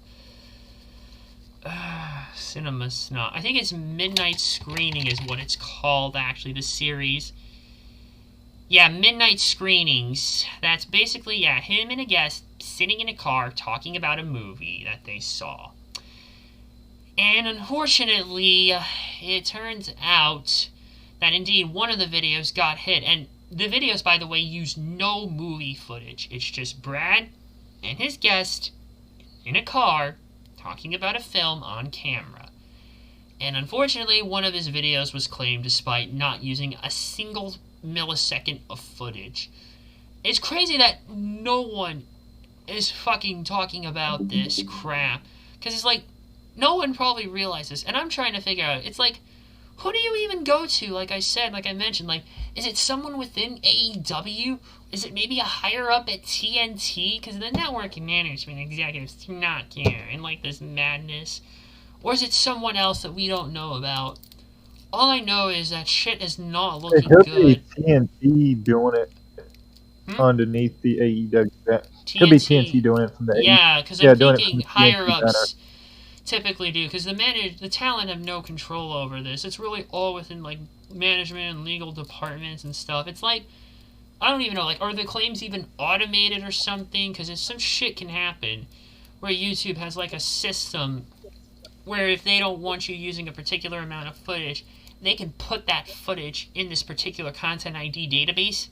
Cinema Snob. I think it's Midnight Screening is what it's called, actually, the series. Yeah, Midnight Screenings. That's basically, yeah, him and a guest sitting in a car talking about a movie that they saw. And unfortunately, it turns out that indeed one of the videos got hit. And the videos, by the way, use no movie footage. It's just Brad and his guest in a car talking about a film on camera. And unfortunately, one of his videos was claimed despite not using a single millisecond of footage. It's crazy that no one is fucking talking about this crap. Because it's like, no one probably realizes. And I'm trying to figure out, it's like, who do you even go to? Like I said, like I mentioned, like, is it someone within AEW? Is it maybe a higher up at TNT? Because the network management executives do not care in like this madness. Or is it someone else that we don't know about? All I know is that shit is not looking It could good. be TNT doing it underneath the AEW. Could be TNT doing it from the Yeah, because yeah, I'm doing it thinking from the TNT higher ups banner. typically do, because the talent have no control over this. It's really all within like management and legal departments and stuff. It's like, I don't even know, like, are the claims even automated or something? Because some shit can happen where YouTube has like a system where if they don't want you using a particular amount of footage, they can put that footage in this particular Content ID database.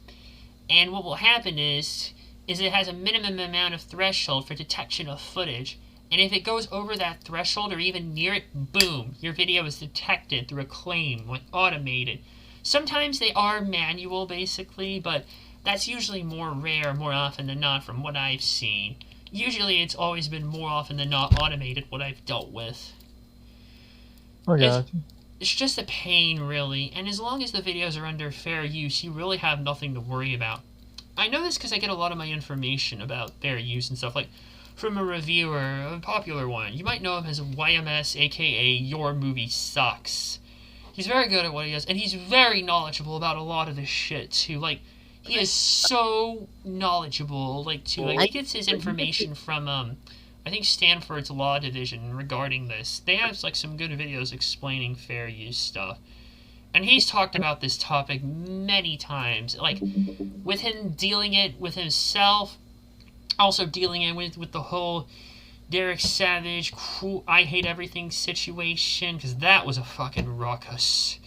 And what will happen is it has a minimum amount of threshold for detection of footage. And if it goes over that threshold or even near it, boom, your video is detected through a claim, like automated. Sometimes they are manual, basically, but that's usually more rare, more often than not, from what I've seen. Usually it's always been more often than not automated, what I've dealt with. I got you. It's just a pain, really, and as long as the videos are under fair use, you really have nothing to worry about. I know this because I get a lot of my information about fair use and stuff, like from a reviewer, a popular one. You might know him as YMS, aka Your Movie Sucks. He's very good at what he does, and he's very knowledgeable about a lot of this shit, too. Like, he is so knowledgeable, like, too. Like, he gets his information from, I think Stanford's Law Division regarding this. They have, like, some good videos explaining fair use stuff. And he's talked about this topic many times, like, with him dealing it with himself, also dealing it with the whole Derek Savage, cool, I hate everything situation, because that was a fucking ruckus.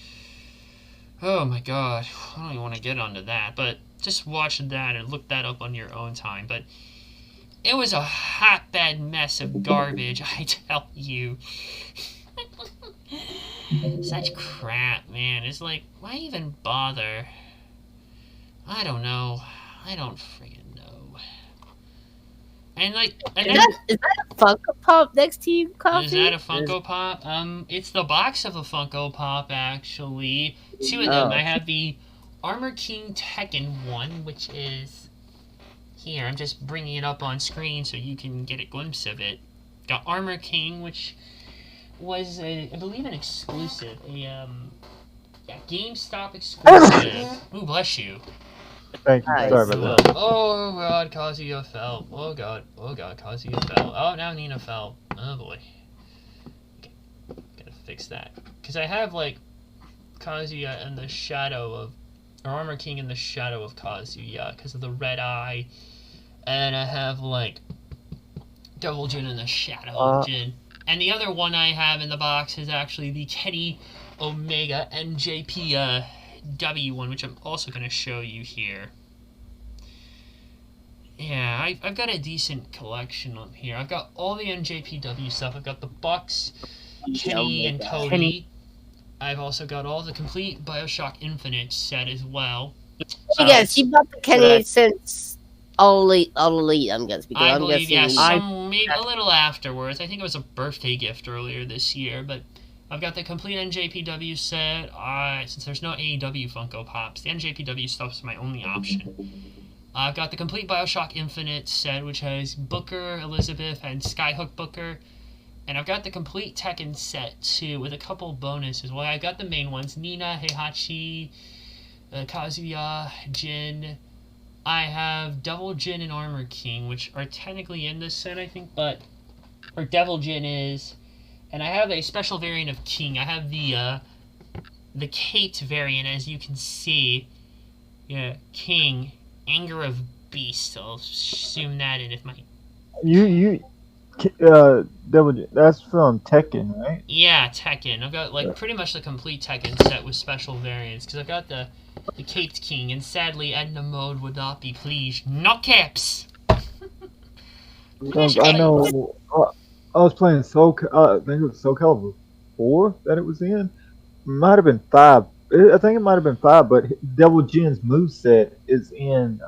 Oh my god, I don't even want to get onto that, but just watch that and look that up on your own time. But It was a hotbed mess of garbage, I tell you. Such crap, man. It's like, why even bother? I don't know. I don't friggin' know. And like, Is that a Funko Pop next to you, Coffee? is that a Funko Pop? It's the box of a Funko Pop, actually. Two of them. I have the Armor King Tekken one, which is here. I'm just bringing it up on screen so you can get a glimpse of it. Got Armor King, which was, I believe, an exclusive. Yeah, GameStop exclusive. Ooh, bless you. Thank you. Nice. Sorry about that. Oh god, Kazuya fell. Oh god, Kazuya fell. Oh, now Nina fell. Oh boy. Okay. Gotta fix that. Because I have, like, Kazuya in the shadow of... Or Armor King in the shadow of Kazuya, because of the red eye. And I have, like, Devil Jin in the shadow of Jin. And the other one I have in the box is actually the Kenny Omega NJPW one, which I'm also going to show you here. Yeah, I've got a decent collection up here. I've got all the NJPW stuff. I've got the Bucks, Kenny, and Cody. I've also got all the complete Bioshock Infinite set as well. Yes, you bought the Kenny since All Elite, I'm guessing. Because I I'm believe, guessing yes, maybe a little afterwards. I think it was a birthday gift earlier this year, but I've got the complete NJPW set. Since there's no AEW Funko Pops, the NJPW stuff's my only option. I've got the complete Bioshock Infinite set, which has Booker, Elizabeth, and Skyhook Booker. And I've got the complete Tekken set, too, with a couple bonuses. Well, I've got the main ones, Nina, Heihachi, Kazuya, Jin. I have Devil Jin and Armor King, which are technically in this set, I think, or Devil Jin is. And I have a special variant of King. I have the Kate variant, as you can see. Yeah, King, Anger of Beast. I'll zoom that in if my... That's from Tekken, right? Yeah, Tekken. I've got, like, pretty much the complete Tekken set with special variants, because I've got the Caped King, and sadly Edna Mode would not be pleased. No caps! I know. I was playing I think it was Soul Calibur 4 that it was in. Might have been 5. I think it might have been 5, but Devil Jin's moveset is in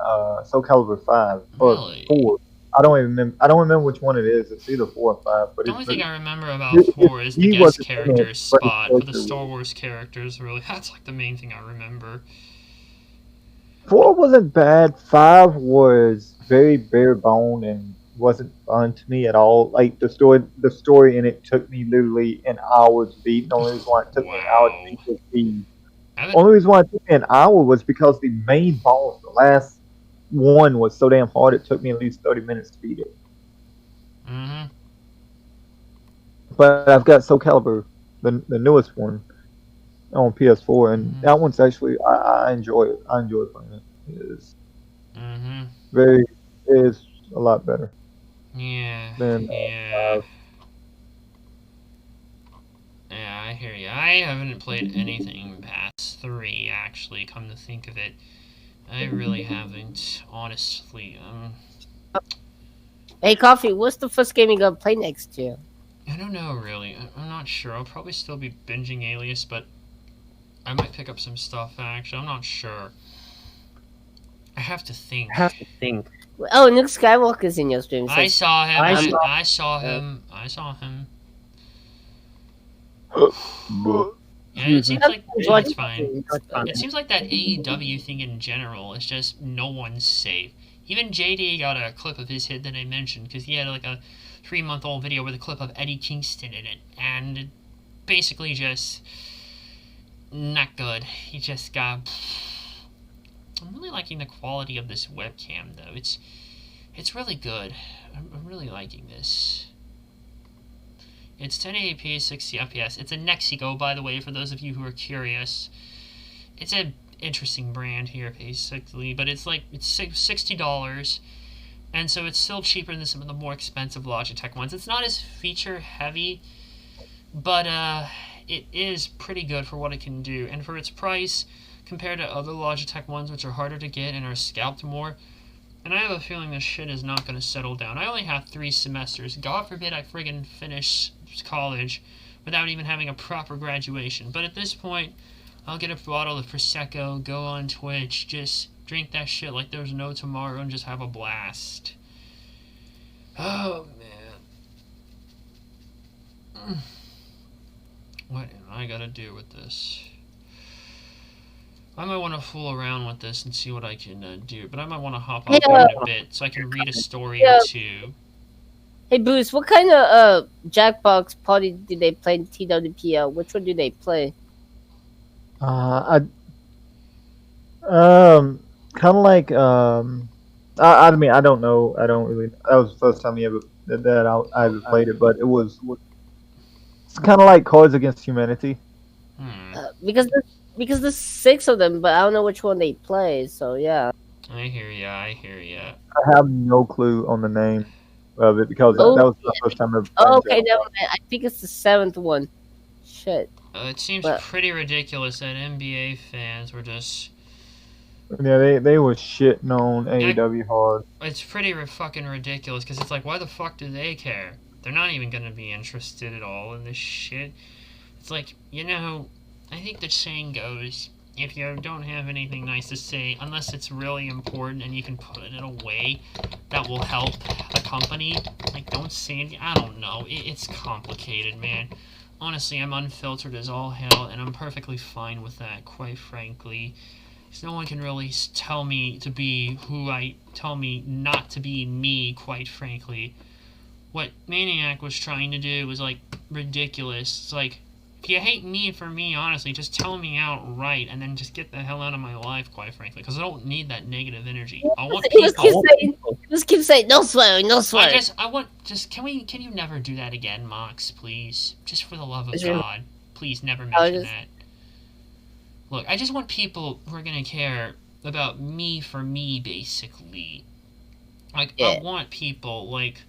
Soul Calibur 5 or Really? 4. I don't remember which one it is. It's either 4 or 5. But The only thing I remember about it- 4 is the he guest wasn't in it, characters but his spot, but the character Star Wars characters, really, that's like the main thing I remember. 4 wasn't bad. 5 was very bare bone and wasn't fun to me at all. Like the story in it took me literally an hour to beat. The only reason why it took me an hour to beat was the only reason why it took me an hour was because the main boss, the last one, was so damn hard. It took me at least 30 minutes to beat it. Mm-hmm. But I've got Soul Calibur, the newest one, on PS4, and that one's actually I enjoy it. I enjoy playing it. It's it's a lot better. Yeah. Than, Yeah, I hear you. I haven't played anything past 3, actually, come to think of it. I really haven't, honestly. Hey, Coffee, what's the first game you're gonna play next year? I don't know, really. I'm not sure. I'll probably still be binging Alias, but I might pick up some stuff, actually. I'm not sure. I have to think. Oh, Luke Skywalker's in your stream. I saw him. I saw him. Yeah, it seems like it's fine. It seems like that AEW thing in general is just no one's safe. Even JD got a clip of his hit that I mentioned because he had like a 3-month-old video with a clip of Eddie Kingston in it, and it basically just not good. He just got. I'm really liking the quality of this webcam though. It's really good. I'm really liking this. It's 1080p, 60 FPS. It's a Nexigo, by the way, for those of you who are curious. It's an interesting brand here, basically, but it's $60, and so it's still cheaper than some of the more expensive Logitech ones. It's not as feature-heavy, but it is pretty good for what it can do, and for its price, compared to other Logitech ones, which are harder to get and are scalped more, And I have a feeling this shit is not going to settle down. I only have 3 semesters. God forbid I friggin' finish college without even having a proper graduation. But at this point, I'll get a bottle of Prosecco, go on Twitch, just drink that shit like there's no tomorrow and just have a blast. Oh, man. What am I gonna do with this? I might want to fool around with this and see what I can do, but I might want to hop off in a bit so I can read a story or two. Hey, Bruce, what kind of Jackbox party do they play in TWPL? Which one do they play? Kind of like I mean, I don't know. I don't really. That was the first time I ever played it, but it's kind of like Cards Against Humanity. Because there's 6 of them, but I don't know which one they play. So yeah. I hear ya. I have no clue on the name of it because that was the first time I ever played. Okay, never mind. I think it's the 7th one. Shit. It seems pretty ridiculous that NBA fans were just... Yeah, they were shitting on AEW hard. It's pretty fucking ridiculous, because it's like, why the fuck do they care? They're not even going to be interested at all in this shit. It's like, you know, I think the saying goes, if you don't have anything nice to say, unless it's really important and you can put it away, that will help the company. Like, don't say it. I don't know. It's complicated, man. Honestly, I'm unfiltered as all hell, and I'm perfectly fine with that, quite frankly. Because no one can really tell me to be tell me not to be me, quite frankly. What Maniac was trying to do was, like, ridiculous. It's like, if you hate me for me, honestly, just tell me outright, and then just get the hell out of my life, quite frankly. Because I don't need that negative energy. I want people... Just keep saying, no swearing, no swearing. Can you never do that again, Mox, please? Just for the love of God. Please never mention that. Look, I just want people who are going to care about me for me, basically. Like, I want people, like,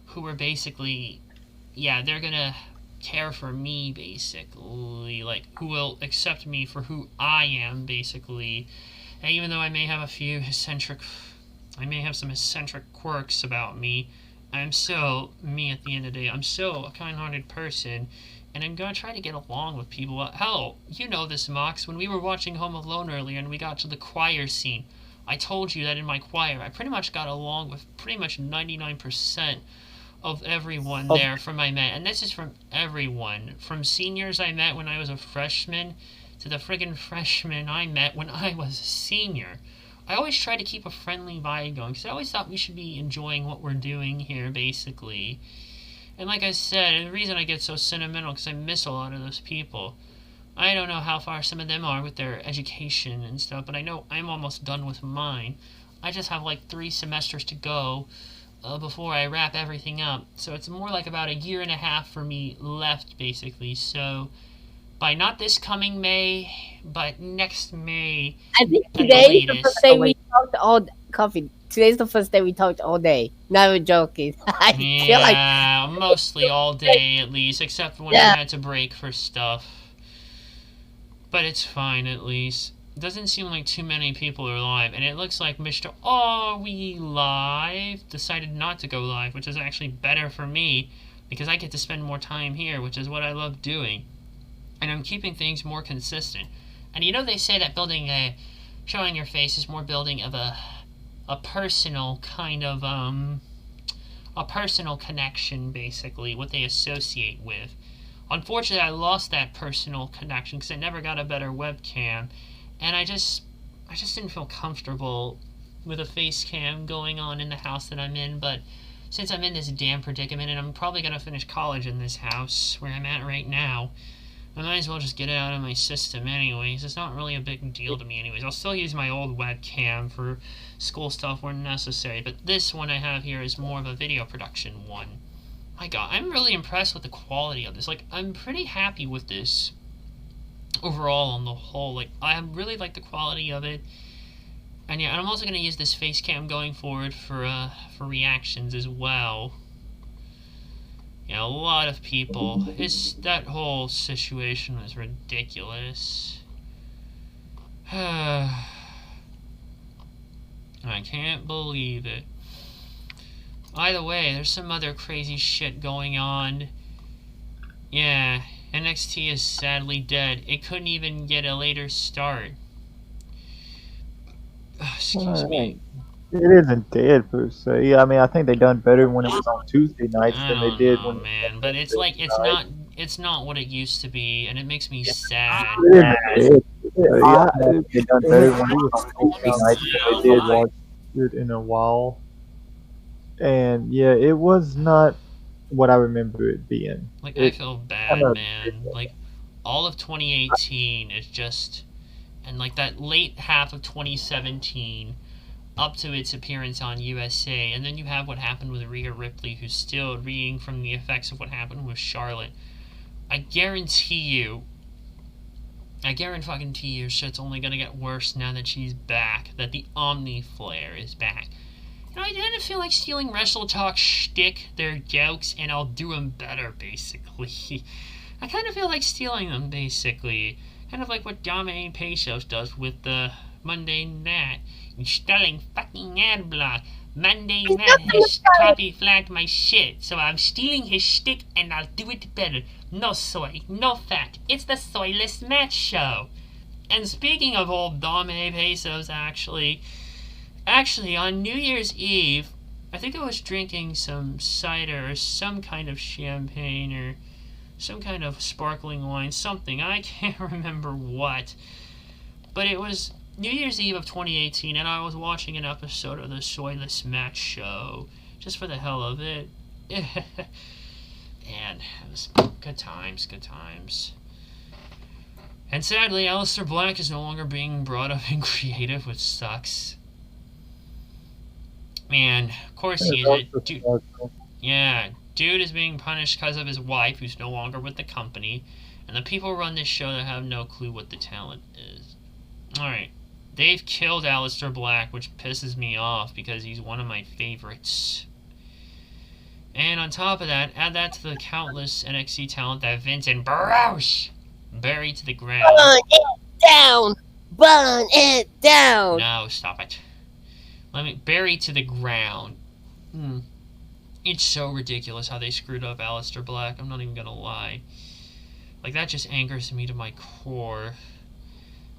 who are basically, they're going to care for me, basically. Like, who will accept me for who I am, basically. And even though I may have some eccentric quirks about me, I'm still me at the end of the day. I'm still a kind-hearted person. And I'm going to try to get along with people. Hell, you know this, Mox. When we were watching Home Alone earlier and we got to the choir scene, I told you that in my choir, I pretty much got along with pretty much 99% of everyone there from I met. And this is from everyone. From seniors I met when I was a freshman to the friggin' freshmen I met when I was a senior. I always try to keep a friendly vibe going because I always thought we should be enjoying what we're doing here, basically. And like I said, the reason I get so sentimental because I miss a lot of those people. I don't know how far some of them are with their education and stuff, but I know I'm almost done with mine. I just have like 3 semesters to go before I wrap everything up. So it's more like about 1.5 years for me left, basically. So by not this coming May, but next May. I think today is the first day we talked all coffee. Today's the first day we talked all day. Not even joking. I feel like mostly all day at least, except when I had to break for stuff. But it's fine at least. It doesn't seem like too many people are live, and it looks like Mr. Are We Live decided not to go live, which is actually better for me because I get to spend more time here, which is what I love doing. And I'm keeping things more consistent. And you know they say that showing your face is more building of a personal kind of, a personal connection, basically, what they associate with. Unfortunately, I lost that personal connection because I never got a better webcam, and I just didn't feel comfortable with a face cam going on in the house that I'm in, but since I'm in this damn predicament, and I'm probably going to finish college in this house where I'm at right now, I might as well just get it out of my system anyways. It's not really a big deal to me anyways. I'll still use my old webcam for school stuff when necessary, but this one I have here is more of a video production one. My god, I'm really impressed with the quality of this. Like, I'm pretty happy with this overall on the whole. Like, I really like the quality of it. And yeah, I'm also going to use this face cam going forward for reactions as well. Yeah, a lot of people. That whole situation was ridiculous. I I can't believe it. By the way, there's some other crazy shit going on. Yeah, NXT is sadly dead. It couldn't even get a later start. Excuse me. It isn't dead per se. I mean, I think they done better when it was on Tuesday nights I than they don't did know, when. man. But it's like it's not what it used to be, and it makes me sad. It isn't dead. I think they done better when it was on Tuesday nights than they did watch it in a while. And yeah, it was not what I remember it being. Like, I feel bad, man. Like, all of 2018 is just... And, like, that late half of 2017 up to its appearance on USA. And then you have what happened with Rhea Ripley, who's still reeling from the effects of what happened with Charlotte. I guarantee you, shit's only gonna get worse now that she's back. That the Omni Flare is back. You know, I kind of feel like stealing Wrestle Talk shtick, their jokes, and I'll do them better, basically. I kind of feel like stealing them, basically. Kind of like what Dame Pesos does with the Monday Night. You're stealing fucking ad block. Monday Night has copy flagged my shit, so I'm stealing his shtick and I'll do it better. No soy, no fat. It's the Soyless Match Show. And speaking of old Dame Pesos, actually, on New Year's Eve, I think I was drinking some cider or some kind of champagne or some kind of sparkling wine, something. I can't remember what. But it was New Year's Eve of 2018, and I was watching an episode of the Soyless Match Show, just for the hell of it. And it was good times. And sadly, Aleister Black is no longer being brought up in creative, which sucks. Man, of course he is. Dude is being punished because of his wife, who's no longer with the company, and the people who run this show that have no clue what the talent is. Alright, they've killed Aleister Black, which pisses me off because he's one of my favorites. And on top of that, add that to the countless NXT talent that Vince and Bruce buried to the ground. Burn it down! Burn it down! No, stop it. Let me bury to the ground. It's so ridiculous how they screwed up Aleister Black. I'm not even gonna lie. Like, that just angers me to my core.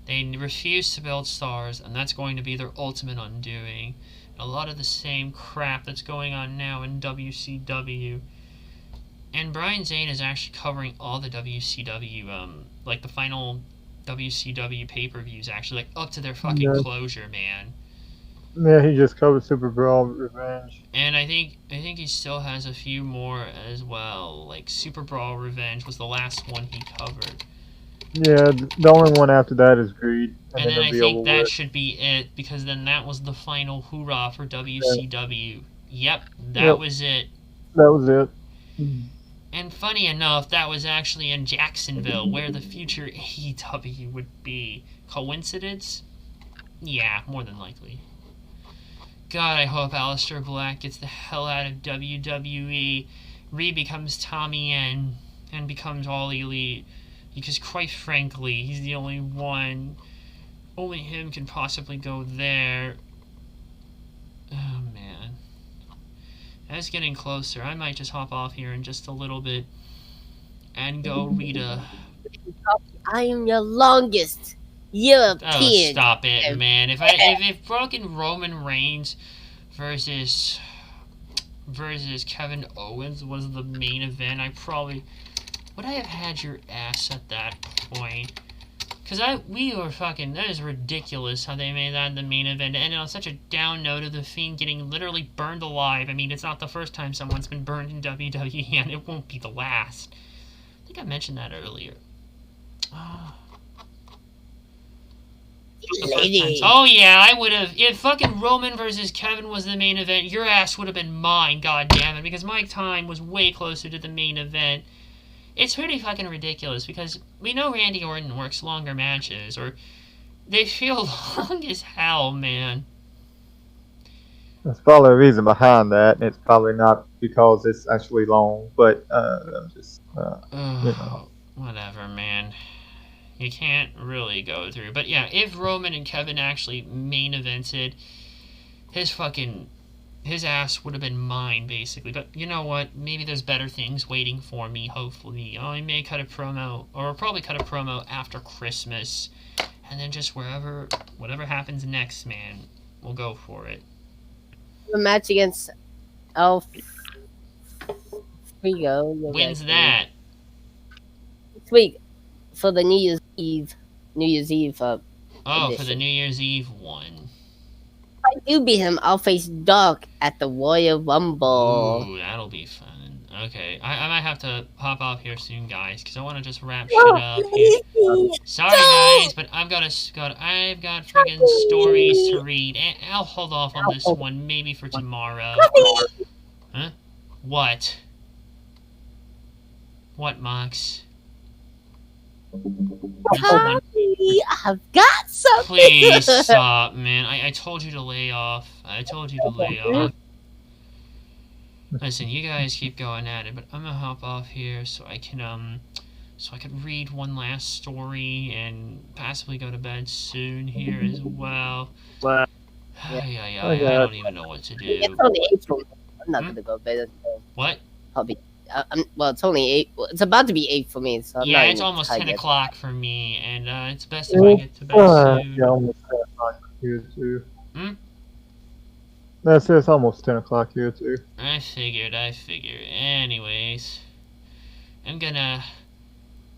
They refuse to build stars, and that's going to be their ultimate undoing. A lot of the same crap that's going on now in WCW. And Brian Zane is actually covering all the WCW, like the final WCW pay-per-views, actually, like, up to their fucking closure, man. Yeah, he just covered Super Brawl Revenge. And I think he still has a few more as well. Like, Super Brawl Revenge was the last one he covered. Yeah, the only one after that is Greed. And then I think that should be it, because then that was the final hoorah for WCW. Yep, that was it. That was it. And funny enough, that was actually in Jacksonville, where the future AEW would be. Coincidence? Yeah, more than likely. God, I hope Aleister Black gets the hell out of WWE, re-becomes Tommy N, and becomes All Elite. Because quite frankly, he's the only one. Only him can possibly go there. Oh, man. As getting closer, I might just hop off here in just a little bit and go read a... I am your longest European. Oh, stop it, man. If Broken Roman Reigns versus Kevin Owens was the main event, I probably... Would I have had your ass at that point? Because we were fucking... That is ridiculous how they made that the main event. And on such a down note of The Fiend getting literally burned alive. I mean, it's not the first time someone's been burned in WWE, and it won't be the last. I think I mentioned that earlier. Lady. Oh yeah, I would have. If fucking Roman versus Kevin was the main event, your ass would have been mine, god damn it, because my time was way closer to the main event. It's pretty fucking ridiculous, because we know Randy Orton works longer matches, or they feel long as hell, man. There's probably a reason behind that, and it's probably not because it's actually long, but just, you know. Whatever, man. You can't really go through. But yeah, if Roman and Kevin actually main evented, his ass would have been mine, basically. But you know what? Maybe there's better things waiting for me, hopefully. I may cut a promo, or probably cut a promo after Christmas. And then just whatever happens next, man, we'll go for it. A match against Elf Frigo. When's that? This week for the New Year's Eve. Oh, edition. for the New Year's Eve one. If I do beat him, I'll face Doc at the Royal Rumble. Ooh, that'll be fun. Okay, I might have to hop off here soon, guys, because I want to just wrap shit up here. Sorry, guys, but I've got friggin' stories to read, and I'll hold off on this one maybe for tomorrow. Huh? What? What, Mox? Tommy, I've got something. Please stop, man. I told you to lay off. I told you to lay off. Listen, you guys keep going at it, but I'm gonna hop off here so I can read one last story and possibly go to bed soon here as well. I don't even know what to do. It's only 8 for me. I'm not gonna go to bed. What? I'll be. Well, it's only 8. Well, it's about to be 8 for me, so I'm yeah, not it's even almost tired 10 yet. o'clock for me, and it's best if I get to bed soon. Yeah, almost 10 o'clock here too. Hmm? It's almost 10 o'clock here too. I figured. Anyways, I'm gonna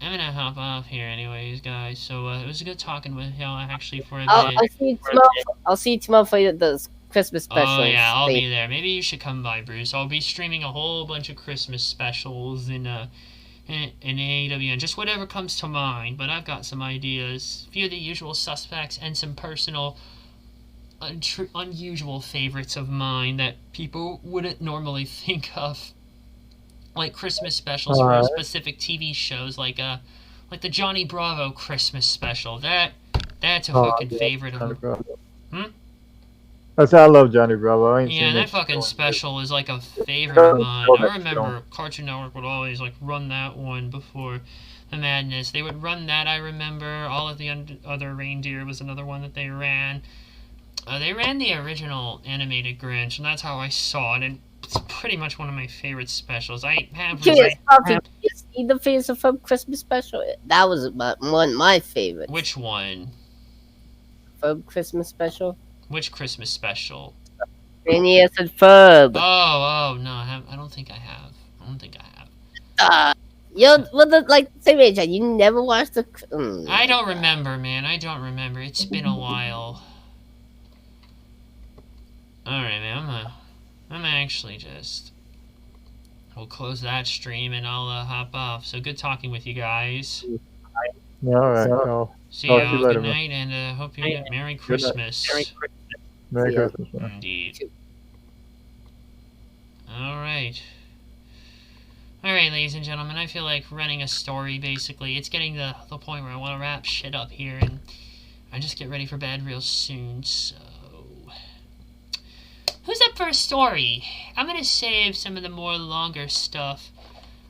hop off here anyways, guys. So it was good talking with y'all actually for a bit. I'll see you tomorrow. I'll see you tomorrow for the Christmas special. Oh yeah, I'll be there. Maybe you should come by, Bruce. I'll be streaming a whole bunch of Christmas specials in AEW and just whatever comes to mind. But I've got some ideas, a few of the usual suspects, and some personal, unusual favorites of mine that people wouldn't normally think of, like Christmas specials for specific TV shows, like the Johnny Bravo Christmas special. That's a fucking favorite of mine. I love Johnny Bravo. I ain't Yeah, seen that fucking special is like a favorite of mine. I remember Cartoon Network would always like run that one before the Madness. They would run that, I remember. All of the Other Reindeer was another one that they ran. They ran the original animated Grinch, and that's how I saw it. And it's pretty much one of my favorite specials. I have... Did you see the Face of Fun Christmas special? That was one of my favorites. Which one? Fun Christmas special? Which Christmas special? Phineas and Ferb. Oh, no, I don't think I have. You're like same age. You never watched the. I don't remember, man. I don't remember. It's been a while. All right, man. I'm actually just. We'll close that stream and I'll hop off. So good talking with you guys. Yeah, all right. I'll See talk y'all. to you later, Good man. night, and hope you get Merry Christmas. Merry Christmas, man. Indeed. Alright. Alright, ladies and gentlemen, I feel like running a story, basically. It's getting the point where I want to wrap shit up here, and I just get ready for bed real soon, so... Who's up for a story? I'm gonna save some of the more longer stuff,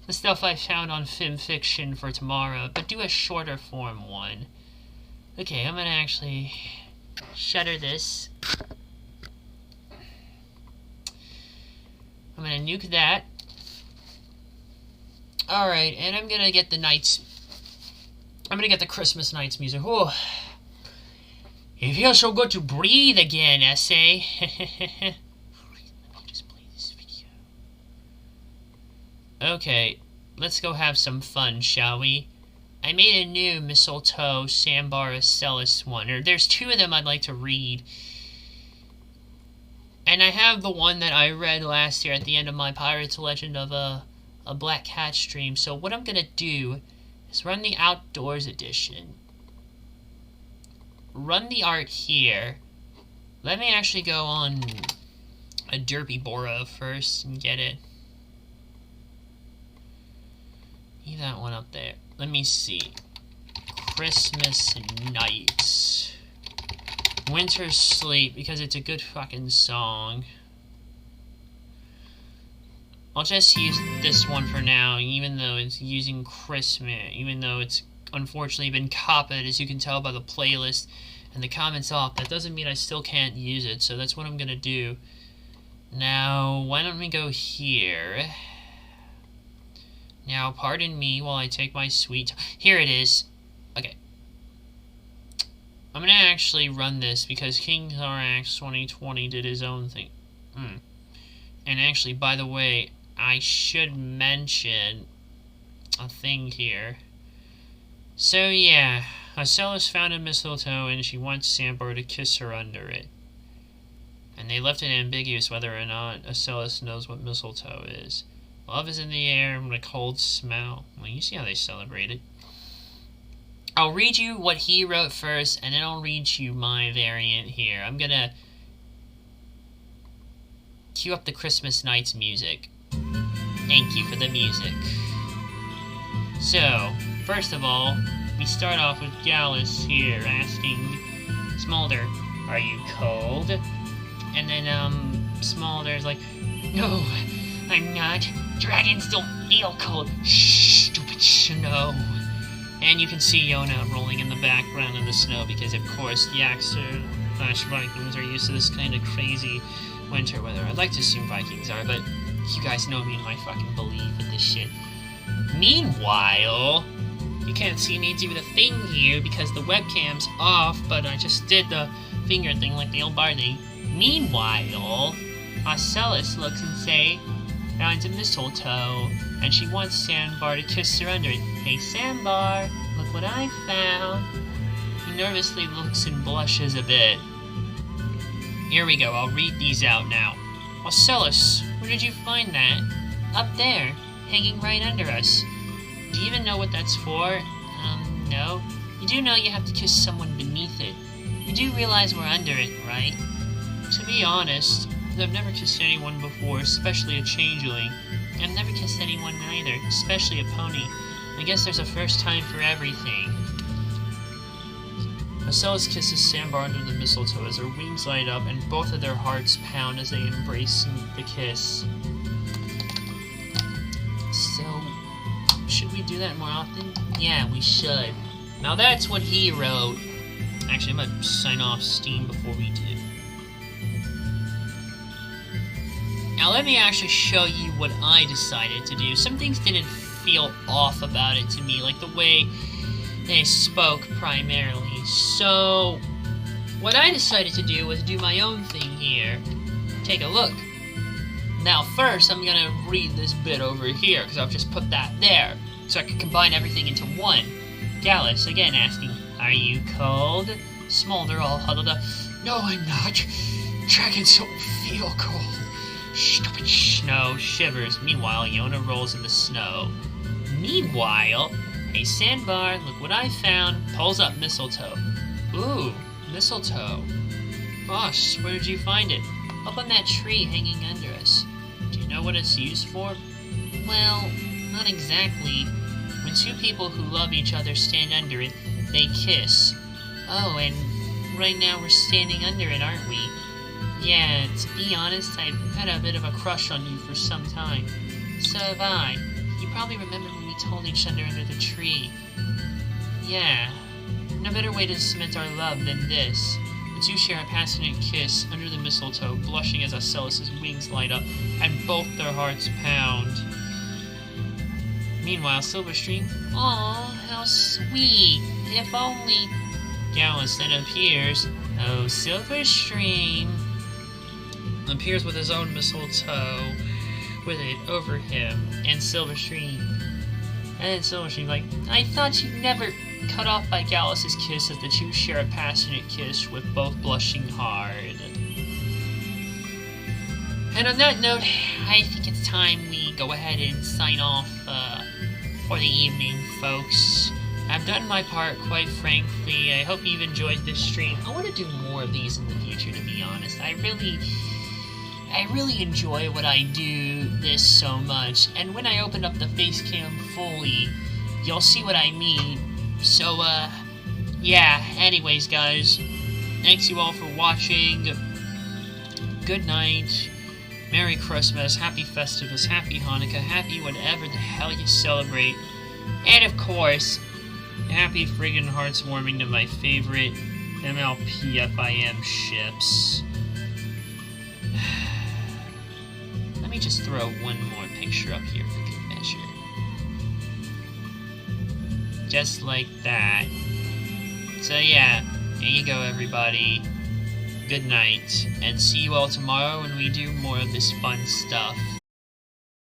the stuff I found on FimFiction for tomorrow, but do a shorter form one. Okay, I'm gonna actually shutter this. I'm gonna nuke that. Alright, and I'm gonna get the Christmas Nights music. Oh, it feels so good to breathe again, essay. Let me just play this video. Okay, let's go have some fun, shall we? I made a new Mistletoe Sambar Acellus one. Or there's 2 of them I'd like to read. And I have the one that I read last year at the end of my Pirates Legend of a Black Cat stream. So what I'm going to do is run the Outdoors edition. Run the art here. Let me actually go on a Derpy Boro first and get it. Leave that one up there. Let me see. Christmas Nights. Winter Sleep, because it's a good fucking song. I'll just use this one for now, even though it's using Christmas, even though it's unfortunately been copied, as you can tell by the playlist, and the comment's off, that doesn't mean I still can't use it, so that's what I'm gonna do. Now, why don't we go here? Now, pardon me while I take my sweet... Here it is. Okay. I'm gonna actually run this because King Zarax 2020 did his own thing. And actually, by the way, I should mention a thing here. So yeah, Ocellus found a mistletoe and she wants Sandbar to kiss her under it. And they left it ambiguous whether or not Ocellus knows what mistletoe is. Love is in the air with a cold smell. Well, you see how they celebrate it. I'll read you what he wrote first, and then I'll read you my variant here. I'm gonna cue up the Christmas Nights music. Thank you for the music. So, first of all, we start off with Gallus here asking Smolder, "Are you cold?" And then, Smolder's like, "No, I'm not. Dragons don't feel cold. Shh, stupid snow." And you can see Yona rolling in the background of the snow because, of course, Vikings are used to this kind of crazy winter weather. I'd like to assume Vikings are, but you guys know me and my fucking belief in this shit. Meanwhile, you can't see me do the thing here because the webcam's off, but I just did the finger thing like the old Barney. Meanwhile, Ocellus looks and say, "Found a mistletoe," and she wants Sandbar to kiss her under it. "Hey Sandbar, look what I found." He nervously looks and blushes a bit. Here we go, I'll read these out now. "Ocellus, where did you find that?" "Up there, hanging right under us." "Do you even know what that's for?" No. "You do know you have to kiss someone beneath it. You do realize we're under it, right?" "To be honest, I've never kissed anyone before, especially a changeling. I've never kissed anyone either, especially a pony. I guess there's a first time for everything." Ocellus kisses Sandbar under the mistletoe as her wings light up and both of their hearts pound as they embrace the kiss. So, should we do that more often? Yeah, we should. Now that's what he wrote. Actually, I'm gonna sign off Steam before we do. Now let me actually show you what I decided to do. Some things didn't feel off about it to me, like the way they spoke primarily. So, what I decided to do was do my own thing here. Take a look. Now first, I'm gonna read this bit over here, because I've just put that there, so I can combine everything into one. Gallus, again asking, "Are you cold?" Smolder all huddled up, "No, I'm not. Dragons don't feel cold." Stupid snow shivers. Meanwhile, Yona rolls in the snow. Meanwhile, hey Sandbar, look what I found. Pulls up mistletoe. Ooh, mistletoe. Gosh, where did you find it? Up on that tree hanging under us. Do you know what it's used for? Well, not exactly. When two people who love each other stand under it, they kiss. Oh, and right now we're standing under it, aren't we? Yeah, to be honest, I've had a bit of a crush on you for some time. So have I. You probably remember when we told each other under the tree. Yeah. No better way to cement our love than this. The two share a passionate kiss under the mistletoe, blushing as Ocellus' wings light up, and both their hearts pound. Meanwhile, Silverstream, "Aw, how sweet. If only..." Gallus then appears. Oh, Silverstream. Appears with his own mistletoe with it over him, and Silverstream. And then Silverstream like, "I thought you'd never..." Cut off by Gallus' kiss as the two share a passionate kiss with both blushing hard. And on that note, I think it's time we go ahead and sign off for the evening, folks. I've done my part, quite frankly. I hope you've enjoyed this stream. I want to do more of these in the future, to be honest. I really enjoy what I do this so much, and when I open up the face cam fully, you'll see what I mean. So, yeah, anyways, guys, thanks you all for watching. Good night, Merry Christmas, Happy Festivus, Happy Hanukkah, Happy whatever the hell you celebrate, and of course, Happy friggin' hearts warming to my favorite MLPFIM ships. Let me just throw one more picture up here for good measure. Just like that. So yeah, there you go everybody. Good night, and see you all tomorrow when we do more of this fun stuff.